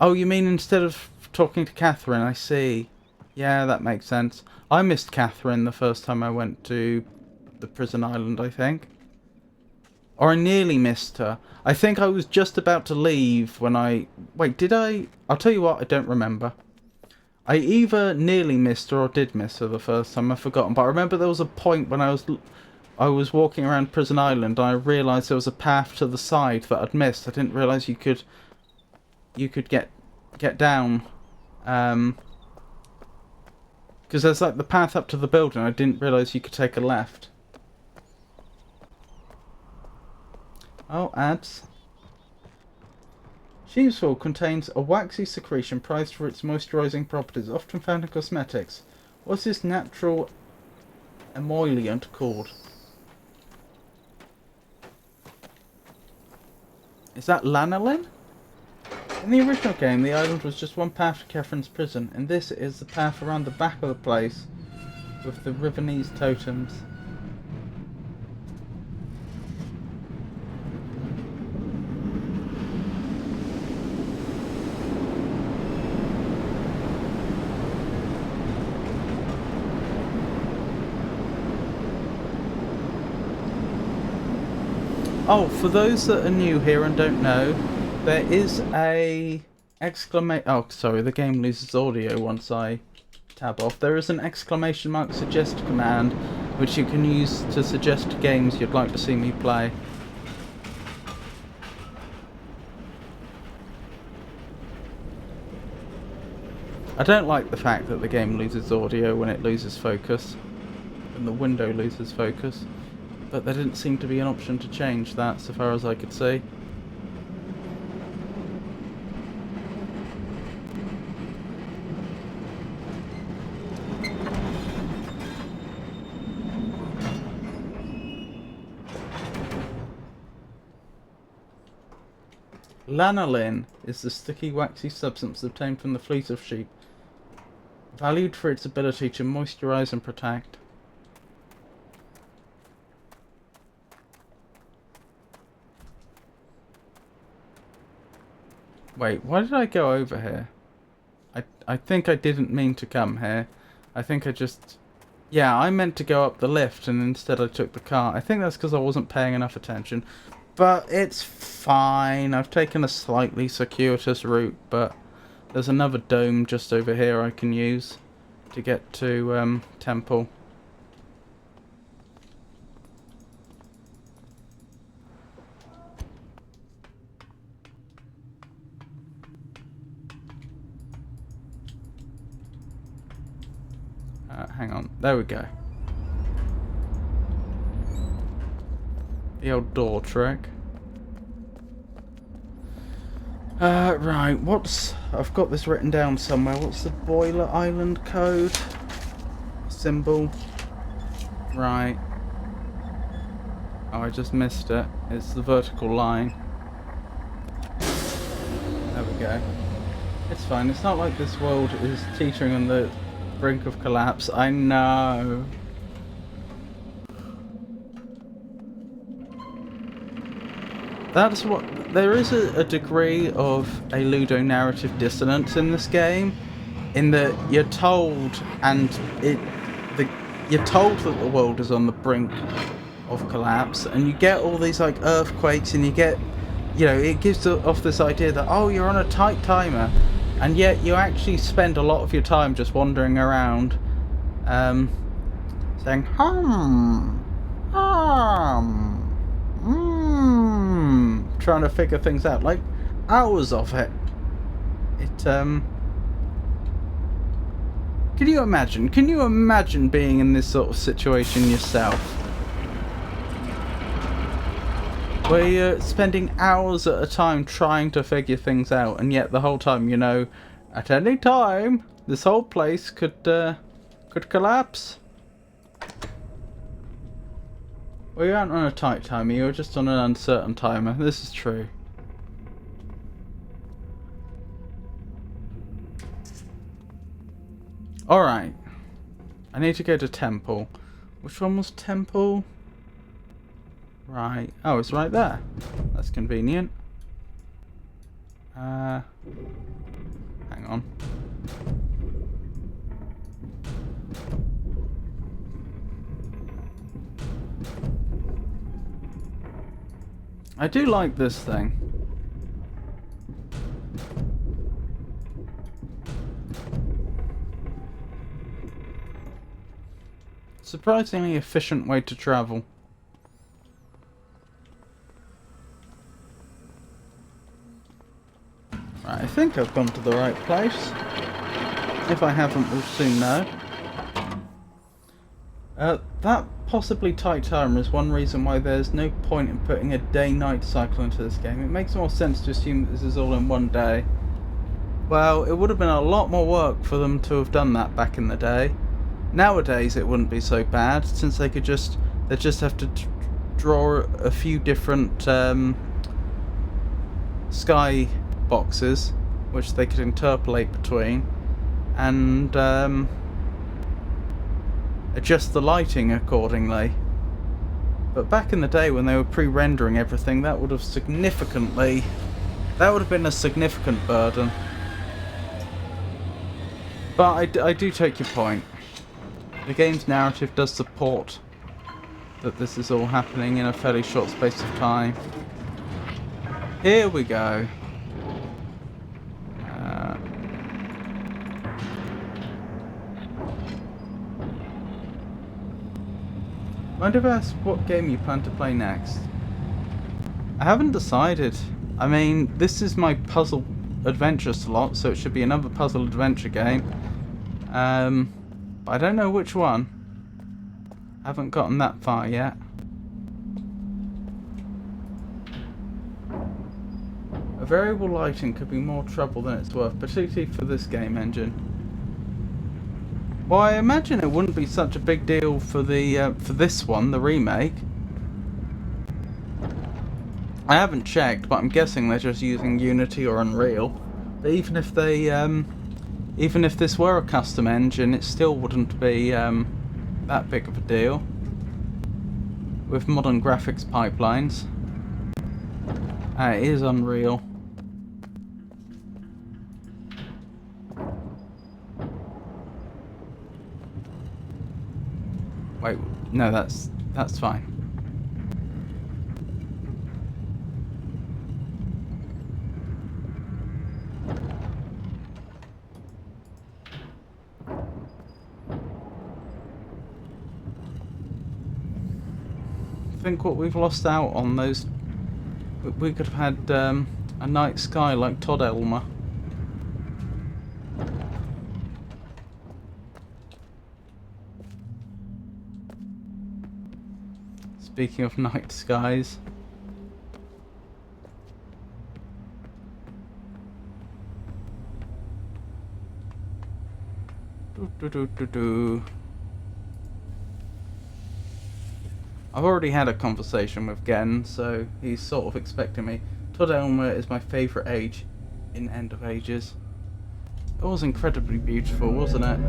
Oh, you mean instead of talking to Catherine? I see. Yeah, that makes sense. I missed Catherine the first time I went to the prison island, I think. Or I nearly missed her. I think I was just about to leave when I... Wait, did I? I'll tell you what, I don't remember. I either nearly missed her or did miss her the first time. I've forgotten. But I remember there was a point when I was walking around Prison Island and I realised there was a path to the side that I'd missed. I didn't realise you could get down. Because there's like the path up to the building. I didn't realise you could take a left. Oh, ads. Sheep's wool contains a waxy secretion prized for its moisturising properties, often found in cosmetics. What's this natural emollient called? Is that lanolin? In the original game, the island was just one path to Catherine's prison, and this is the path around the back of the place with the Rivenese totems. Oh, for those that are new here and don't know, there is a exclamation... Oh, sorry, the game loses audio once I tab off. There is an exclamation mark suggest command, which you can use to suggest games you'd like to see me play. I don't like the fact that the game loses audio when it loses focus, and the window loses focus. But there didn't seem to be an option to change that, so far as I could see. Lanolin is the sticky, waxy substance obtained from the fleece of sheep, valued for its ability to moisturize and protect. Wait, why did I go over here? I think I didn't mean to come here. I think I just... Yeah, I meant to go up the lift and instead I took the car. I think that's because I wasn't paying enough attention. But it's fine. I've taken a slightly circuitous route, but there's another dome just over here I can use to get to Temple. Hang on, there we go. The old door trick. Right, I've got this written down somewhere. What's the Boiler Island code? Symbol. Right. Oh, I just missed it. It's the vertical line. There we go. It's fine. It's not like this world is teetering on the brink of collapse. I know. That's what... There is a degree of a ludonarrative dissonance in this game, in that you're told, you're told that the world is on the brink of collapse, and you get all these like earthquakes, and you get, you know, it gives off this idea that, oh, you're on a tight timer, and yet you actually spend a lot of your time just wandering around, saying, trying to figure things out, like hours of it. Can you imagine being in this sort of situation yourself, where you're spending hours at a time trying to figure things out, and yet the whole time, you know, at any time this whole place could Could collapse. Well, you aren't on a tight timer, you're just on an uncertain timer. This is true. Alright. I need to go to Temple. Which one was Temple? Right. Oh, it's right there. That's convenient. Hang on. I do like this thing. Surprisingly efficient way to travel. Right, I think I've gone to the right place. If I haven't, we'll soon know. That possibly tight timer is one reason why there's no point in putting a day-night cycle into this game. It makes more sense to assume that this is all in one day. Well, it would have been a lot more work for them to have done that back in the day. Nowadays it wouldn't be so bad, since they just have to draw a few different sky boxes, which they could interpolate between, and adjust the lighting accordingly. But back in the day when they were pre-rendering everything, that would have been a significant burden. But I do take your point. The game's narrative does support that this is all happening in a fairly short space of time. Here we go. Mind if I ask what game you plan to play next? I haven't decided. I mean, this is my puzzle adventure slot, so it should be another puzzle adventure game. But I don't know which one. I haven't gotten that far yet. A variable lighting could be more trouble than it's worth, particularly for this game engine. Well, I imagine it wouldn't be such a big deal for the for this one, the remake. I haven't checked, but I'm guessing they're just using Unity or Unreal. But even if this were a custom engine, it still wouldn't be that big of a deal with modern graphics pipelines. It is Unreal. Wait, no, that's fine. I think what we've lost out on those, we could have had a night sky like Todd Elmer. Speaking of night skies. I've already had a conversation with Gen, so he's sort of expecting me. Todd Elmer is my favourite age in End of Ages. It was incredibly beautiful, wasn't it?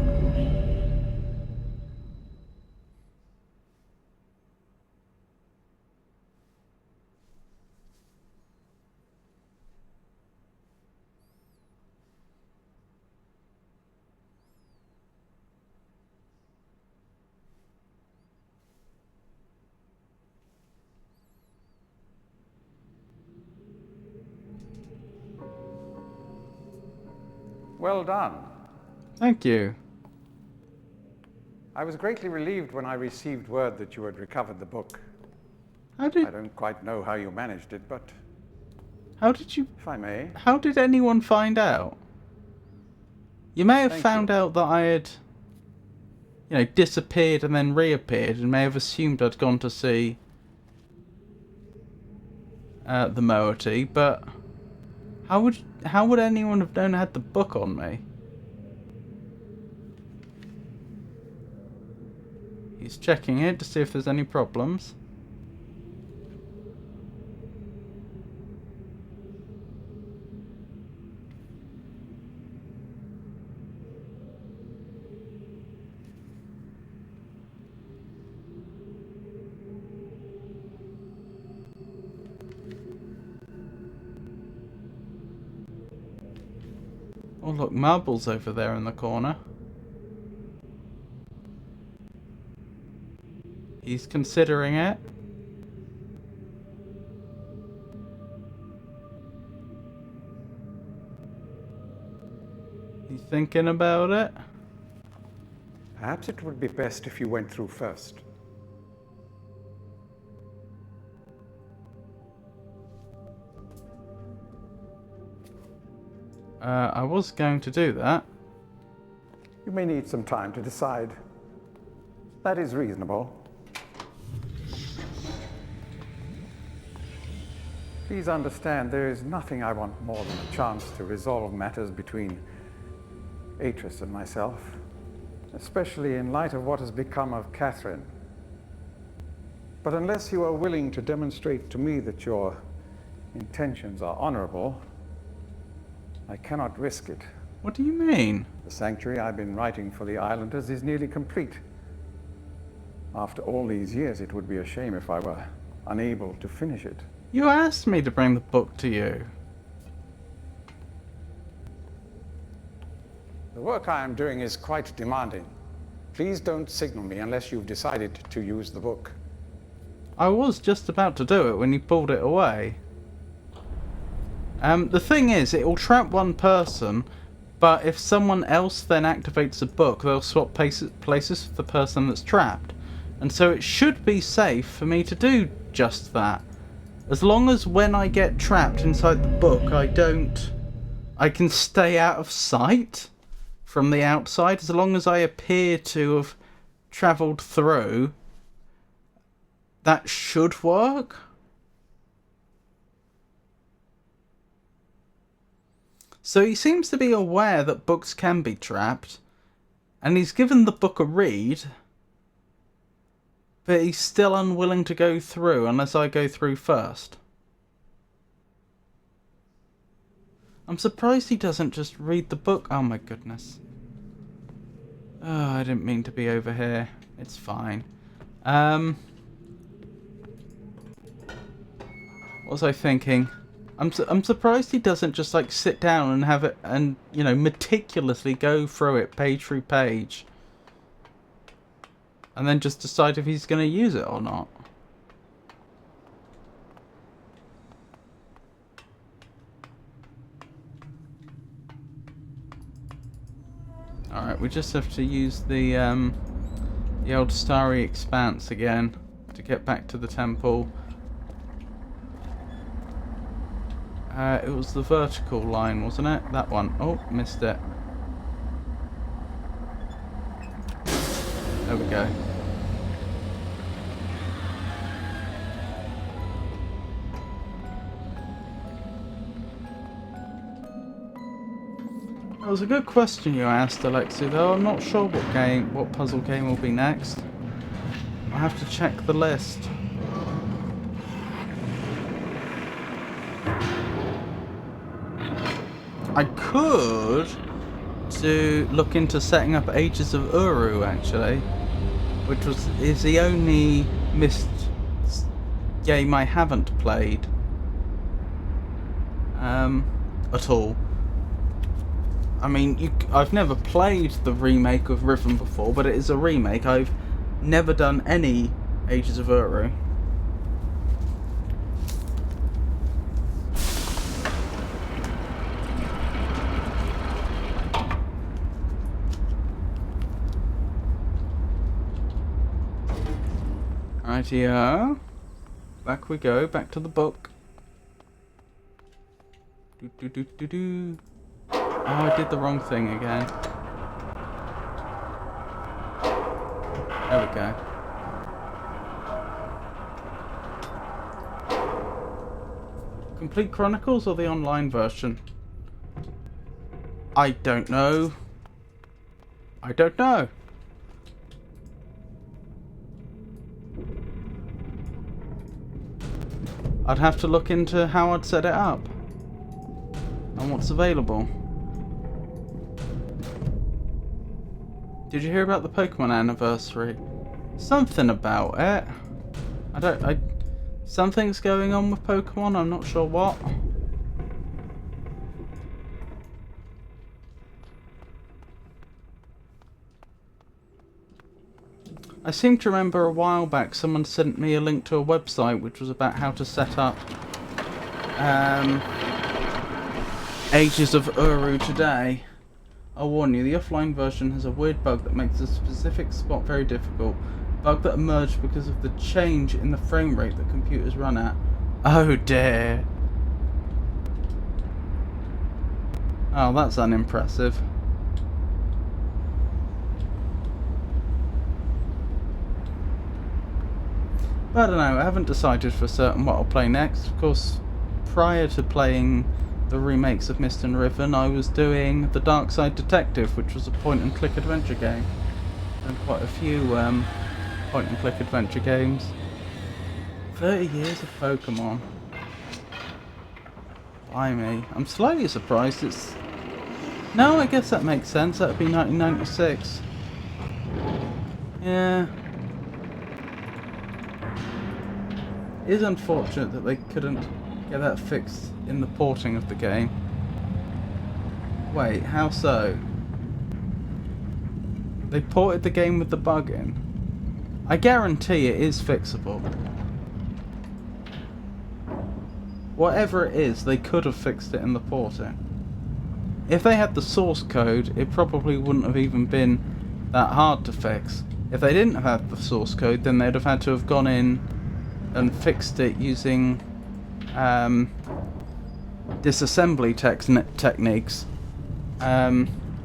Well done.
Thank you.
I was greatly relieved when I received word that you had recovered the book.
How did
I don't quite know how you managed it, but
you,
if I may.
how did anyone find out? You may have
Thank
found
you.
out that I had, disappeared and then reappeared, and may have assumed I'd gone to see the moiety, but how would anyone have known I had the book on me? He's checking it to see if there's any problems. Oh look, marbles over there in the corner. He's considering it. He's thinking about it.
Perhaps it would be best if you went through first.
I was going to do that.
You may need some time to decide. That is reasonable. Please understand, there is nothing I want more than a chance to resolve matters between Atris and myself, especially in light of what has become of Catherine. But unless you are willing to demonstrate to me that your intentions are honorable, I cannot risk it.
What do you mean?
The sanctuary I've been writing for the islanders is nearly complete. After all these years, it would be a shame if I were unable to finish it.
You asked me to bring the book to you.
The work I am doing is quite demanding. Please don't signal me unless you've decided to use the book.
I was just about to do it when you pulled it away. The thing is, it will trap one person, but if someone else then activates the book, they'll swap places with the person that's trapped. And so it should be safe for me to do just that. As long as when I get trapped inside the book, I can stay out of sight from the outside, as long as I appear to have travelled through, that should work. So he seems to be aware that books can be trapped, and he's given the book a read, but he's still unwilling to go through unless I go through first. I'm surprised he doesn't just read the book. Oh my goodness. Oh, I didn't mean to be over here. It's fine. What was I thinking? I'm surprised he doesn't just like sit down and have it and, you know, meticulously go through it page through page. And then just decide if he's going to use it or not. Alright, we just have to use the old starry expanse again to get back to the temple. It was the vertical line, wasn't it? That one. Oh, missed it. There we go. That was a good question you asked, Alexi, though. I'm not sure what puzzle game will be next. I'll have to check the list. I could look into setting up Ages of Uru, actually, which is the only Myst game I haven't played at all. I mean, I've never played the remake of Riven before, but it is a remake. I've never done any Ages of Uru. Rightio. Back we go, back to the book. Oh, I did the wrong thing again. There we go. Complete Chronicles or the online version? I don't know. I don't know. I'd have to look into how I'd set it up and what's available. Did you hear about the Pokemon anniversary? Something about it. Something's going on with Pokemon, I'm not sure what. I seem to remember a while back someone sent me a link to a website which was about how to set up Ages of Uru today. I'll warn you, the offline version has a weird bug that makes a specific spot very difficult. A bug that emerged because of the change in the frame rate that computers run at. Oh dear. Oh, that's unimpressive. But I don't know, I haven't decided for certain what I'll play next. Of course, prior to playing the remakes of Mist and Riven, I was doing The Dark Side Detective, which was a point-and-click adventure game. And quite a few point-and-click adventure games. 30 years of Pokemon. Blimey. I'm slightly surprised it's... No, I guess that makes sense. That would be 1996. Yeah. It is unfortunate that they couldn't get that fixed in the porting of the game. Wait, how so? They ported the game with the bug in. I guarantee it is fixable. Whatever it is, they could have fixed it in the porting. If they had the source code, it probably wouldn't have even been that hard to fix. If they didn't have the source code, then they'd have had to have gone in and fixed it using disassembly techniques,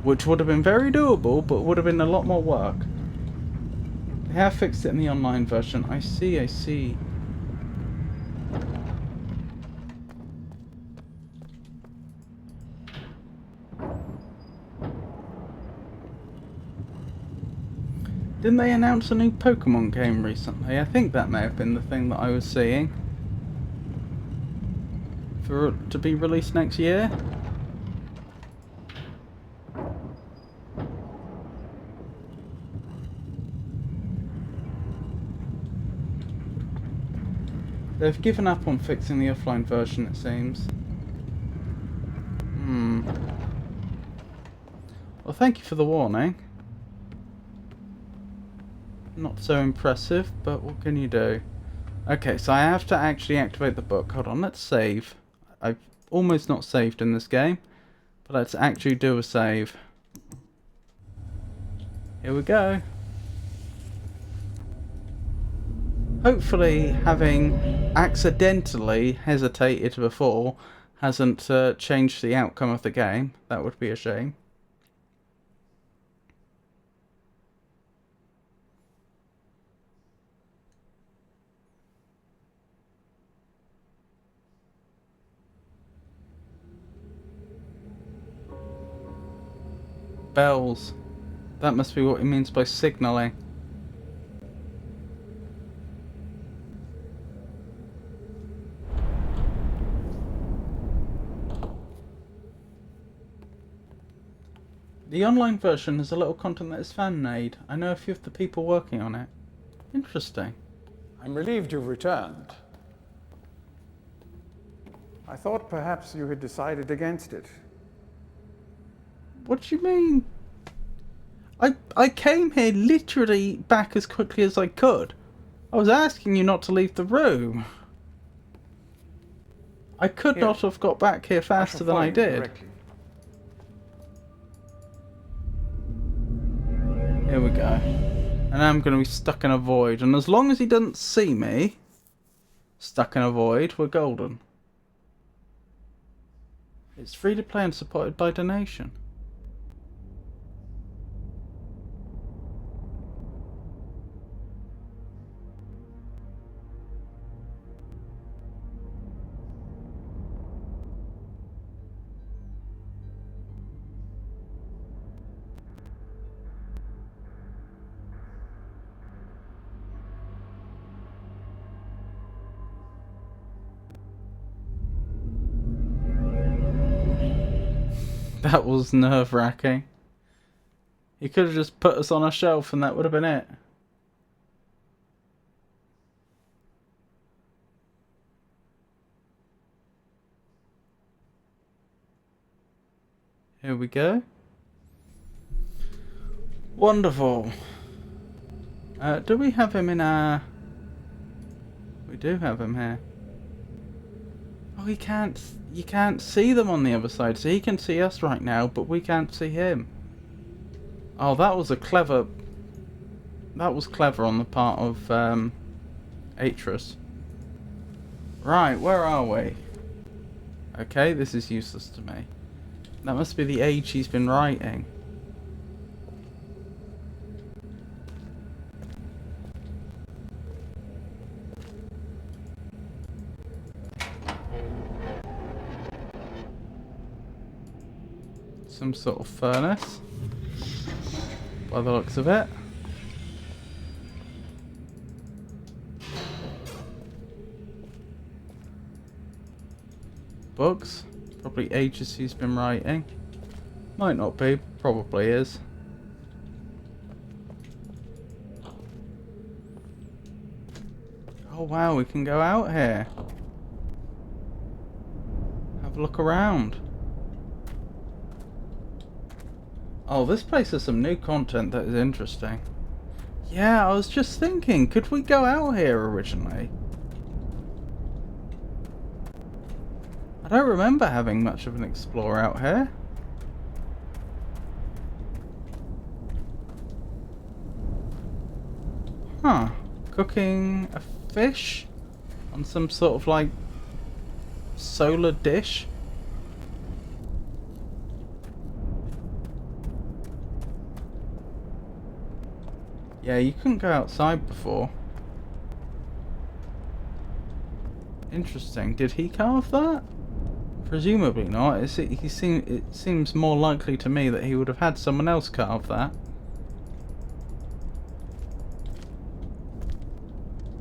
which would have been very doable, but would have been a lot more work. They have fixed it in the online version. I see. Didn't they announce a new Pokemon game recently? I think that may have been the thing that I was seeing. For it to be released next year? They've given up on fixing the offline version, it seems. Well, thank you for the warning. Not so impressive, but what can you do? Okay, so I have to actually activate the book. Hold on, let's save. I've almost not saved in this game, but let's actually do a save. Here we go. Hopefully, having accidentally hesitated before hasn't changed the outcome of the game. That would be a shame. Bells. That must be what he means by signalling. The online version has a little content that is fan-made. I know a few of the people working on it. Interesting.
I'm relieved you've returned. I thought perhaps you had decided against it.
What do you mean? I came here literally back as quickly as I could. I was asking you not to leave the room. I could not have got back here faster than I did.
Directly.
Here we go. And I'm going to be stuck in a void. And as long as he doesn't see me stuck in a void, we're golden. It's free to play and supported by donation. That was nerve-wracking. He could have just put us on a shelf and that would have been it. Here we go. Wonderful. Do we have him in our... We do have him here. Oh, you can't see them on the other side. So he can see us right now, but we can't see him. Oh, that was clever on the part of Atris. Right, where are we? Okay, this is useless to me. That must be the age he's been writing. Some sort of furnace, by the looks of it. Books. Probably ages he's been writing. Might not be, probably is. Oh wow, we can go out here. Have a look around. Oh, this place has some new content that is interesting. Yeah, I was just thinking, could we go out here originally? I don't remember having much of an explore out here. Huh. Cooking a fish on some sort of like solar dish. Yeah, you couldn't go outside before. Interesting. Did he carve that? Presumably not. It seems more likely to me that he would have had someone else carve that.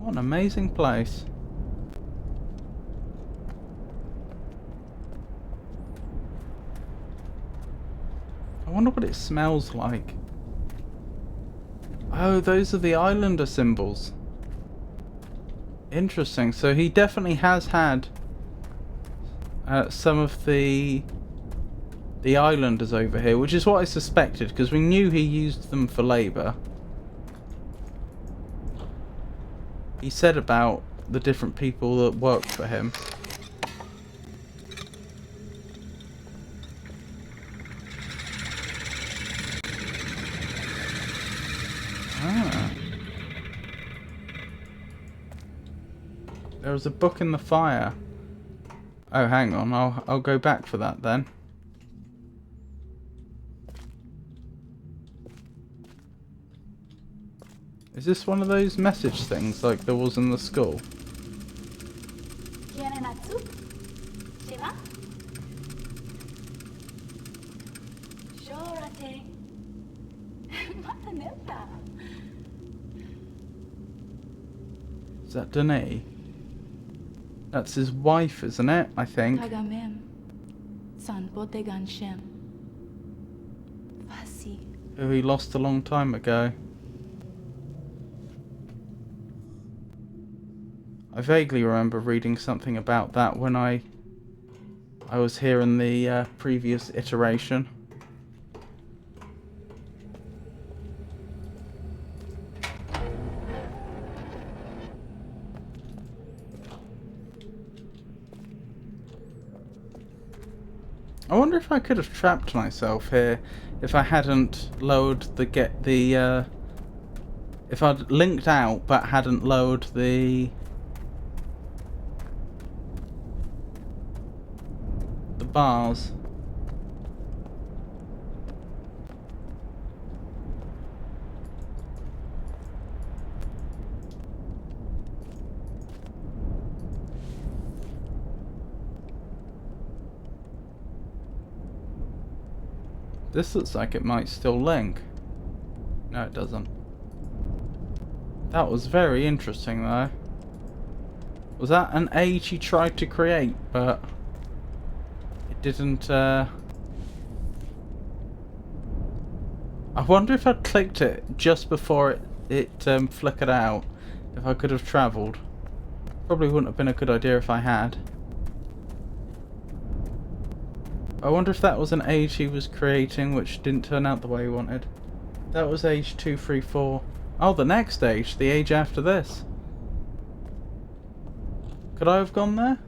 What an amazing place. I wonder what it smells like. Oh, those are the Islander symbols. Interesting. So he definitely has had some of the Islanders over here, which is what I suspected, because we knew he used them for labour. He said about the different people that worked for him. Ah. There was a book in the fire. Oh, hang on. I'll go back for that then. Is this one of those message things like there was in the school? Is that Danae? That's his wife, isn't it? I think. Who he lost a long time ago. I vaguely remember reading something about that when I was here in the previous iteration. I wonder if I could have trapped myself here if I hadn't lowered if I'd linked out but hadn't lowered the bars. This looks like it might still link. No, it doesn't. That was very interesting though. Was that an age he tried to create, but it didn't I wonder if I'd clicked it just before it flickered out, if I could have travelled. Probably wouldn't have been a good idea if I had. I wonder if that was an age he was creating which didn't turn out the way he wanted. That was age 234. Oh, the next age, the age after this. Could I have gone there?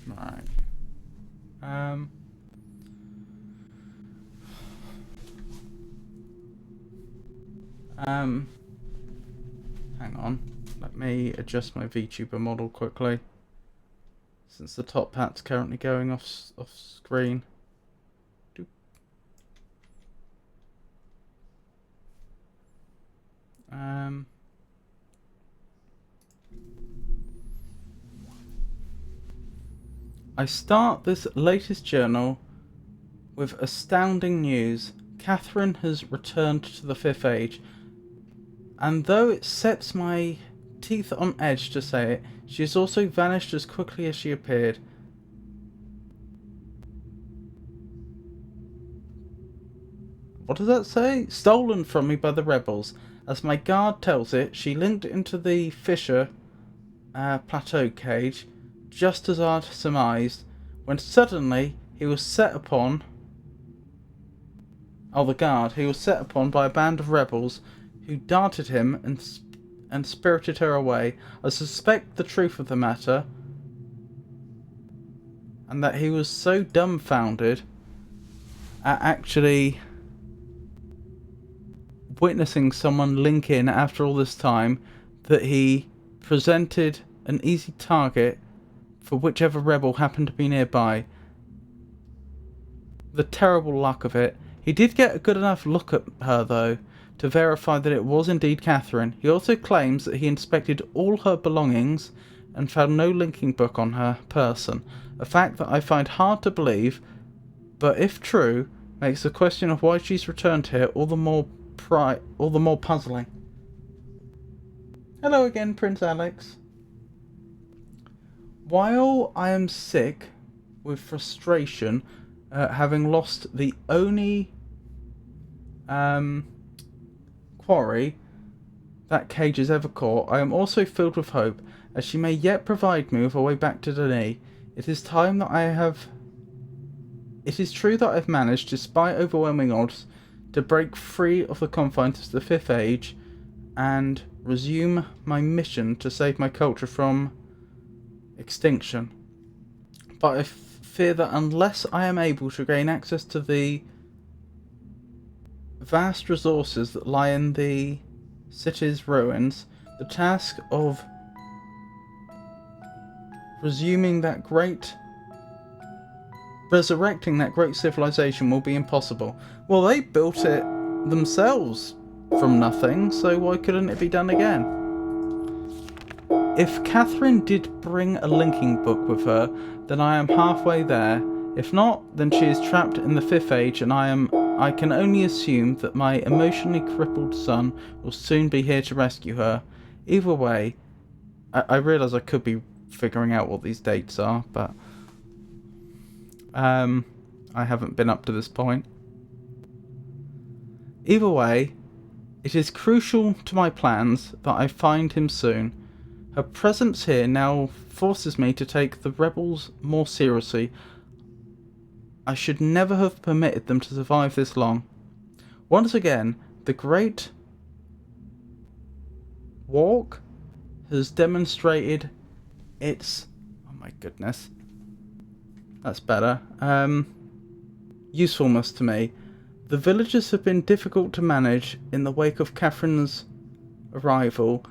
Right. Hang on. Let me adjust my VTuber model quickly, since the top hat's currently going off screen. Doop. I start this latest journal with astounding news. Catherine has returned to the Fifth Age, and though it sets my teeth on edge to say it, she has also vanished as quickly as she appeared. What does that say? Stolen from me by the rebels. As my guard tells it, she linked into the Fisher plateau cage, just as I'd surmised, when suddenly he was set upon... Oh, the guard. He was set upon by a band of rebels who darted him and spirited her away. I suspect the truth of the matter, and that he was so dumbfounded at actually witnessing someone link in after all this time that he presented an easy target for whichever rebel happened to be nearby. The terrible luck of it. He did get a good enough look at her, though, to verify that it was indeed Catherine. He also claims that he inspected all her belongings and found no linking book on her person, a fact that I find hard to believe, but if true, makes the question of why she's returned here all the more puzzling. Hello again, Prince Alex. While I am sick with frustration, having lost the only quarry that cage has ever caught, I am also filled with hope, as she may yet provide me with a way back to Denis. It is time that It is true that I've managed, despite overwhelming odds, to break free of the confines of the Fifth Age and resume my mission to save my culture from extinction. But I fear that unless I am able to gain access to the vast resources that lie in the city's ruins, the task of resurrecting that great civilization will be impossible. Well, they built it themselves from nothing, so why couldn't it be done again? If Catherine did bring a linking book with her, then I am halfway there. If not, then she is trapped in the Fifth Age, and I can only assume that my emotionally crippled son will soon be here to rescue her. Either way, I realise I could be figuring out what these dates are, but I haven't been up to this point. Either way, it is crucial to my plans that I find him soon. Her presence here now forces me to take the rebels more seriously. I should never have permitted them to survive this long. Once again, the Great Walk has demonstrated its... oh my goodness. That's better. Usefulness to me. The villagers have been difficult to manage in the wake of Catherine's arrival,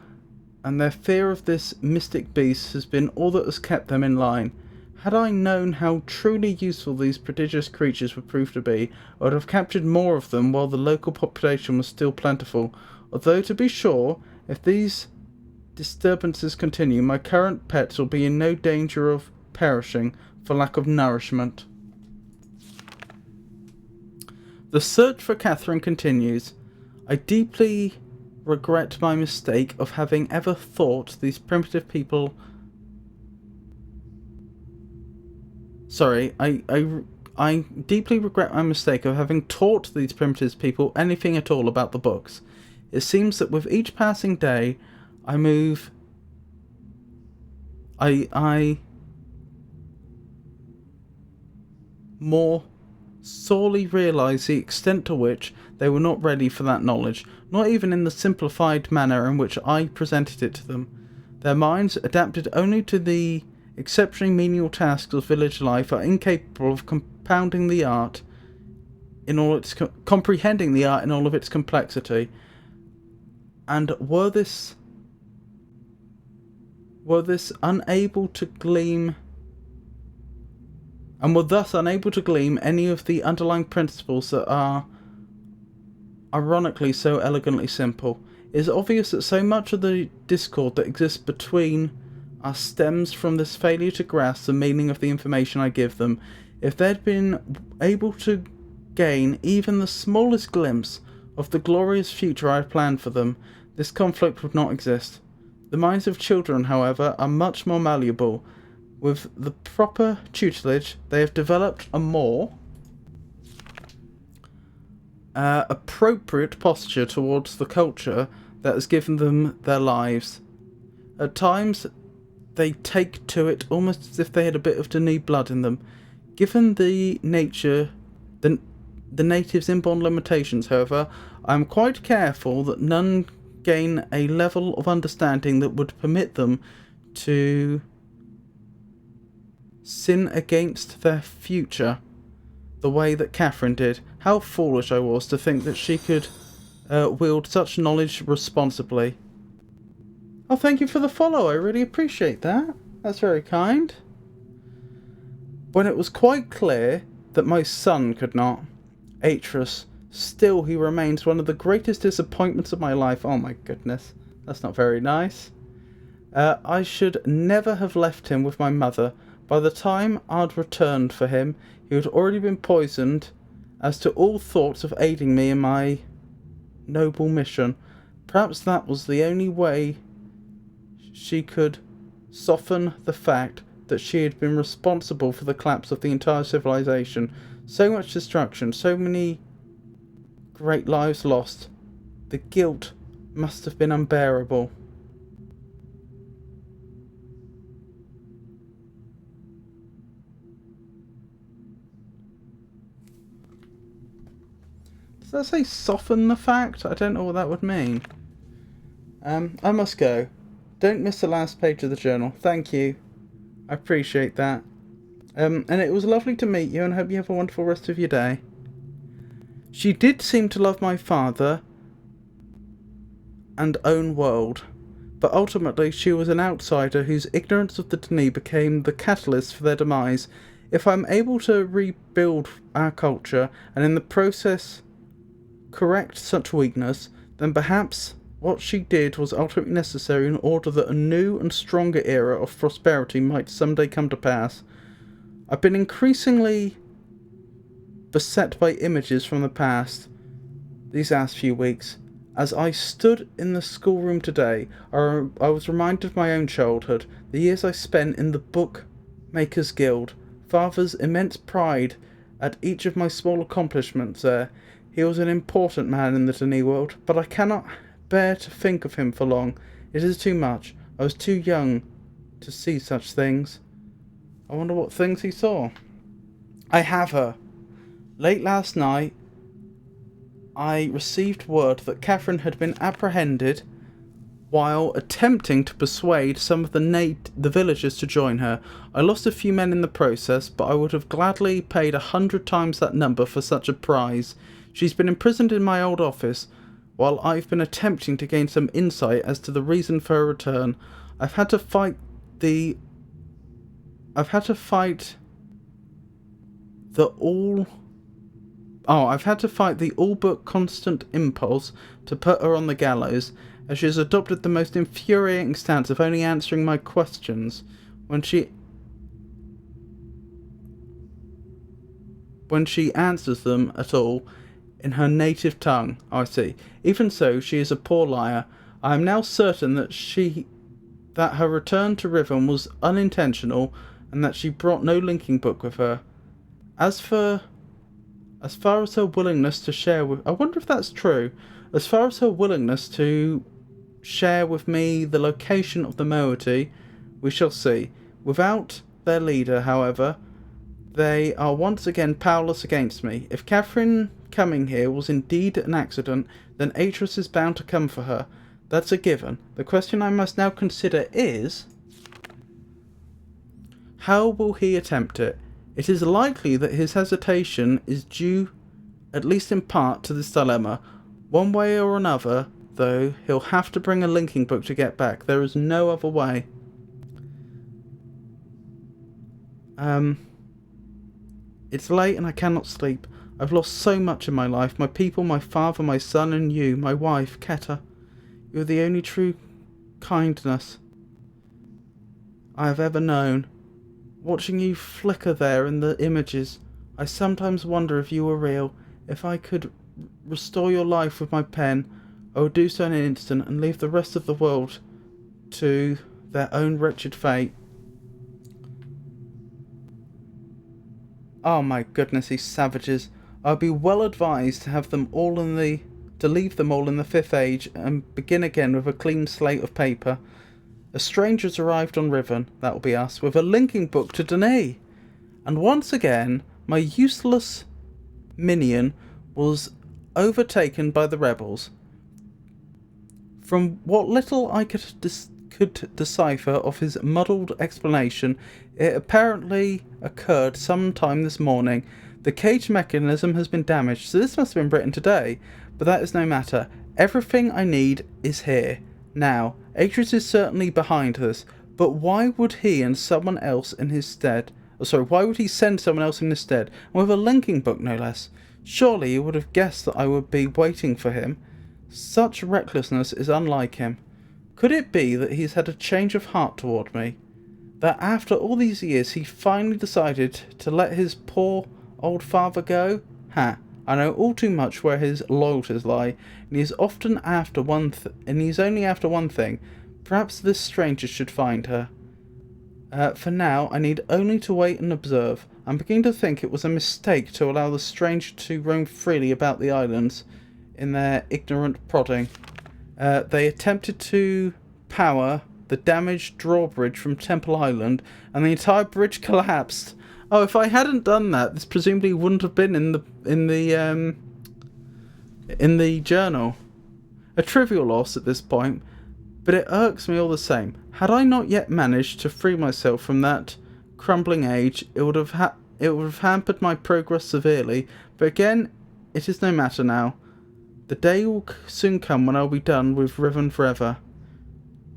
and their fear of this mystic beast has been all that has kept them in line. Had I known how truly useful these prodigious creatures would prove to be, I would have captured more of them while the local population was still plentiful. Although, to be sure, if these disturbances continue, my current pets will be in no danger of perishing for lack of nourishment. The search for Catherine continues. I deeply regret my mistake of having ever thought these primitive people... Sorry, I deeply regret my mistake of having taught these primitive people anything at all about the books. It seems that with each passing day, I more sorely realise the extent to which they were not ready for that knowledge, not even in the simplified manner in which I presented it to them. Their minds, adapted only to the exceptionally menial tasks of village life, are incapable of comprehending the art in all of its complexity, and were thus unable to glean any of the underlying principles that are ironically so elegantly simple. It is obvious that so much of the discord that exists between us stems from this failure to grasp the meaning of the information I give them. If they had been able to gain even the smallest glimpse of the glorious future I have planned for them, this conflict would not exist. The minds of children, however, are much more malleable. With the proper tutelage, they have developed a more appropriate posture towards the culture that has given them their lives. At times, they take to it almost as if they had a bit of Denis blood in them. Given the natives' inborn limitations, however, I am quite careful that none gain a level of understanding that would permit them to sin against their future the way that Catherine did. How foolish I was to think that she could wield such knowledge responsibly. Oh, thank you for the follow. I really appreciate that. That's very kind. When it was quite clear that my son could not, Atreus, still he remains one of the greatest disappointments of my life. Oh my goodness, that's not very nice. I should never have left him with my mother. By the time I'd returned for him, he had already been poisoned as to all thoughts of aiding me in my noble mission. Perhaps that was the only way she could soften the fact that she had been responsible for the collapse of the entire civilization. So much destruction, so many great lives lost. The guilt must have been unbearable. Does that say soften the fact? I don't know what that would mean. I must go. Don't miss the last page of the journal. Thank you. I appreciate that. And it was lovely to meet you, and I hope you have a wonderful rest of your day. She did seem to love my father and own world, but ultimately she was an outsider whose ignorance of the Denis became the catalyst for their demise. If I'm able to rebuild our culture, and in the process correct such weakness, then perhaps what she did was ultimately necessary in order that a new and stronger era of prosperity might someday come to pass. I've been increasingly beset by images from the past these last few weeks. As I stood in the schoolroom today, I was reminded of my own childhood, the years I spent in the Bookmakers Guild, Father's immense pride at each of my small accomplishments there. He was an important man in the Denis world, but I cannot bear to think of him for long. It is too much. I was too young to see such things. I wonder what things he saw. I have her. Late last night, I received word that Catherine had been apprehended while attempting to persuade some of the villagers to join her. I lost a few men in the process, but I would have gladly paid 100 times that number for such a prize. She's been imprisoned in my old office, while I've been attempting to gain some insight as to the reason for her return. I've had to fight the all but constant impulse to put her on the gallows, as she has adopted the most infuriating stance of only answering my questions when she answers them at all. in her native tongue. Oh, I see. Even so, she is a poor liar. I am now certain that her return to Riven was unintentional, and that she brought no linking book with her. As far as her willingness to share with... I wonder if that's true. As far as her willingness to share with me the location of the moiety, we shall see. Without their leader, however, they are once again powerless against me. If Catherine coming here was indeed an accident, then Atreus is bound to come for her. That's a given. The question I must now consider is, how will he attempt it? It is likely that his hesitation is due, at least in part, to this dilemma. One way or another, though, he'll have to bring a linking book to get back. There is no other way. It's late and I cannot sleep. I've lost so much in my life. My people, my father, my son, and you, my wife, Keta. You're the only true kindness I have ever known. Watching you flicker there in the images, I sometimes wonder if you were real. If I could restore your life with my pen, I would do so in an instant and leave the rest of the world to their own wretched fate. Oh my goodness, these savages. I'd be well advised to have them all to leave them all in the Fifth Age and begin again with a clean slate of paper. A stranger's arrived on Riven, that will be us, with a linking book to Denis. And once again, my useless minion was overtaken by the rebels. From what little I could decipher of his muddled explanation, it apparently occurred sometime this morning. The cage mechanism has been damaged, so this must have been written today, but that is no matter. Everything I need is here. Now, Atreus is certainly behind this, but why would he and someone else in his stead... why would he send someone else in his stead, and with a linking book no less? Surely he would have guessed that I would be waiting for him. Such recklessness is unlike him. Could it be that he's had a change of heart toward me? That after all these years he finally decided to let his poor old father go? Ha! I know all too much where his loyalties lie, and he is often after he's only after one thing. Perhaps this stranger should find her. For now, I need only to wait and observe. I'm beginning to think it was a mistake to allow the stranger to roam freely about the islands in their ignorant prodding. They attempted to power the damaged drawbridge from Temple Island, and the entire bridge collapsed. Oh, if I hadn't done that, this presumably wouldn't have been in the journal. A trivial loss at this point, but it irks me all the same. Had I not yet managed to free myself from that crumbling age, it would have hampered my progress severely. But again, it is no matter now. The day will soon come when I'll be done with Riven forever.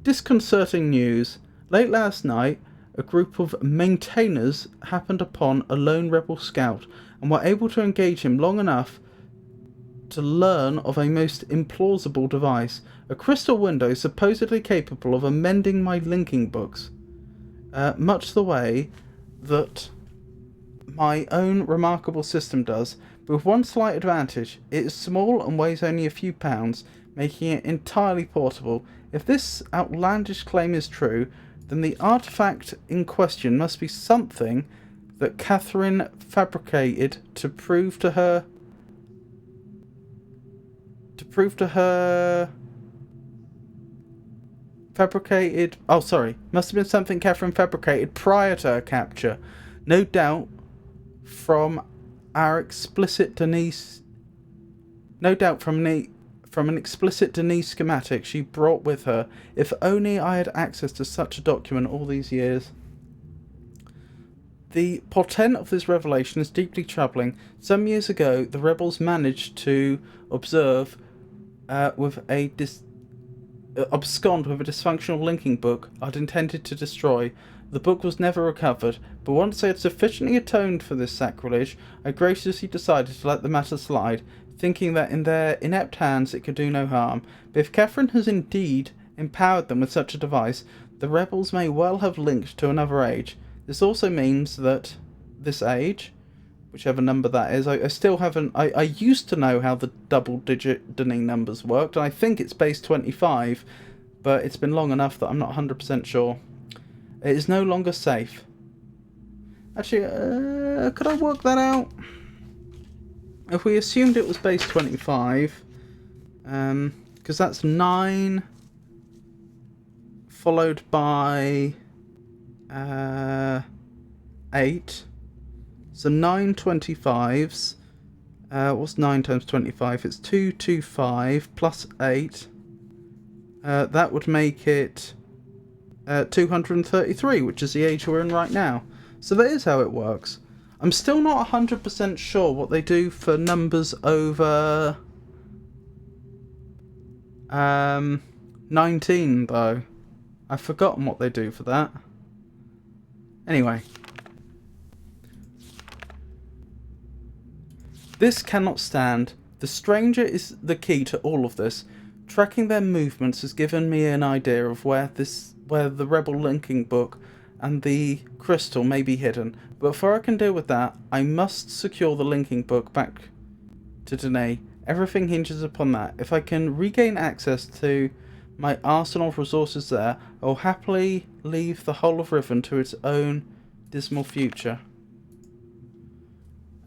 Disconcerting news. Late last night, a group of maintainers happened upon a lone rebel scout and were able to engage him long enough to learn of a most implausible device, a crystal window supposedly capable of amending my linking books, much the way that my own remarkable system does, but with one slight advantage. It is small and weighs only a few pounds, making it entirely portable. If this outlandish claim is true, then the artifact in question must be something that Catherine fabricated to prove to her must have been something Catherine fabricated prior to her capture. No doubt from an explicit Denis schematic she brought with her. If only I had access to such a document all these years. The portent of this revelation is deeply troubling. Some years ago, the rebels managed to abscond with a dysfunctional linking book I'd intended to destroy. The book was never recovered, but once they had sufficiently atoned for this sacrilege, I graciously decided to let the matter slide, thinking that in their inept hands it could do no harm. But if Catherine has indeed empowered them with such a device, the rebels may well have linked to another age. This also means that this age, whichever number that is. I still haven't... I used to know how the double-digit Dunning numbers worked, and I think it's base 25, but it's been long enough that I'm not 100% sure. It is no longer safe. Actually, could I work that out? If we assumed it was base 25, because that's 9, followed by 8. So 9 25s. What's 9 times 25? It's 225 plus 8. That would make it 233, which is the age we're in right now. So that is how it works. I'm still not 100% sure what they do for numbers over 19, though. I've forgotten what they do for that. Anyway. This cannot stand. The stranger is the key to all of this. Tracking their movements has given me an idea of where the rebel linking book and the crystal may be hidden. But before I can deal with that, I must secure the linking book back to Danae. Everything hinges upon that. If I can regain access to my arsenal of resources there, I'll happily leave the whole of Riven to its own dismal future.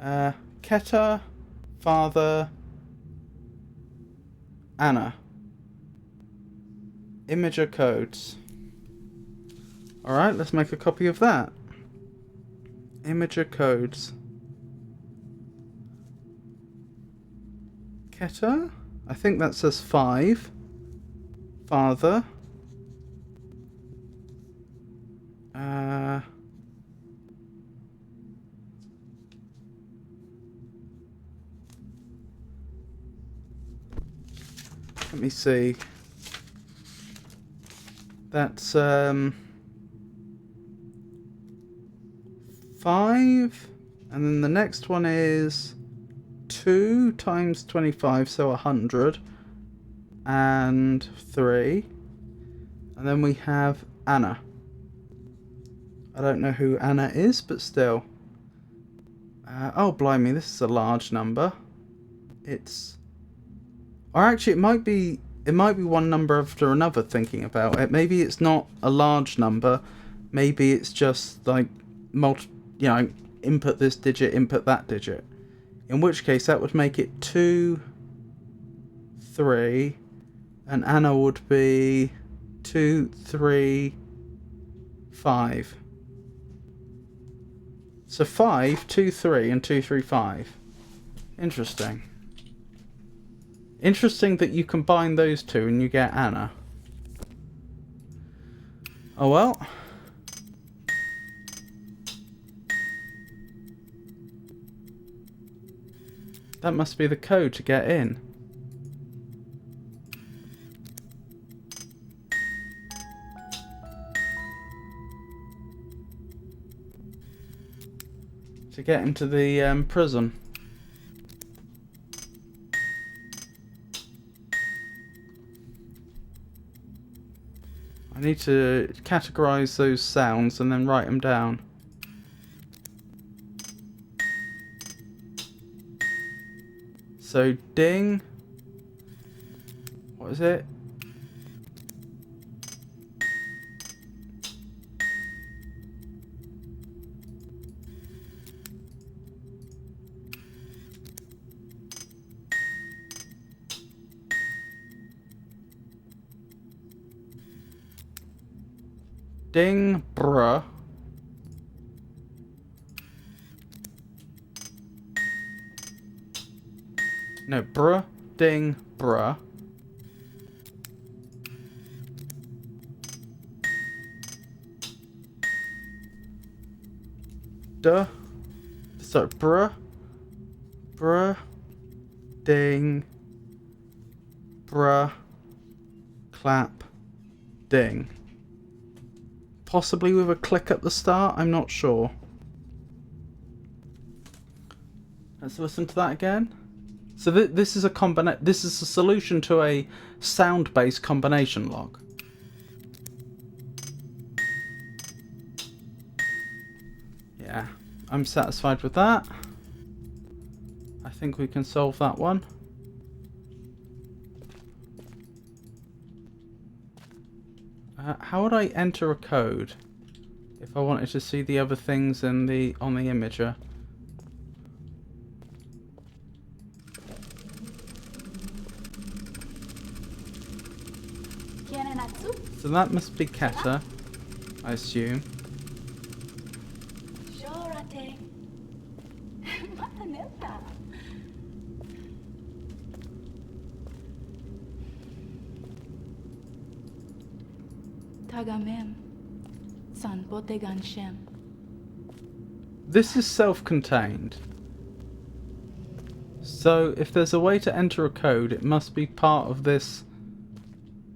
Keta, Father, Anna. Imager codes. Alright, let's make a copy of that. Imager codes. Keta? I think that says 5. Father. Let me see. That's 5, and then the next one is 2 times 25, so 100, and 3, and then we have Anna. I don't know who Anna is, but still. Oh blimey, this is a large number. It's... Or actually, it might be one number after another, thinking about it. Maybe it's not a large number. Maybe it's just like input this digit, input that digit. In which case, that would make it 2, 3, and Anna would be 2, 3, 5. So 5, 2, 3, and 2, 3, 5. Interesting. Interesting that you combine those two and you get Anna. Oh well. That must be the code to get in. To get into the prison. I need to categorize those sounds and then write them down. So ding. What is it? Ding, bruh. No, bruh, ding, bruh. Duh. So, bruh, ding, bruh, clap, ding. Possibly with a click at the start, I'm not sure. Let's listen to that again. So this is a solution to a sound-based combination log. Yeah, I'm satisfied with that. think we can solve that one. How would I enter a code if I wanted to see the other things in the on the imager? So that must be Keta, I assume.
Tagamem, san potegan shem.
This is self-contained. So if there's a way to enter a code, it must be part of this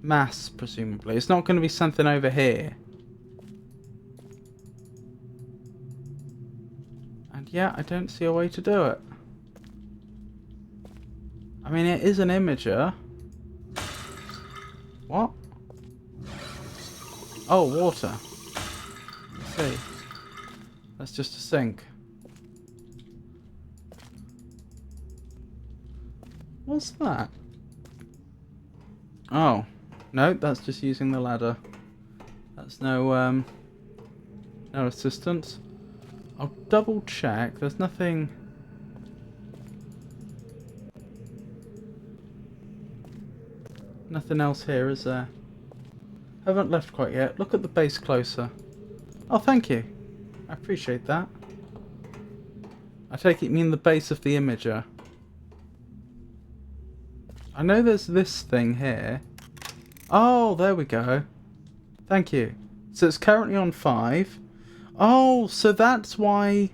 mass, presumably. It's not going to be something over here. And yeah, I don't see a way to do it. I mean, it is an imager. What? Oh, water. Let's see. That's just a sink. What's that? Oh. No, that's just using the ladder. That's no assistance. I'll double check. There's nothing... Nothing else here, is there? Haven't left quite yet. Look at the base closer. Oh, thank you. I appreciate that. I take it you mean the base of the imager. I know there's this thing here. Oh, there we go. Thank you. So it's currently on 5. Oh, so that's why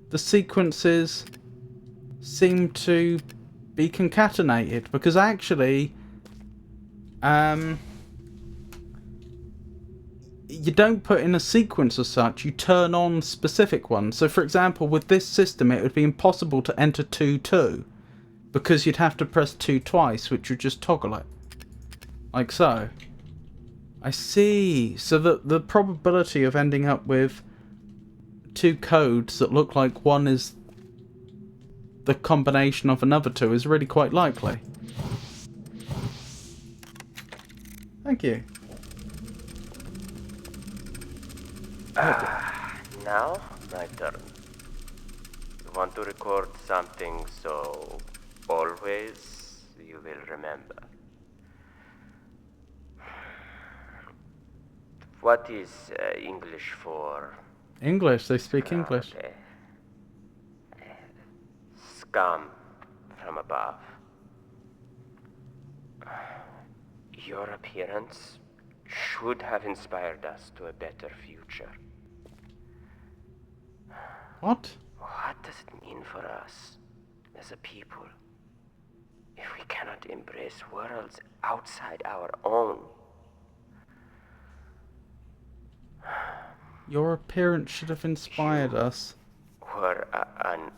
the sequences seem to be concatenated. Because actually... you don't put in a sequence as such, you turn on specific ones. So for example, with this system it would be impossible to enter 2-2 because you'd have to press 2 twice, which would just toggle it. Like so. I see. So the probability of ending up with 2 codes that look like one is the combination of another 2 is really quite likely. Thank you.
Now, my turn. You want to record something so always you will remember. What is English for?
English, they speak English.
Okay. Scum from above. Your appearance should have inspired us to a better future.
What?
What does it mean for us as a people if we cannot embrace worlds outside our own?
Your appearance should have inspired us.
Were an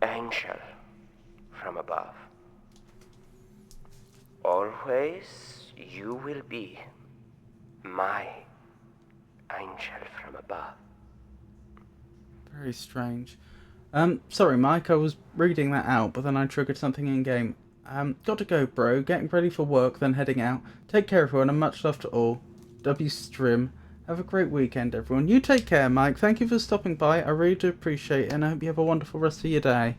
angel from above. Always you will be my angel from above.
Very strange. Sorry, Mike, I was reading that out, but then I triggered something in-game. Got to go, bro. Getting ready for work, then heading out. Take care, everyone, and much love to all. W Strim. Have a great weekend, everyone. You take care, Mike. Thank you for stopping by. I really do appreciate it, and I hope you have a wonderful rest of your day.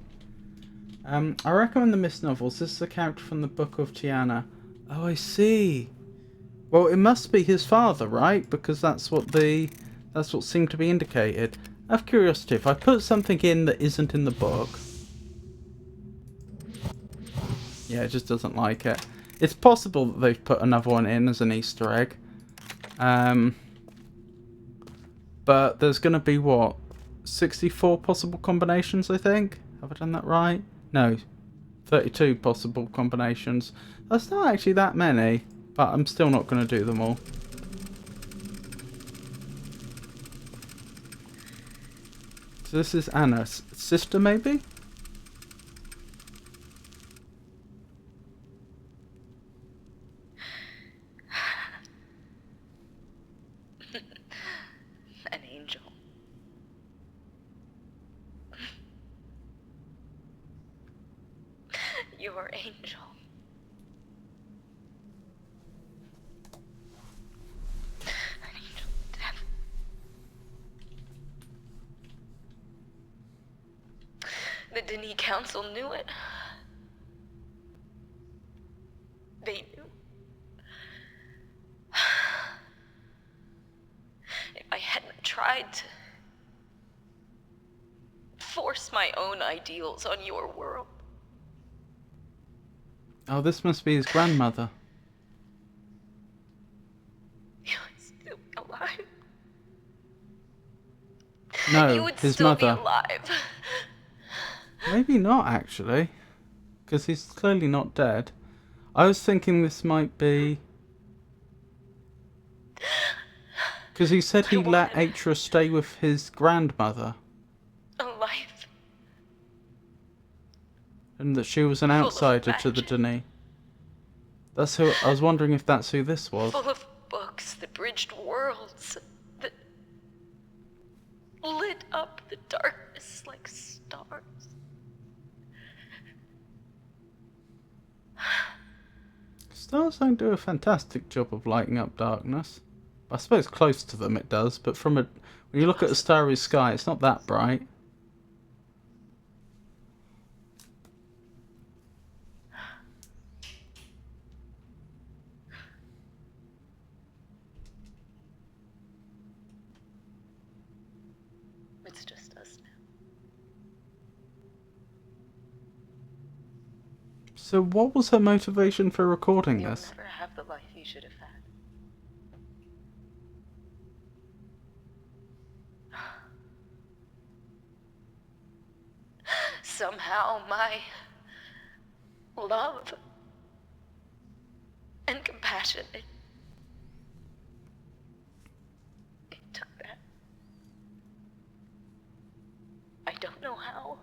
I recommend the Mist novels. This is a character from the Book of Tiana. Oh, I see. Well, it must be his father, right? Because that's what seemed to be indicated. Out of curiosity, if I put something in that isn't in the book... Yeah, it just doesn't like it. It's possible that they've put another one in as an Easter egg. But there's going to be, what, 64 possible combinations, I think? Have I done that right? No, 32 possible combinations. That's not actually that many, but I'm still not going to do them all. So this is Anna's sister, maybe?
An angel. Your angel. An angel of death. The Denis Council knew it. They knew. If I hadn't tried to force my own ideals on your world.
Oh, this must be his grandmother.
You would still be alive.
No,
You would
his
still
mother.
be alive.
Maybe not, actually. Because he's clearly not dead. I was thinking this might be... Because he said he let Atra stay with his grandmother.
A life
And that she was an
Full of
outsider to the
magic.
Denis. That's who... I was wondering if that's who this was.
full of books that bridged worlds, that lit up the darkness like stars.
Stars don't do a fantastic job of lighting up darkness. I suppose close to them it does, but from a... When you look at a starry sky, it's not that bright.
It's just us now.
So what was her motivation for recording
You'll
this?
never have the life you should have had. Somehow my love and compassion, it took that. I don't know how.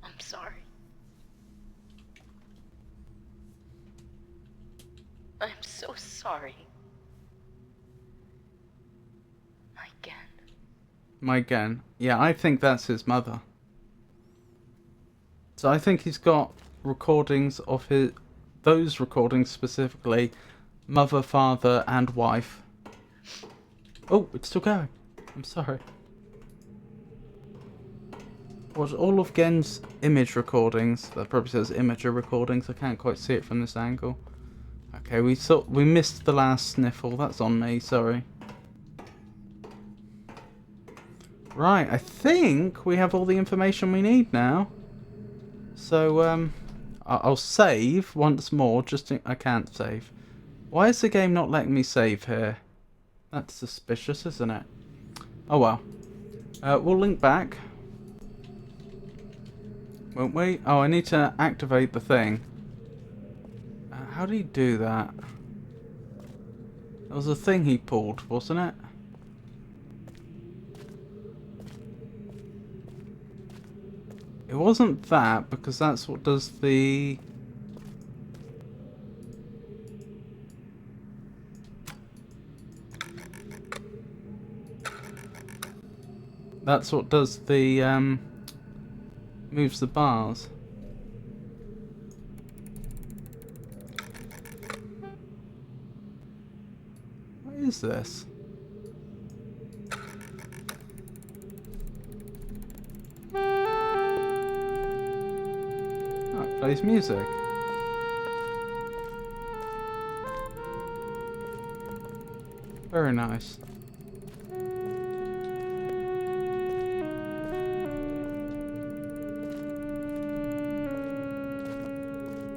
I'm sorry. I'm so sorry. Again.
My gun. Yeah, I think that's his mother. So I think he's got recordings of his... Those recordings specifically. Mother, father and wife. Oh, it's still going. I'm sorry. Was all of Gen's image recordings. That probably says imager recordings. I can't quite see it from this angle. Okay, we missed the last sniffle. That's on me, sorry. Right, I think we have all the information we need now. So, I'll save once more, I can't save. Why is the game not letting me save here? That's suspicious, isn't it? Oh well. We'll link back. Won't we? Oh, I need to activate the thing. How do you do that? There was a thing he pulled, wasn't it? It wasn't that, because that's what does the... That's what does the, moves the bars. What is this? Oh, it plays music. Very nice.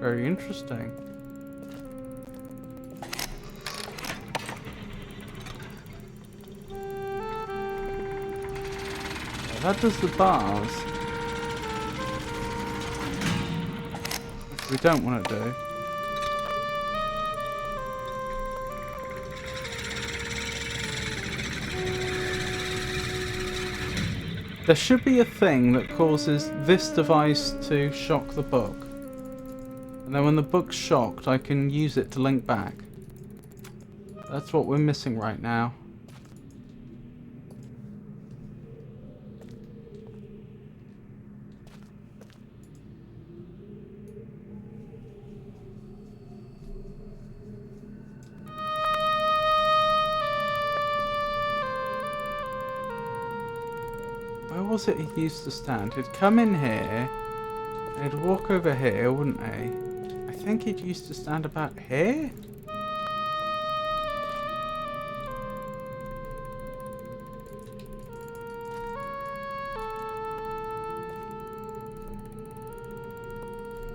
Very interesting. Yeah, that does the bars. Which we don't want to do. There should be a thing that causes this device to shock the book. And then when the book's shocked, I can use it to link back. That's what we're missing right now. was it he used to stand? He'd come in here, and he'd walk over here, wouldn't he? I think he'd used to stand about here?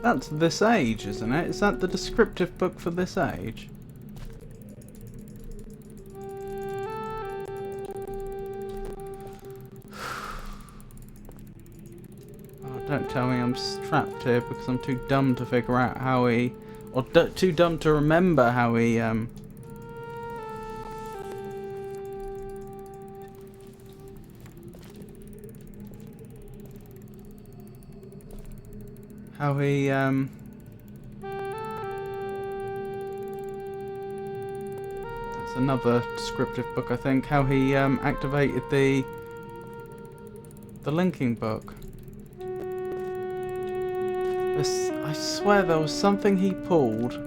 That's this age, isn't it? Is that the descriptive book for this age? Oh, don't tell me I'm trapped here because I'm too dumb to figure out how he... Or too dumb to remember how he, How he, That's another descriptive book, I think. How he, activated the linking book. I swear there was something he pulled.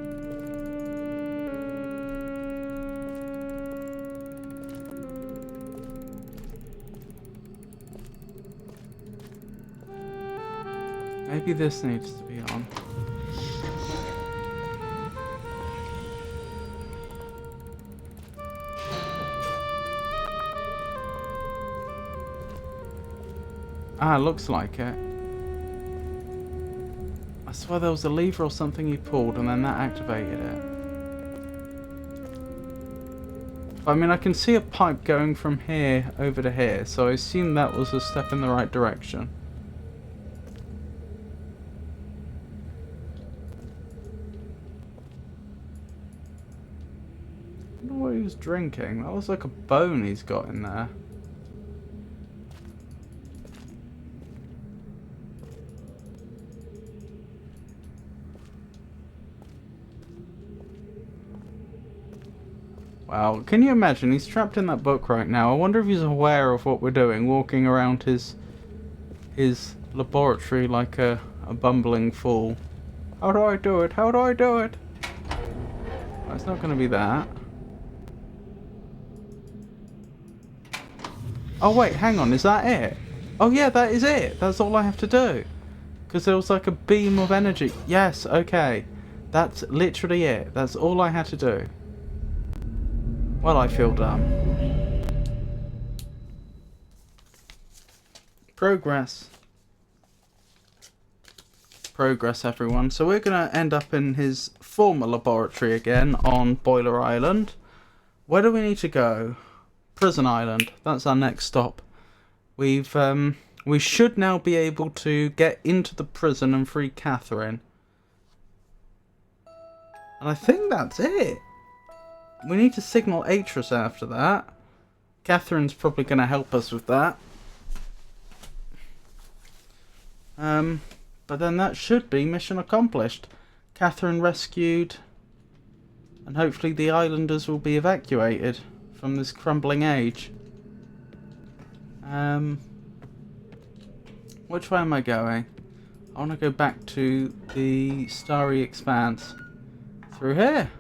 Maybe this needs to be on. Ah, looks like it. I swear there was a lever or something he pulled and then that activated it. I mean, I can see a pipe going from here over to here, so I assume that was a step in the right direction. I don't know what he was drinking. That was like a bone he's got in there. Wow, can you imagine? He's trapped in that book right now. I wonder if he's aware of what we're doing, walking around his laboratory like a bumbling fool. How do I do it? How do I do it? Oh, it's not going to be that. Oh wait, hang on, is that it? Oh yeah, that is it. That's all I have to do. Because there was like a beam of energy. Yes, okay. That's literally it. That's all I had to do. Well, I feel dumb. Progress. Progress, everyone. So we're going to end up in his former laboratory again on Boiler Island. Where do we need to go? Prison Island. That's our next stop. We should now be able to get into the prison and free Catherine. And I think that's it. We need to signal Atris after that. Catherine's probably going to help us with that. But then that should be mission accomplished. Catherine rescued. And hopefully the islanders will be evacuated from this crumbling age. Which way am I going? I want to go back to the starry expanse. Through here.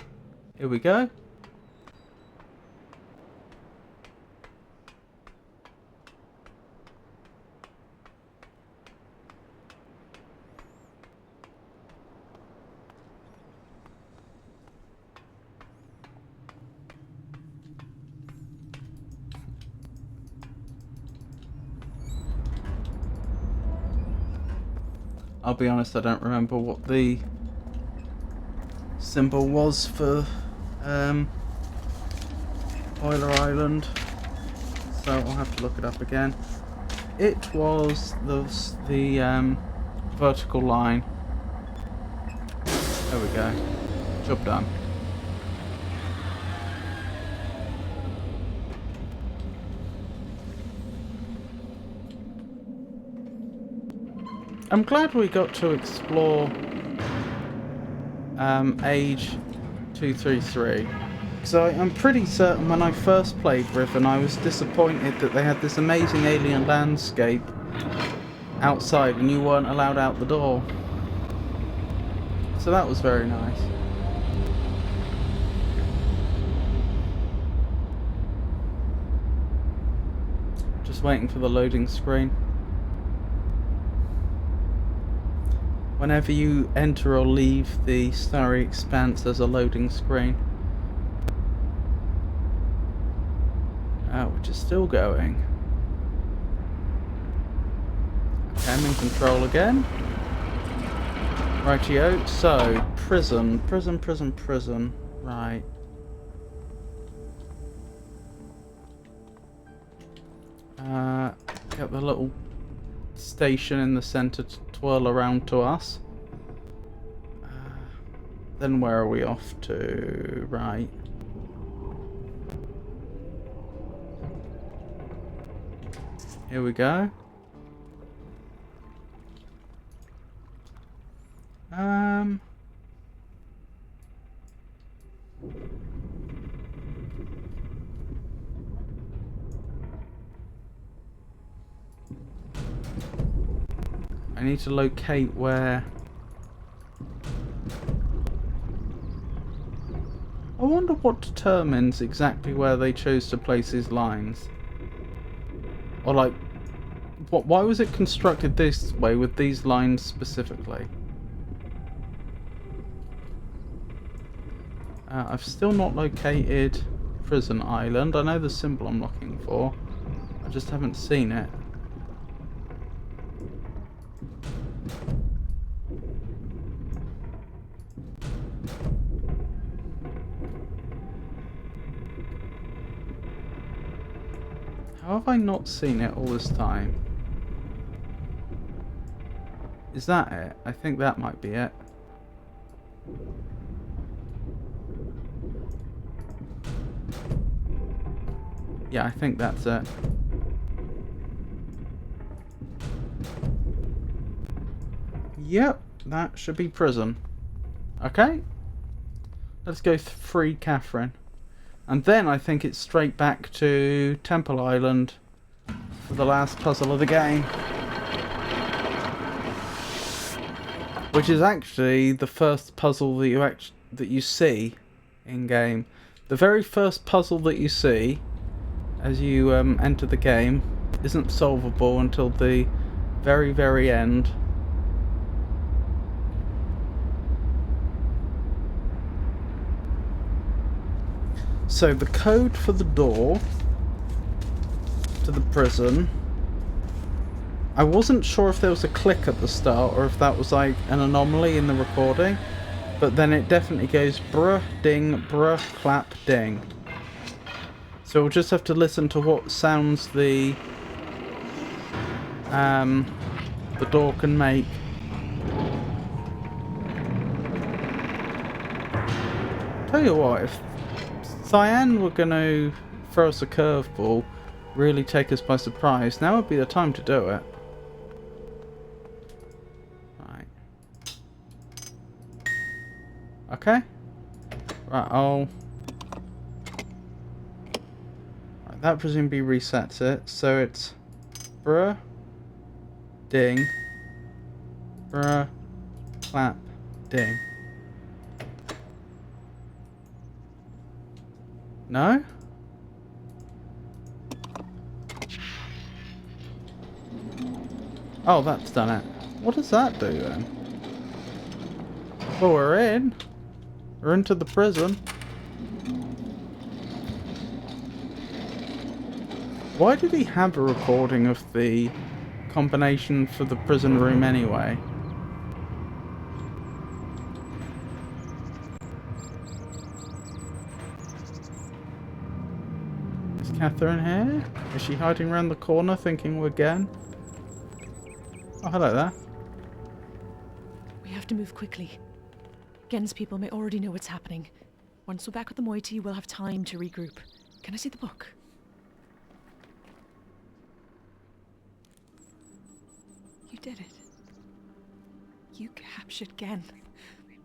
Here we go. I'll be honest, I don't remember what the symbol was for Boiler Island, so I'll have to look it up again. It was the vertical line. There we go. Job done. I'm glad we got to explore Age 233. So I'm pretty certain when I first played Riven I was disappointed that they had this amazing alien landscape outside and you weren't allowed out the door. So that was very nice. Just waiting for the loading screen. whenever you enter or leave the Starry Expanse, there's a loading screen. Which is still going. Okay, I'm in control again. Rightio, so, prison. Right. Get the little station in the centre to twirl around to us. Then where are we off to? Right. Here we go. I need to locate where... I wonder what determines exactly where they chose to place these lines. Or like, why was it constructed this way with these lines specifically? I've still not located Prison Island. I know the symbol I'm looking for. I just haven't seen it. How have I not seen it all this time? Is that it? I think that might be it. Yeah, I think that's it. Yep, that should be prison. Okay. Let's go free Catherine. And then I think it's straight back to Temple Island for the last puzzle of the game. Which is actually the first puzzle that you see in game. The very first puzzle that you see as you enter the game isn't solvable until the very, very end. So the code for the door to the prison, I wasn't sure if there was a click at the start or if that was like an anomaly in the recording, but then it definitely goes bruh, ding, bruh, clap, ding. So we'll just have to listen to what sounds the door can make. Tell you what, if Cyan were going to throw us a curveball, really take us by surprise, now would be the time to do it. Right. Okay. Right, right, that presumably resets it, so it's bruh, ding, bruh, clap, ding. No? Oh, that's done it. What does that do then? Well, we're in. We're into the prison. Why did he have a recording of the combination for the prison room anyway? Catherine here? Is she hiding around the corner thinking we're again? Oh, hello there.
We have to move quickly. Gen's people may already know what's happening. Once we're back with the moiety, we'll have time to regroup. Can I see the book? You did it. You captured Gen.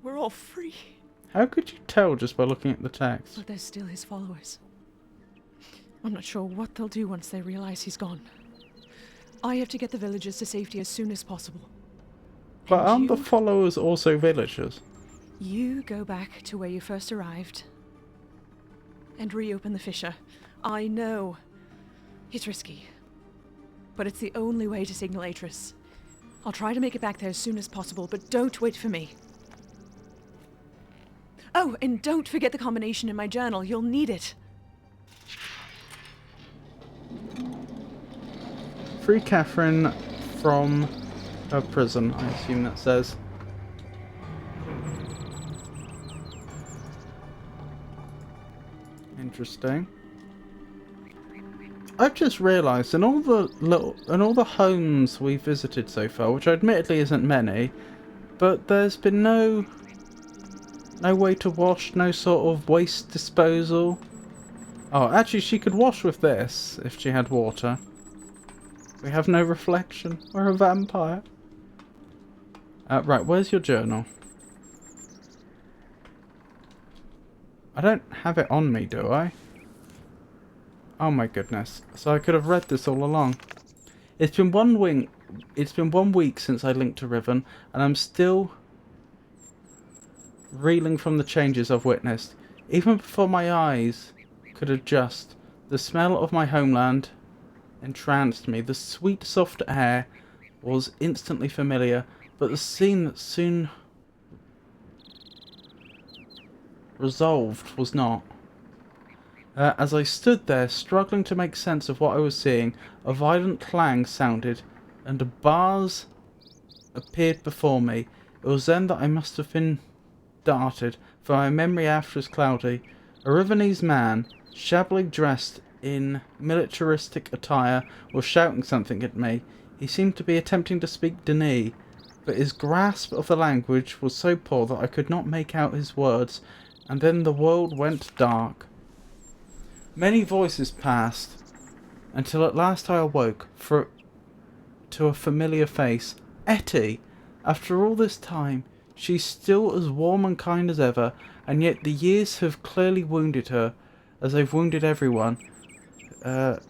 We're all free.
How could you tell just by looking at the text?
But there's still his followers. I'm not sure what they'll do once they realize he's gone. I have to get the villagers to safety as soon as possible.
But
And
aren't the followers also villagers?
You go back to where you first arrived and reopen the fissure. I know it's risky, but it's the only way to signal Atris. I'll try to make it back there as soon as possible, but don't wait for me. Oh, and don't forget the combination in my journal. You'll need it.
Free Catherine from her prison, I assume that says. Interesting. I've just realised in all the homes we've visited so far, which admittedly isn't many, but there's been no way to wash, no sort of waste disposal. Oh, actually she could wash with this if she had water. We have no reflection. We're a vampire. Right, where's your journal? I don't have it on me, do I? Oh my goodness. So I could have read this all along. It's been 1 week. It's been 1 week since I linked to Riven, and I'm still reeling from the changes I've witnessed. Even before my eyes could adjust, the smell of my homeland entranced me. The sweet, soft air was instantly familiar, but the scene that soon resolved was not. As I stood there, struggling to make sense of what I was seeing, a violent clang sounded, and a bars appeared before me. It was then that I must have been darted, for my memory after is cloudy. A Rivenese man, shabbily dressed in militaristic attire, was shouting something at me. He seemed to be attempting to speak Dene, but his grasp of the language was so poor that I could not make out his words, and then the world went dark. Many voices passed, until at last I awoke to a familiar face. Etty! After all this time, she's still as warm and kind as ever, and yet the years have clearly wounded her, as they've wounded everyone,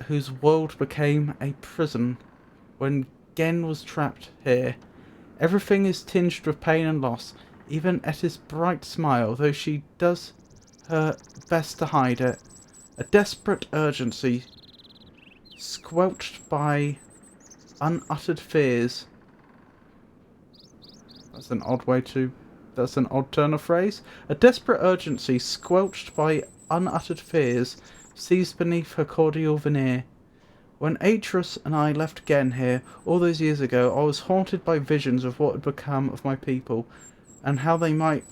whose world became a prison when Gen was trapped here. Everything is tinged with pain and loss, even Etty's bright smile, though she does her best to hide it. A desperate urgency, squelched by unuttered fears. That's an odd turn of phrase. A desperate urgency, squelched by unuttered fears, seized beneath her cordial veneer. When Atreus and I left Gen here, all those years ago, I was haunted by visions of what had become of my people, and how they might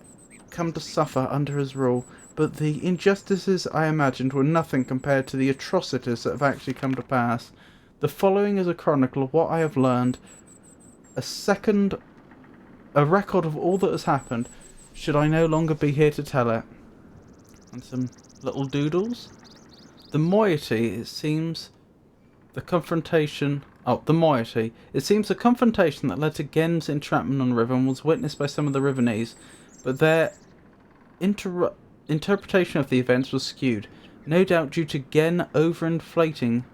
come to suffer under his rule. But the injustices I imagined were nothing compared to the atrocities that have actually come to pass. The following is a chronicle of what I have learned, a record of all that has happened, should I no longer be here to tell it. And some little doodles. The moiety, it seems, the confrontation that led to Gen's entrapment on Riven was witnessed by some of the Rivenese, but their interpretation of the events was skewed, no doubt due to Gen inflated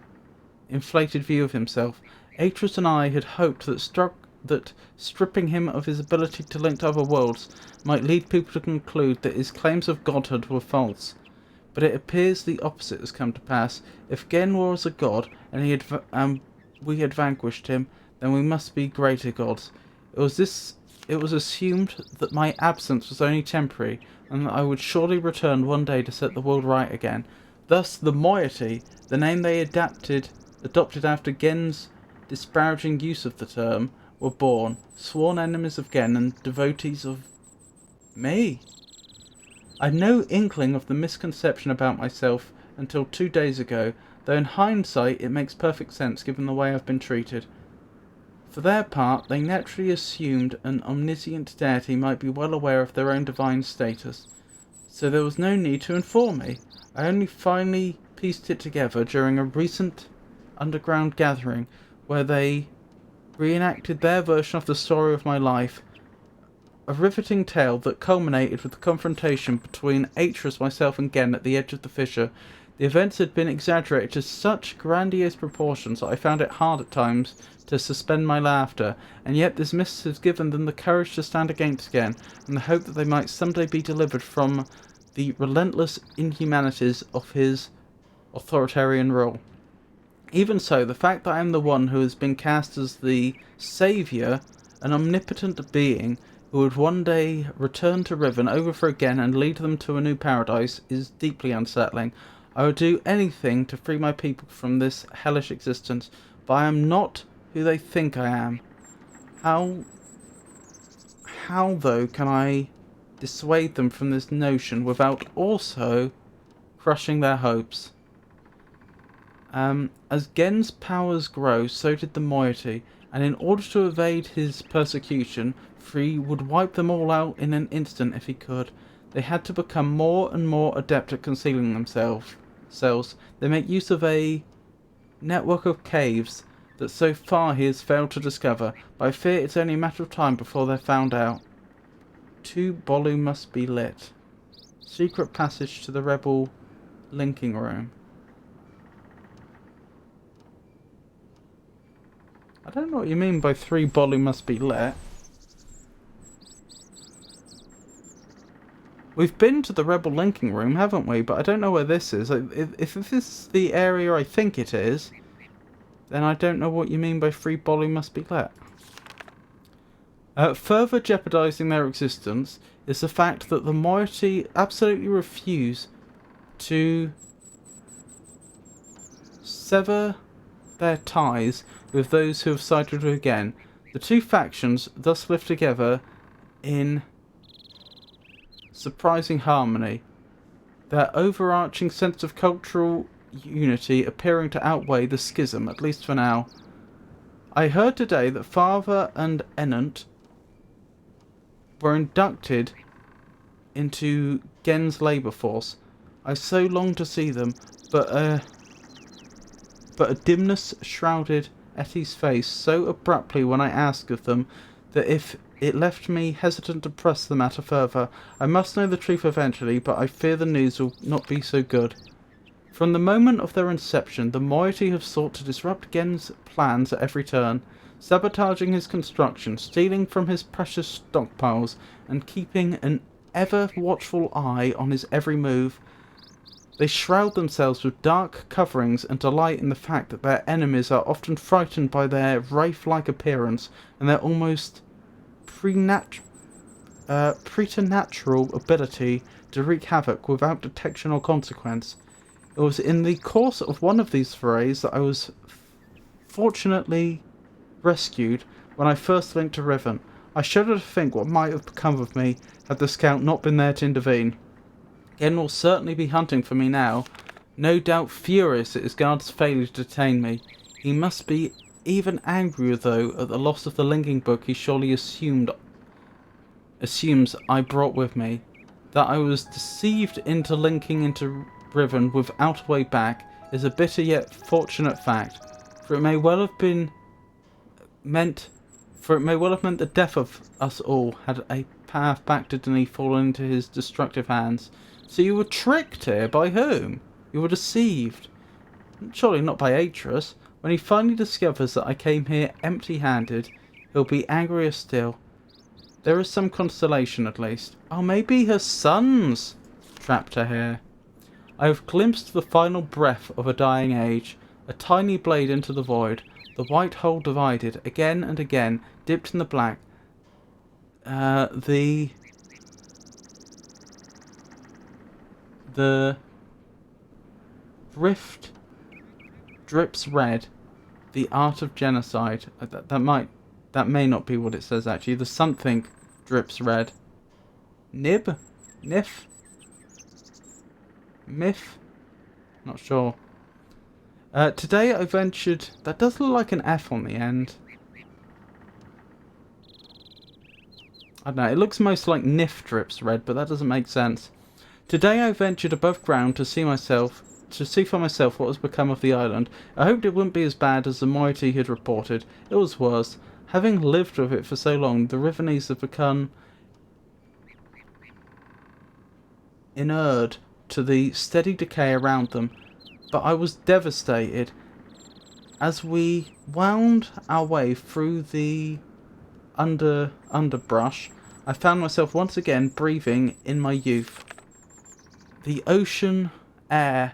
view of himself. Atreus and I had hoped that stripping him of his ability to link to other worlds might lead people to conclude that his claims of godhood were false. But it appears the opposite has come to pass. If Gen was a god, and we had vanquished him, then we must be greater gods. It was assumed that my absence was only temporary, and that I would surely return one day to set the world right again. Thus the moiety, the name they adopted after Gen's disparaging use of the term, were born, sworn enemies of Gen and devotees of me. I had no inkling of the misconception about myself until 2 days ago, though in hindsight it makes perfect sense given the way I've been treated. For their part, they naturally assumed an omniscient deity might be well aware of their own divine status, so there was no need to inform me. I only finally pieced it together during a recent underground gathering where they reenacted their version of the story of my life, a riveting tale that culminated with the confrontation between Atreus, myself and Gen at the edge of the fissure. The events had been exaggerated to such grandiose proportions that I found it hard at times to suspend my laughter, and yet this mist has given them the courage to stand against Gen, and the hope that they might someday be delivered from the relentless inhumanities of his authoritarian rule. Even so, the fact that I am the one who has been cast as the saviour, an omnipotent being who would one day return to Riven, overthrow again, and lead them to a new paradise, is deeply unsettling. I would do anything to free my people from this hellish existence, but I am not who they think I am. How though can I dissuade them from this notion without also crushing their hopes? As Gen's powers grow, so did the moiety, and in order to evade his persecution, Free would wipe them all out in an instant if he could. They had to become more and more adept at concealing themselves. They make use of a network of caves that so far he has failed to discover, but I fear it's only a matter of time before they're found out. 2 Bolu must be lit. Secret passage to the rebel linking room. I don't know what you mean by 3 Bolu must be lit. We've been to the rebel linking room, haven't we? But I don't know where this is. If this is the area I think it is, then I don't know what you mean by 3 Bolu must be lit. Further jeopardising their existence is the fact that the moiety absolutely refuse to sever their ties with those who have sided with again. The 2 factions thus live together in surprising harmony, their overarching sense of cultural unity appearing to outweigh the schism, at least for now. I heard today that Father and Enant were inducted into Gen's labour force. I so long to see them, but a dimness shrouded Etty's face so abruptly when I asked of them that if it left me hesitant to press the matter further. I must know the truth eventually, but I fear the news will not be so good. From the moment of their inception, the moiety have sought to disrupt Gen's plans at every turn, sabotaging his construction, stealing from his precious stockpiles, and keeping an ever-watchful eye on his every move. They shroud themselves with dark coverings and delight in the fact that their enemies are often frightened by their wraith-like appearance and their almost preternatural ability to wreak havoc without detection or consequence. It was in the course of one of these forays that I was fortunately rescued when I first linked to Riven. I shudder to think what might have become of me had the scout not been there to intervene. Gen will certainly be hunting for me now, no doubt furious at his guard's failure to detain me. He must be even angrier, though, at the loss of the linking book he surely assumes I brought with me. That I was deceived into linking into Riven without a way back is a bitter yet fortunate fact, for it may well have meant the death of us all had a path back to Denis fallen into his destructive hands. So you were tricked here by whom? You were deceived. Surely not by Atreus. When he finally discovers that I came here empty-handed, he'll be angrier still. There is some consolation at least. Oh, maybe her sons trapped her here. I have glimpsed the final breath of a dying age, a tiny blade into the void, the white hole divided, again and again, dipped in the black. The rift drips red. The art of genocide. That may not be what it says actually. The something drips red. Nib? Nif? Myth? Not sure. Today I ventured... That does look like an F on the end. I don't know, it looks most like Nif drips red, but that doesn't make sense. Today I ventured above ground to see for myself what has become of the island. I hoped it wouldn't be as bad as the moiety had reported. It was worse. Having lived with it for so long, the Rivenese have become inured to the steady decay around them. But I was devastated. As we wound our way through the underbrush, I found myself once again breathing in my youth. The ocean air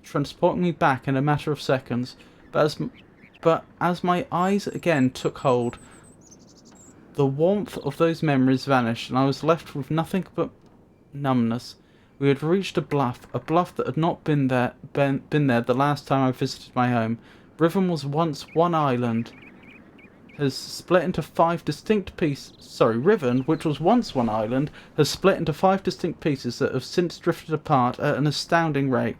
transporting me back in a matter of seconds. But as my eyes again took hold, the warmth of those memories vanished, and I was left with nothing but numbness. We had reached a bluff that had not been there the last time I visited my home. Riven was once one island, has split into 5 distinct pieces. Sorry, Riven, which was once one island, has split into 5 distinct pieces that have since drifted apart at an astounding rate.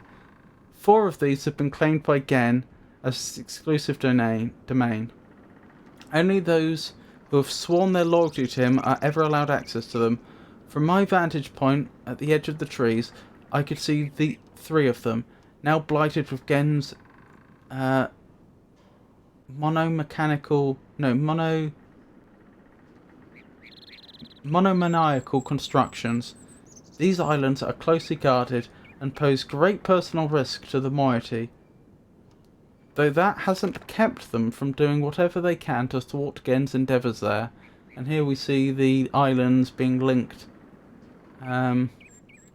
4 of these have been claimed by Gen as exclusive domain. Only those who have sworn their loyalty to him are ever allowed access to them. From my vantage point at the edge of the trees, I could see the 3 of them, now blighted with Gen's monomaniacal constructions. These islands are closely guarded and pose great personal risk to the moiety, though that hasn't kept them from doing whatever they can to thwart Gen's endeavours there. And here we see the islands being linked.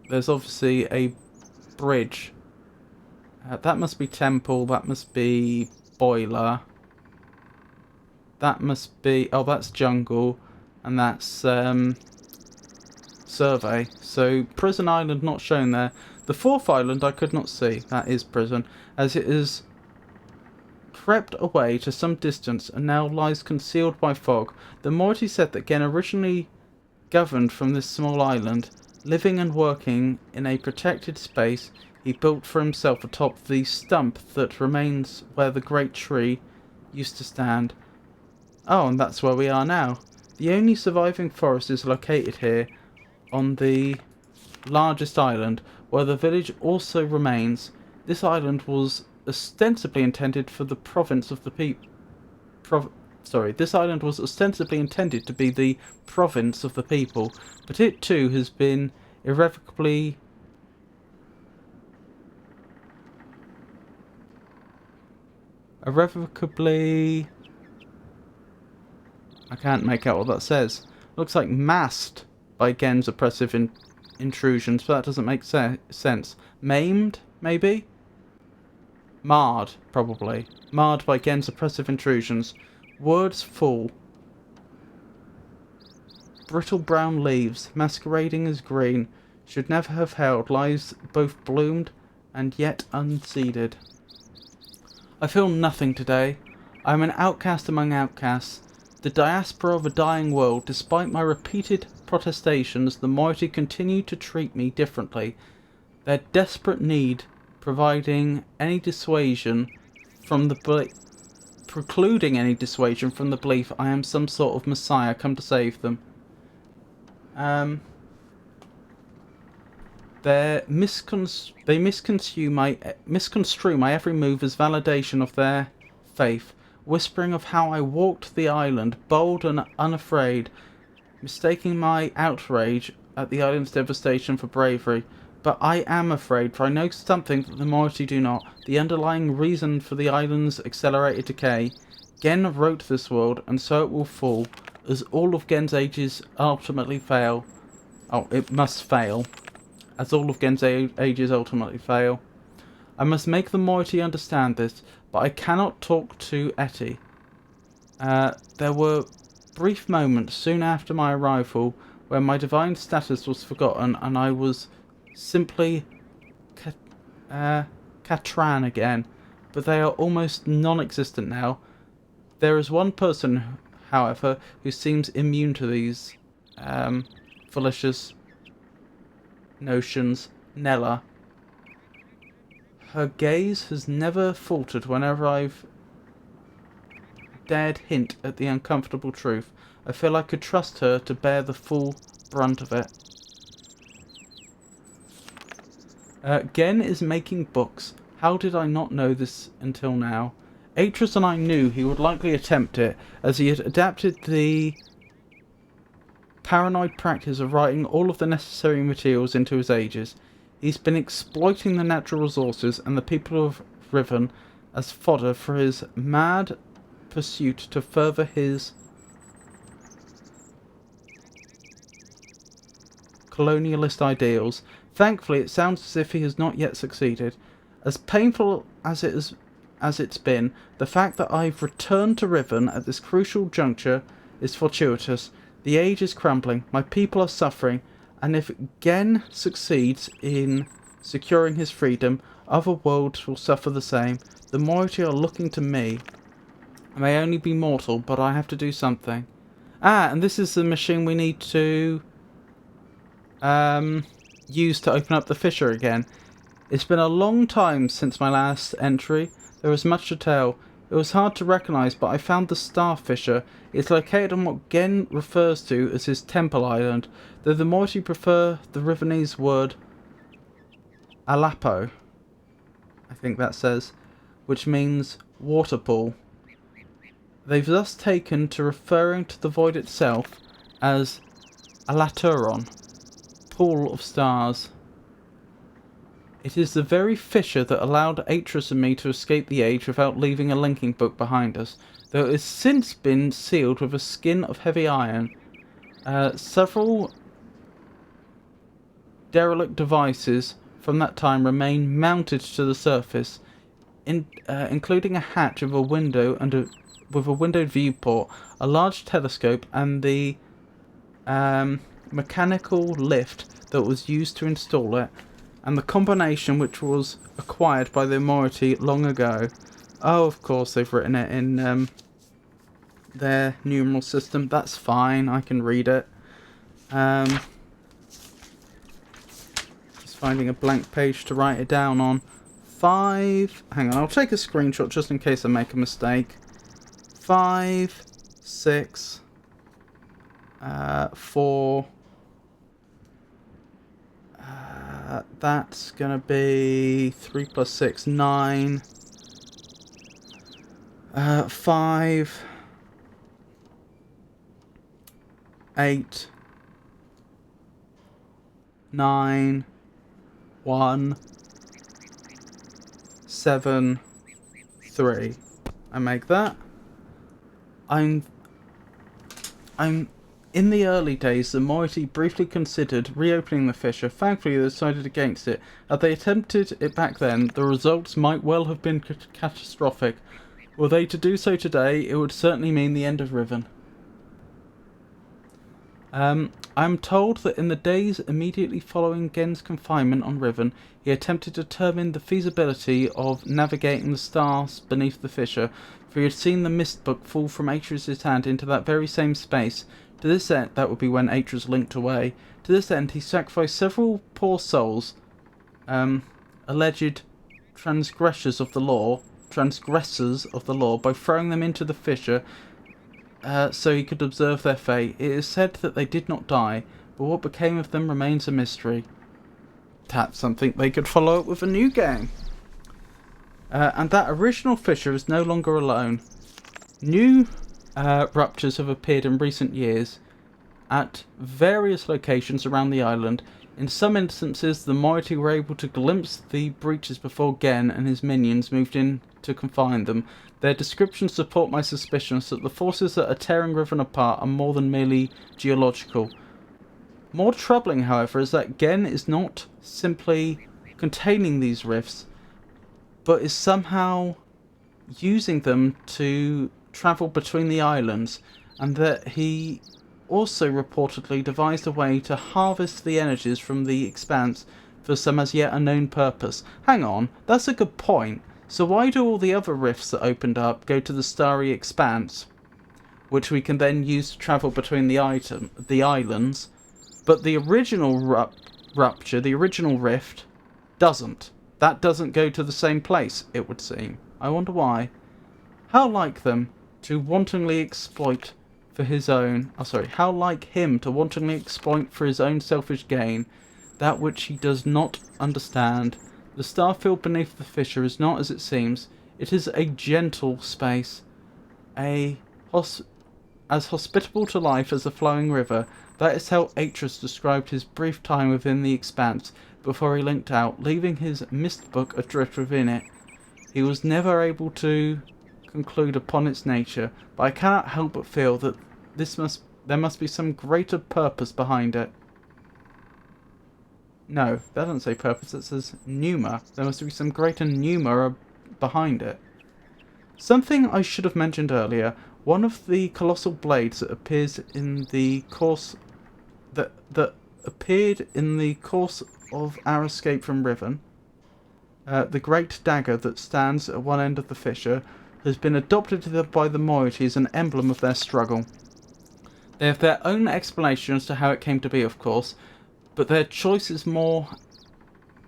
There's obviously a bridge. That must be Temple, that must be Boiler. That must be... oh, that's Jungle. And that's Survey. So, Prison Island not shown there. The 4th island I could not see. That is Prison. As it is crept away to some distance and now lies concealed by fog. The moiety said that Gen originally governed from this small island, living and working in a protected space he built for himself atop the stump that remains where the great tree used to stand. Oh, and that's where we are now. The only surviving forest is located here on the largest island, where the village also remains. This island was ostensibly intended for the province of the people. This island was ostensibly intended to be the province of the people, but it too has been irrevocably I can't make out what that says. Looks like masked by Gen's oppressive intrusions, but that doesn't make sense. Maimed, maybe? Marred, probably. Marred by Gen's oppressive intrusions. Words fall. Brittle brown leaves, masquerading as green, should never have held lives both bloomed and yet unseeded. I feel nothing today. I am an outcast among outcasts. The diaspora of a dying world. Despite my repeated protestations, the moiety continue to treat me differently. Their desperate need precluding any dissuasion from the belief I am some sort of messiah come to save them. They misconstrue my every move as validation of their faith, whispering of how I walked the island, bold and unafraid, mistaking my outrage at the island's devastation for bravery. But I am afraid, for I know something that the moiety do not, the underlying reason for the island's accelerated decay. Gen wrote this world, and so it will fall, as all of Gen's ages ultimately fail. Oh, it must fail. As all of Gen's ages ultimately fail. I must make the moiety understand this, but I cannot talk to Etty. There were brief moments soon after my arrival where my divine status was forgotten and I was simply Katran again, but they are almost non-existent now. There is one person, however, who seems immune to these fallacious notions. Nella. Her gaze has never faltered whenever I've dared hint at the uncomfortable truth. I feel I could trust her to bear the full brunt of it. Gen is making books. How did I not know this until now? Atris and I knew he would likely attempt it, as he had adapted the paranoid practice of writing all of the necessary materials into his ages. He's been exploiting the natural resources and the people of Riven as fodder for his mad pursuit to further his colonialist ideals. Thankfully, it sounds as if he has not yet succeeded. As painful as it's been, the fact that I've returned to Riven at this crucial juncture is fortuitous. The age is crumbling, my people are suffering, and if Gen succeeds in securing his freedom, other worlds will suffer the same. The Moiety are looking to me. I may only be mortal, but I have to do something. Ah, and this is the machine we need to use to open up the fissure again. It's been a long time since my last entry. There was much to tell. It was hard to recognise, but I found the Star Fissure. It's located on what Gen refers to as his Temple Island, though the Moiety prefer the Rivenese word Alapo, I think that says, which means waterpool. They've thus taken to referring to the void itself as Alaturon, pool of stars. It is the very fissure that allowed Atreus and me to escape the age without leaving a linking book behind us, though it has since been sealed with a skin of heavy iron. Several derelict devices from that time remain mounted to the surface, including a hatch with a window and with a windowed viewport, a large telescope, and the mechanical lift that was used to install it, and the combination which was acquired by the Moiety long ago. Oh, of course, they've written it in their numeral system. That's fine, I can read it. Just finding a blank page to write it down on. 5... Hang on, I'll take a screenshot just in case I make a mistake. 5, 6, 4... that's gonna be 3 plus 6, 9. 5, 8, 9, 1, 7, 3. I make that. I'm in the early days, the Moiety briefly considered reopening the fissure. Thankfully, they decided against it. Had they attempted it back then, the results might well have been catastrophic. Were they to do so today, it would certainly mean the end of Riven. I'm told that in the days immediately following Gen's confinement on Riven, he attempted to determine the feasibility of navigating the stars beneath the fissure, for he had seen the mist book fall from Atreus' hand into that very same space. To this end, that would be when Atreus linked away. To this end, he sacrificed several poor souls, alleged transgressors of the law, by throwing them into the fissure, so he could observe their fate. It is said that they did not die, but what became of them remains a mystery. That's something they could follow up with a new game. And that original fissure is no longer alone. New ruptures have appeared in recent years at various locations around the island. In some instances, the Moiety were able to glimpse the breaches before Gen and his minions moved in to confine them. Their descriptions support my suspicions that the forces that are tearing Riven apart are more than merely geological. More troubling, however, is that Gen is not simply containing these rifts, but is somehow using them to travel between the islands, and that he also reportedly devised a way to harvest the energies from the expanse for some as yet unknown purpose. Hang on, that's a good point. So why do all the other rifts that opened up go to the starry expanse, which we can then use to travel between the islands, but the original rupture, the original rift, doesn't? That doesn't go to the same place, it would seem. I wonder why. How like them to wantonly exploit for his own... how like him to wantonly exploit for his own selfish gain that which he does not understand. The star field beneath the fissure is not as it seems. It is a gentle space, as hospitable to life as a flowing river. That is how Atreus described his brief time within the expanse before he linked out, leaving his mist book adrift within it. He was never able to conclude upon its nature, but I cannot help but feel that there must be some greater purpose behind it. No, that doesn't say purpose, it says pneuma. There must be some greater pneuma behind it. Something I should have mentioned earlier, one of the colossal blades that appears in the course that appeared in the course of our escape from Riven, the great dagger that stands at one end of the fissure, has been adopted by the moiety as an emblem of their struggle. They have their own explanation as to how it came to be, of course, but their choice is more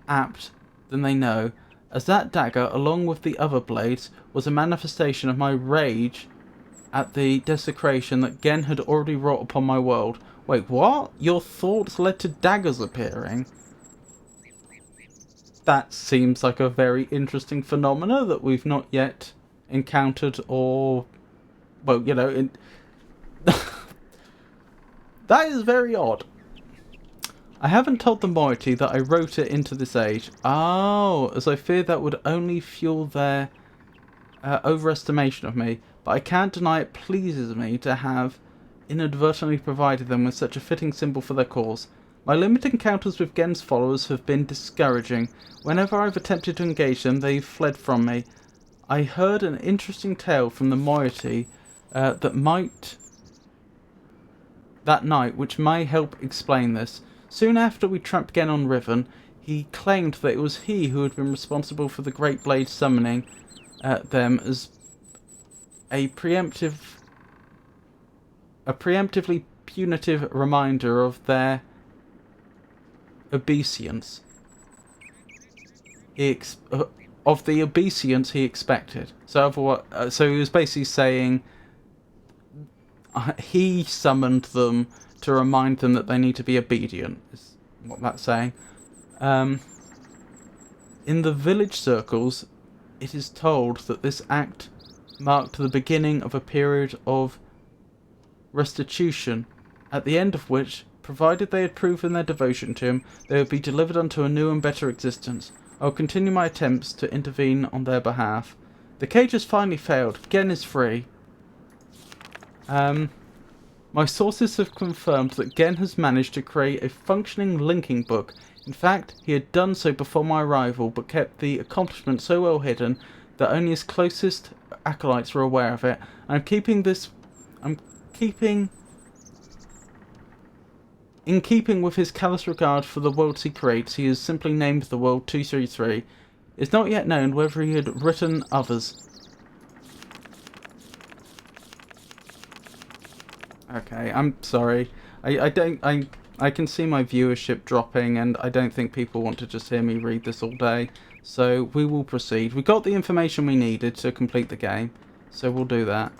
apt than they know, as that dagger, along with the other blades, was a manifestation of my rage at the desecration that Gen had already wrought upon my world. Wait, what? Your thoughts led to daggers appearing? That seems like a very interesting phenomena that we've not yet encountered or... well, you know... That is very odd. I haven't told the moiety that I wrote it into this age. Oh, as I feared that would only fuel their overestimation of me. But I can't deny it pleases me to have inadvertently provided them with such a fitting symbol for their cause. My limited encounters with Gen's followers have been discouraging. Whenever I've attempted to engage them, they've fled from me. I heard an interesting tale from the moiety that night, which may help explain this. Soon after we trapped Gen on Riven, he claimed that it was he who had been responsible for the Great Blade summoning them as a preemptively punitive reminder of their obeisance. Of the obeisance he expected. So he was basically saying he summoned them to remind them that they need to be obedient, is what that's saying. In the village circles, it is told that this act marked the beginning of a period of restitution, at the end of which, provided they had proven their devotion to him, they would be delivered unto a new and better existence. I will continue my attempts to intervene on their behalf. The cage has finally failed. Gen is free. My sources have confirmed that Gen has managed to create a functioning linking book. In fact, he had done so before my arrival, but kept the accomplishment so well hidden that only his closest acolytes were aware of it. In keeping with his callous regard for the worlds he creates, he has simply named the world 233. It's not yet known whether he had written others. Okay, I'm sorry. I can see my viewership dropping, and I don't think people want to just hear me read this all day. So we will proceed. We got the information we needed to complete the game, so we'll do that.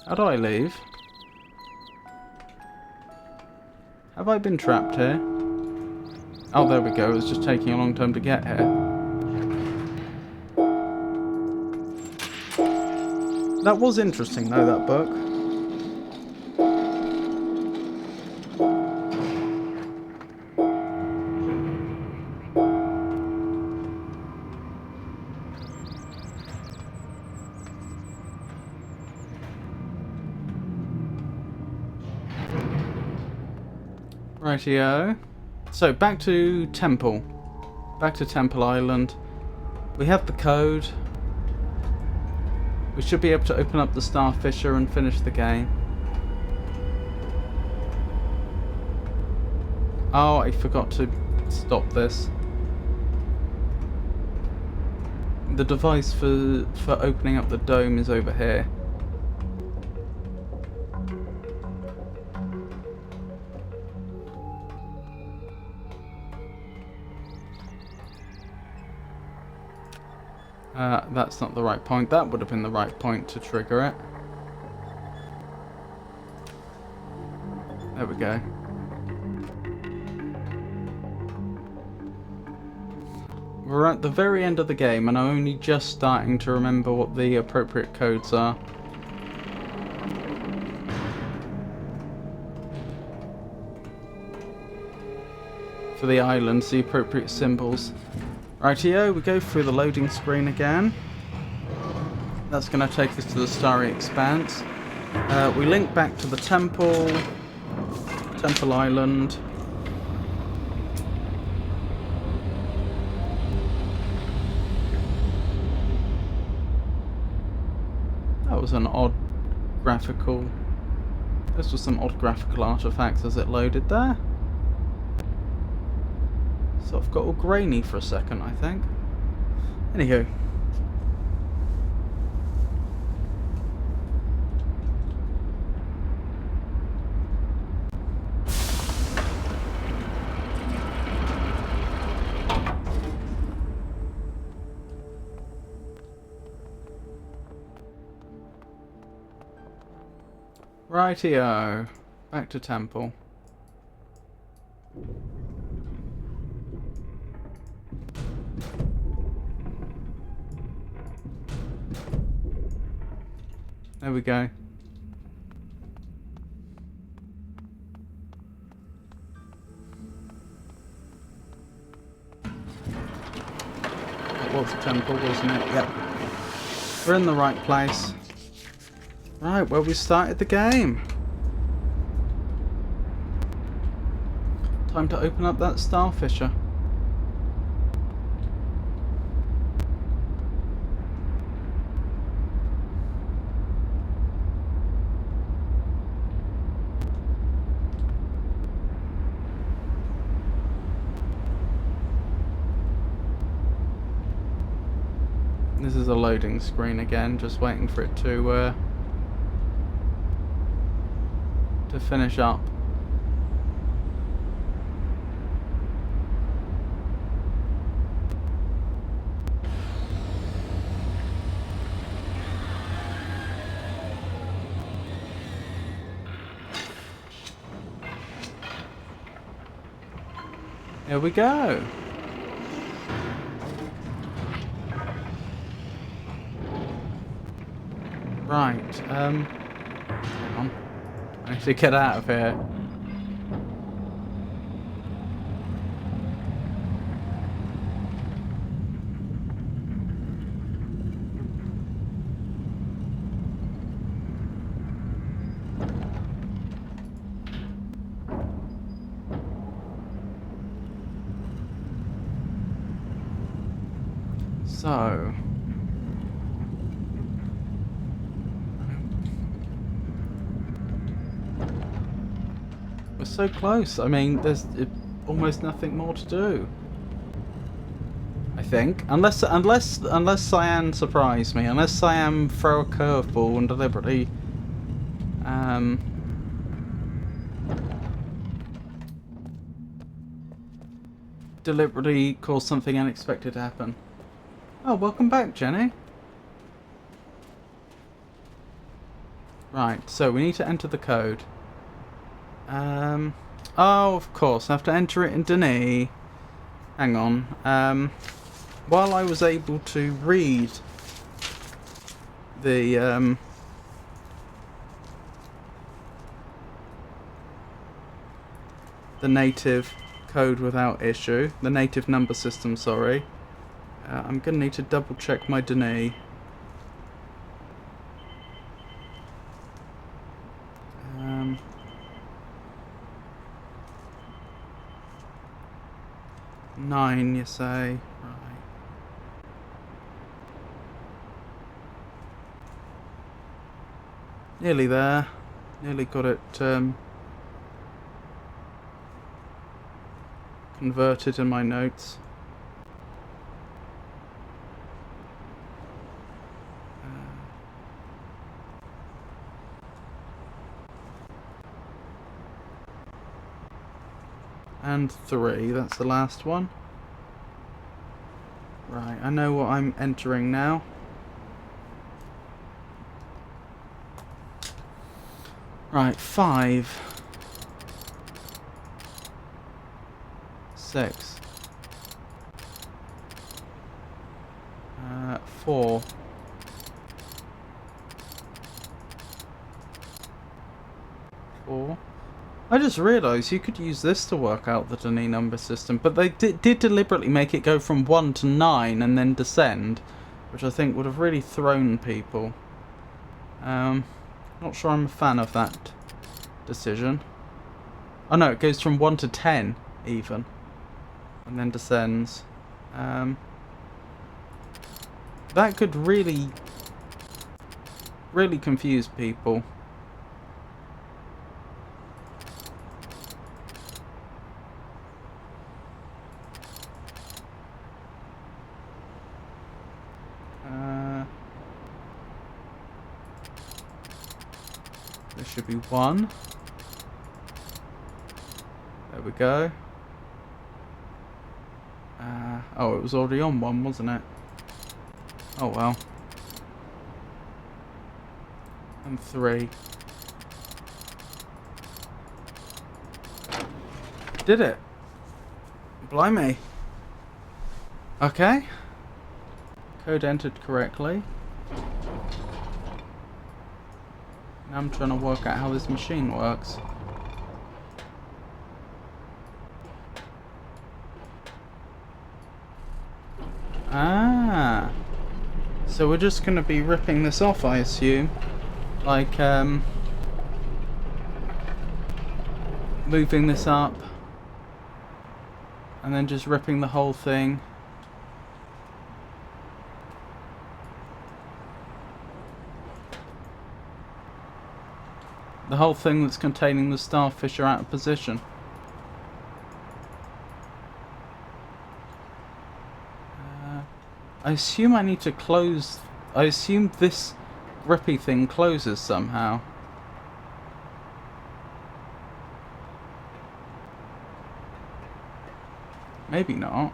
How do I leave? Have I been trapped here? Oh, there we go. It was just taking a long time to get here. That was interesting, though, that book. Rightio. So back to Temple. Back to Temple Island. We have the code. We should be able to open up the Star Fissure and finish the game. Oh, I forgot to stop this. The device for opening up the dome is over here. That's not the right point. That would have been the right point to trigger it. There we go. We're at the very end of the game, and I'm only just starting to remember what the appropriate codes are. For the islands, the appropriate symbols. Rightio, we go through the loading screen again. That's going to take us to the Starry Expanse. We link back to the Temple Island. That was an odd graphical... This was some odd graphical artifacts as it loaded there. So I've got all grainy for a second, I think. Anywho. Rightio. Back to Temple. There we go. It was a temple, wasn't it? Yep. We're in the right place. Right, where we started the game. Time to open up that starfisher. This is a loading screen again, just waiting for it to finish up. Here we go. Right, hang on. I need to get out of here. So... we're so close. I mean, there's almost nothing more to do. I think, unless Cyan surprise me, unless Cyan throw a curveball and deliberately cause something unexpected to happen. Oh, welcome back, Jenny. Right, so we need to enter the code. Oh, of course, I have to enter it in Denis. Hang on. While I was able to read the native code without issue, the native number system, sorry, I'm gonna need to double check my Denis. Nine, you say? Right. Nearly there. Nearly got it converted in my notes. And 3, that's the last one. Right, I know what I'm entering now. Right, 5. 6. 4. 4. I just realised you could use this to work out the Denis number system, but they did deliberately make it go from 1 to 9 and then descend, which I think would have really thrown people. Not sure I'm a fan of that decision. Oh no, it goes from 1 to 10 even, and then descends. That could really confuse people. There should be 1. There we go. Oh, it was already on 1, wasn't it? Oh well. And 3. Did it? Blimey. Okay. Code entered correctly. Now I'm trying to work out how this machine works. Ah. So we're just going to be ripping this off, I assume. Like, moving this up. And then just ripping the whole thing. The whole thing that's containing the starfish are out of position. I assume I need to close... I assume this grippy thing closes somehow. Maybe not.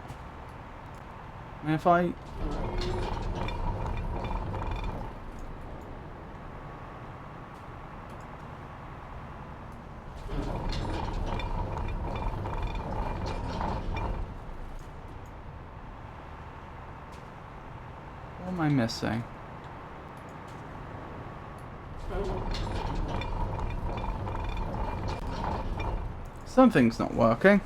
I mean, if I... What am I missing? Something's not working.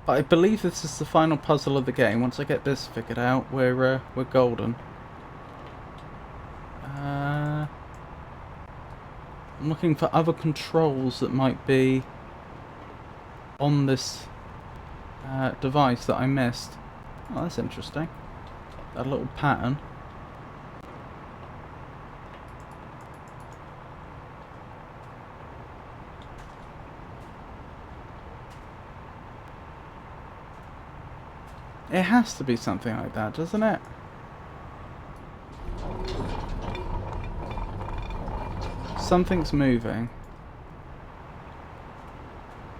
But I believe this is the final puzzle of the game. Once I get this figured out, we're golden. I'm looking for other controls that might be on this device that I missed. Oh, that's interesting. That little pattern. It has to be something like that, doesn't it? Something's moving.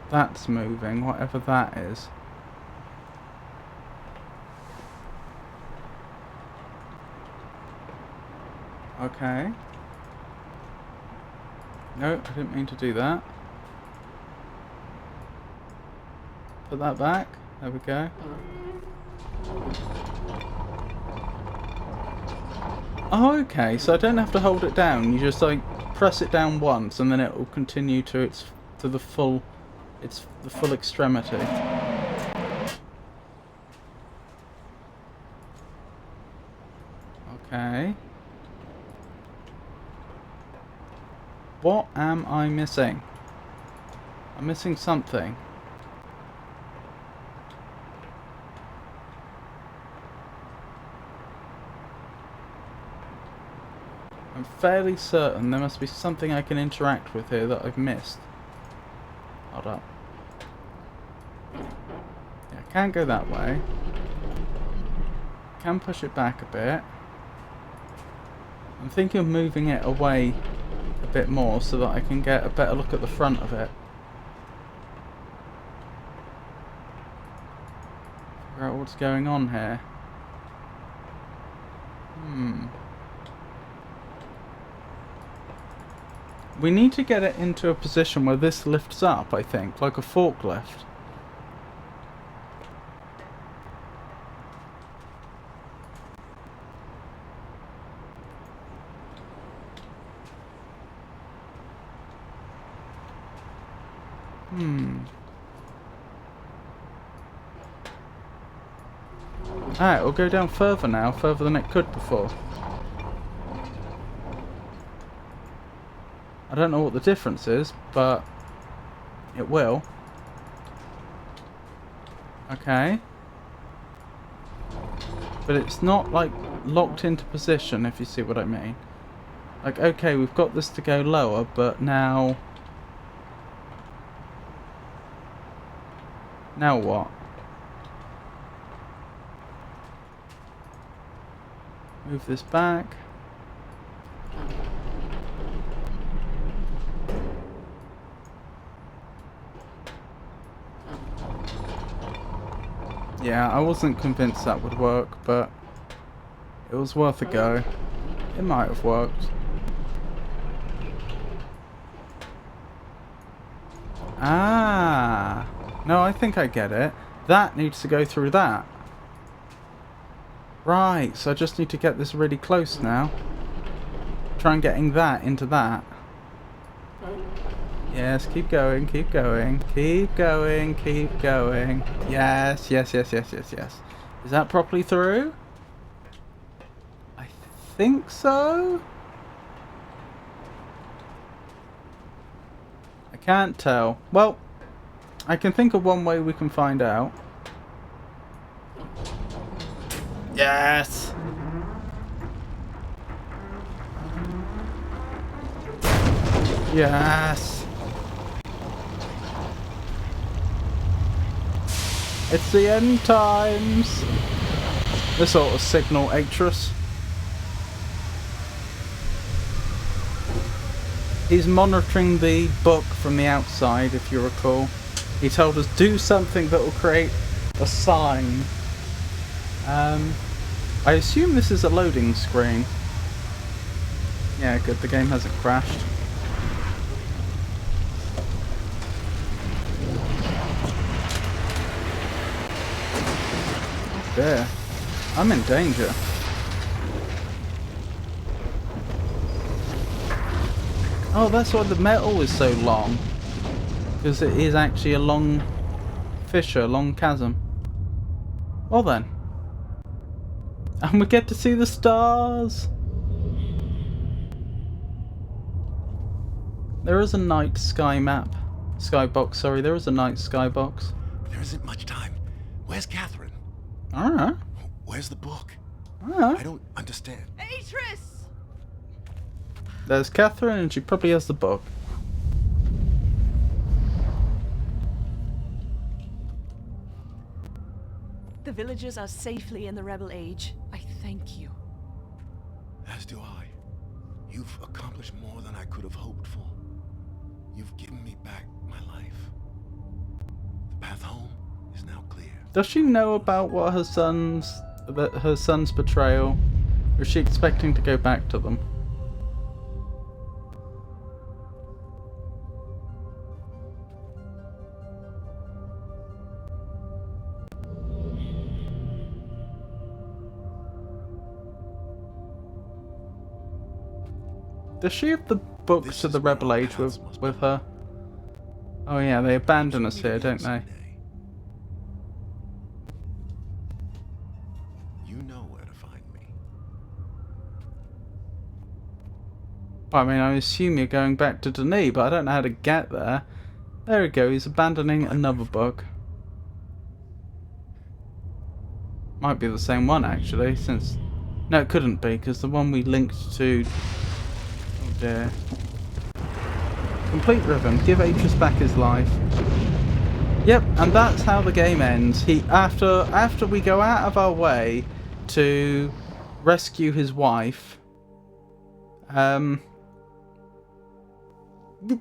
That's moving, whatever that is. Okay. No, I didn't mean to do that. Put that back. There we go. Oh, okay, so I don't have to hold it down. You just like press it down once, and then it will continue to the full extremity. Okay. What am I missing? I'm missing something. I'm fairly certain there must be something I can interact with here that I've missed. Hold up. Yeah, I can't go that way. Can push it back a bit. I'm thinking of moving it away a bit more so that I can get a better look at the front of it. Figure out what's going on here. We need to get it into a position where this lifts up, I think, like a forklift. Ah, it'll go down further now, further than it could before. I don't know what the difference is, but it will. Okay. But it's not, like, locked into position, if you see what I mean. Like, okay, we've got this to go lower, but now... Now what? Move this back. Yeah, I wasn't convinced that would work, but it was worth a go. It might have worked. Ah! No, I think I get it. That needs to go through that. Right, so I just need to get this really close now. Try and getting that into that. Yes, keep going, keep going, keep going, keep going. Yes, yes, yes, yes, yes, yes. Is that properly through? I think so? I can't tell. Well, I can think of one way we can find out. Yes! Yes! It's the end times! This sort of signal Atreus. He's monitoring the book from the outside, if you recall. He told us do something that will create a sign. I assume this is a loading screen. Yeah, good, the game hasn't crashed. There. I'm in danger. Oh, that's why the metal is so long. Because it is actually a long fissure, long chasm. Well then. And we get to see the stars! There is a night sky map. Skybox, sorry, there is a night skybox.
There isn't much time. Where's Catherine?
I don't know.
Where's the book?
I don't know.
I don't understand.
Atreus!
There's Catherine and she probably has the book.
The villagers are safely in the rebel age. I thank you.
As do I. You've accomplished more than I could have hoped for. You've given me back my life. The path home is now clear.
Does she know about what her son's betrayal? Or is she expecting to go back to them? Does she have the books of the Rebel Age with her? Oh yeah, they abandon us here, don't they?
You know where to find me.
I mean, I assume you're going back to Denis, but I don't know how to get there. There we go, he's abandoning another book. Might be the same one, actually, since... No, it couldn't be, because the one we linked to... Oh dear. Complete Riven. Give Atreus back his life. Yep, and that's how the game ends. After we go out of our way to rescue his wife,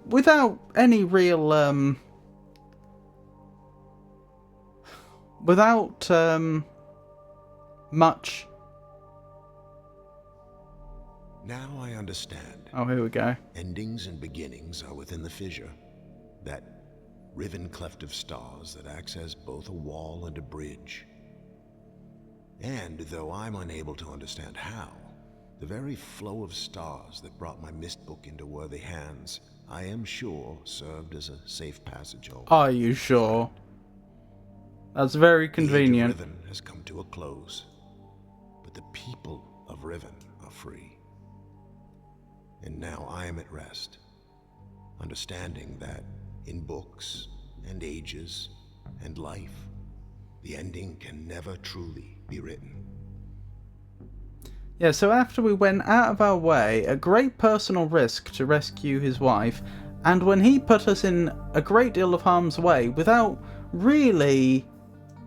without any real without much.
Now I understand.
Oh, here we go.
Endings and beginnings are within the fissure. That riven cleft of stars that acts as both a wall and a bridge. And though I'm unable to understand how, the very flow of stars that brought my mist book into worthy hands I am sure served as a safe passage home.
Are you sure? That's very convenient.
The age of Riven has come to a close, but the people of Riven are free. And now I am at rest, understanding that in books and ages and life, the ending can never truly be written.
Yeah, so after we went out of our way, at great personal risk to rescue his wife, and when he put us in a great deal of harm's way without really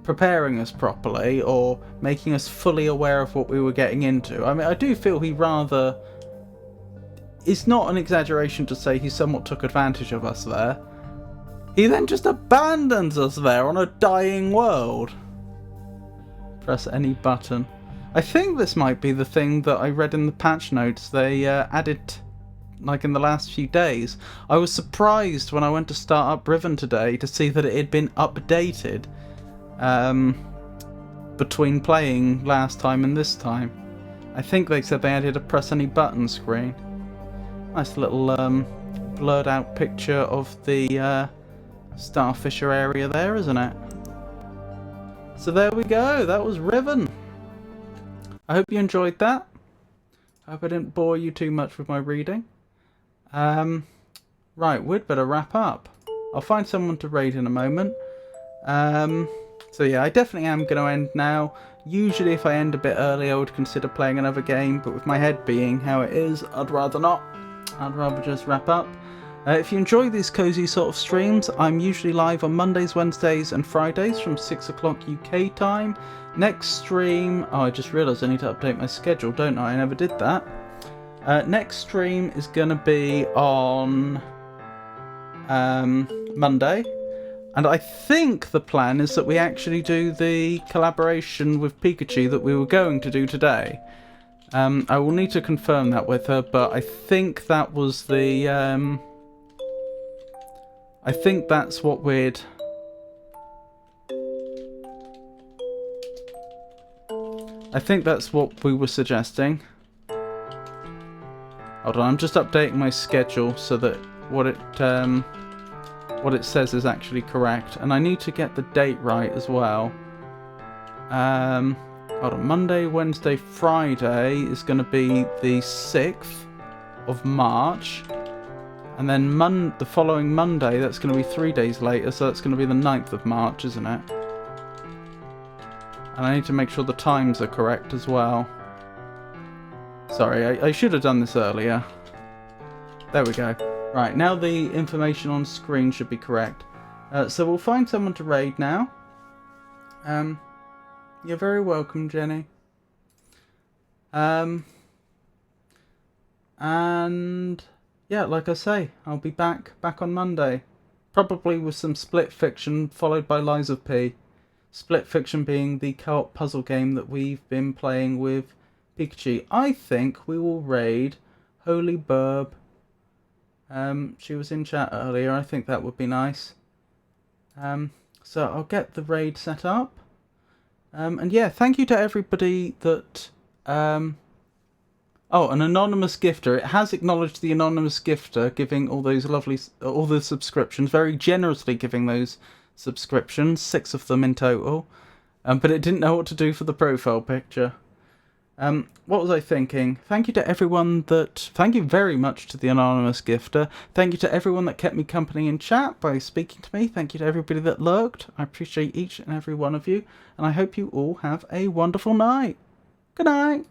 preparing us properly or making us fully aware of what we were getting into. I mean, I do feel he rather... It's not an exaggeration to say he somewhat took advantage of us there. He then just abandons us there on a dying world. Press any button. I think this might be the thing that I read in the patch notes they added like in the last few days. I was surprised when I went to start up Riven today to see that it had been updated between playing last time and this time. I think they said they added a press any button screen. Nice little blurred out picture of the Starfisher area there, isn't it? So there we go, that was Riven. I hope you enjoyed that. I hope I didn't bore you too much with my reading. Right, we'd better wrap up. I'll find someone to raid in a moment. So yeah, I definitely am going to end now. Usually if I end a bit early I would consider playing another game, but with my head being how it is, I'd rather not. I'd rather just wrap up. If you enjoy these cozy sort of streams, I'm usually live on Mondays, Wednesdays and Fridays from 6 o'clock UK time. Next stream... Oh, I just realised I need to update my schedule, don't I? I never did that. Next stream is going to be on Monday. And I think the plan is that we actually do the collaboration with Pikachu that we were going to do today. I will need to confirm that with her, but I think that was the... I think that's what we'd... I think that's what we were suggesting. Hold on, I'm just updating my schedule so that what it says is actually correct. And I need to get the date right as well. Hold on, Monday, Wednesday, Friday is going to be the 6th of March. And then the following Monday, that's going to be 3 days later, so that's going to be the 9th of March, isn't it? And I need to make sure the times are correct as well. Sorry, I should have done this earlier. There we go. Right, now the information on screen should be correct. So we'll find someone to raid now. You're very welcome, Jenny. And yeah, like I say, I'll be back on Monday. Probably with some Split Fiction, followed by Lies of P. Split Fiction being the co-op puzzle game that we've been playing with Pikachu. I think we will raid Holy Burb. She was in chat earlier. I think that would be nice. So I'll get the raid set up. And yeah, thank you to everybody that... Oh, an anonymous gifter. It has acknowledged the anonymous gifter giving all those all the subscriptions, very generously giving those subscriptions, 6 of them in total. But it didn't know what to do for the profile picture. What was I thinking? Thank you to everyone that... Thank you very much to the anonymous gifter. Thank you to everyone that kept me company in chat by speaking to me. Thank you to everybody that lurked. I appreciate each and every one of you. And I hope you all have a wonderful night. Good night.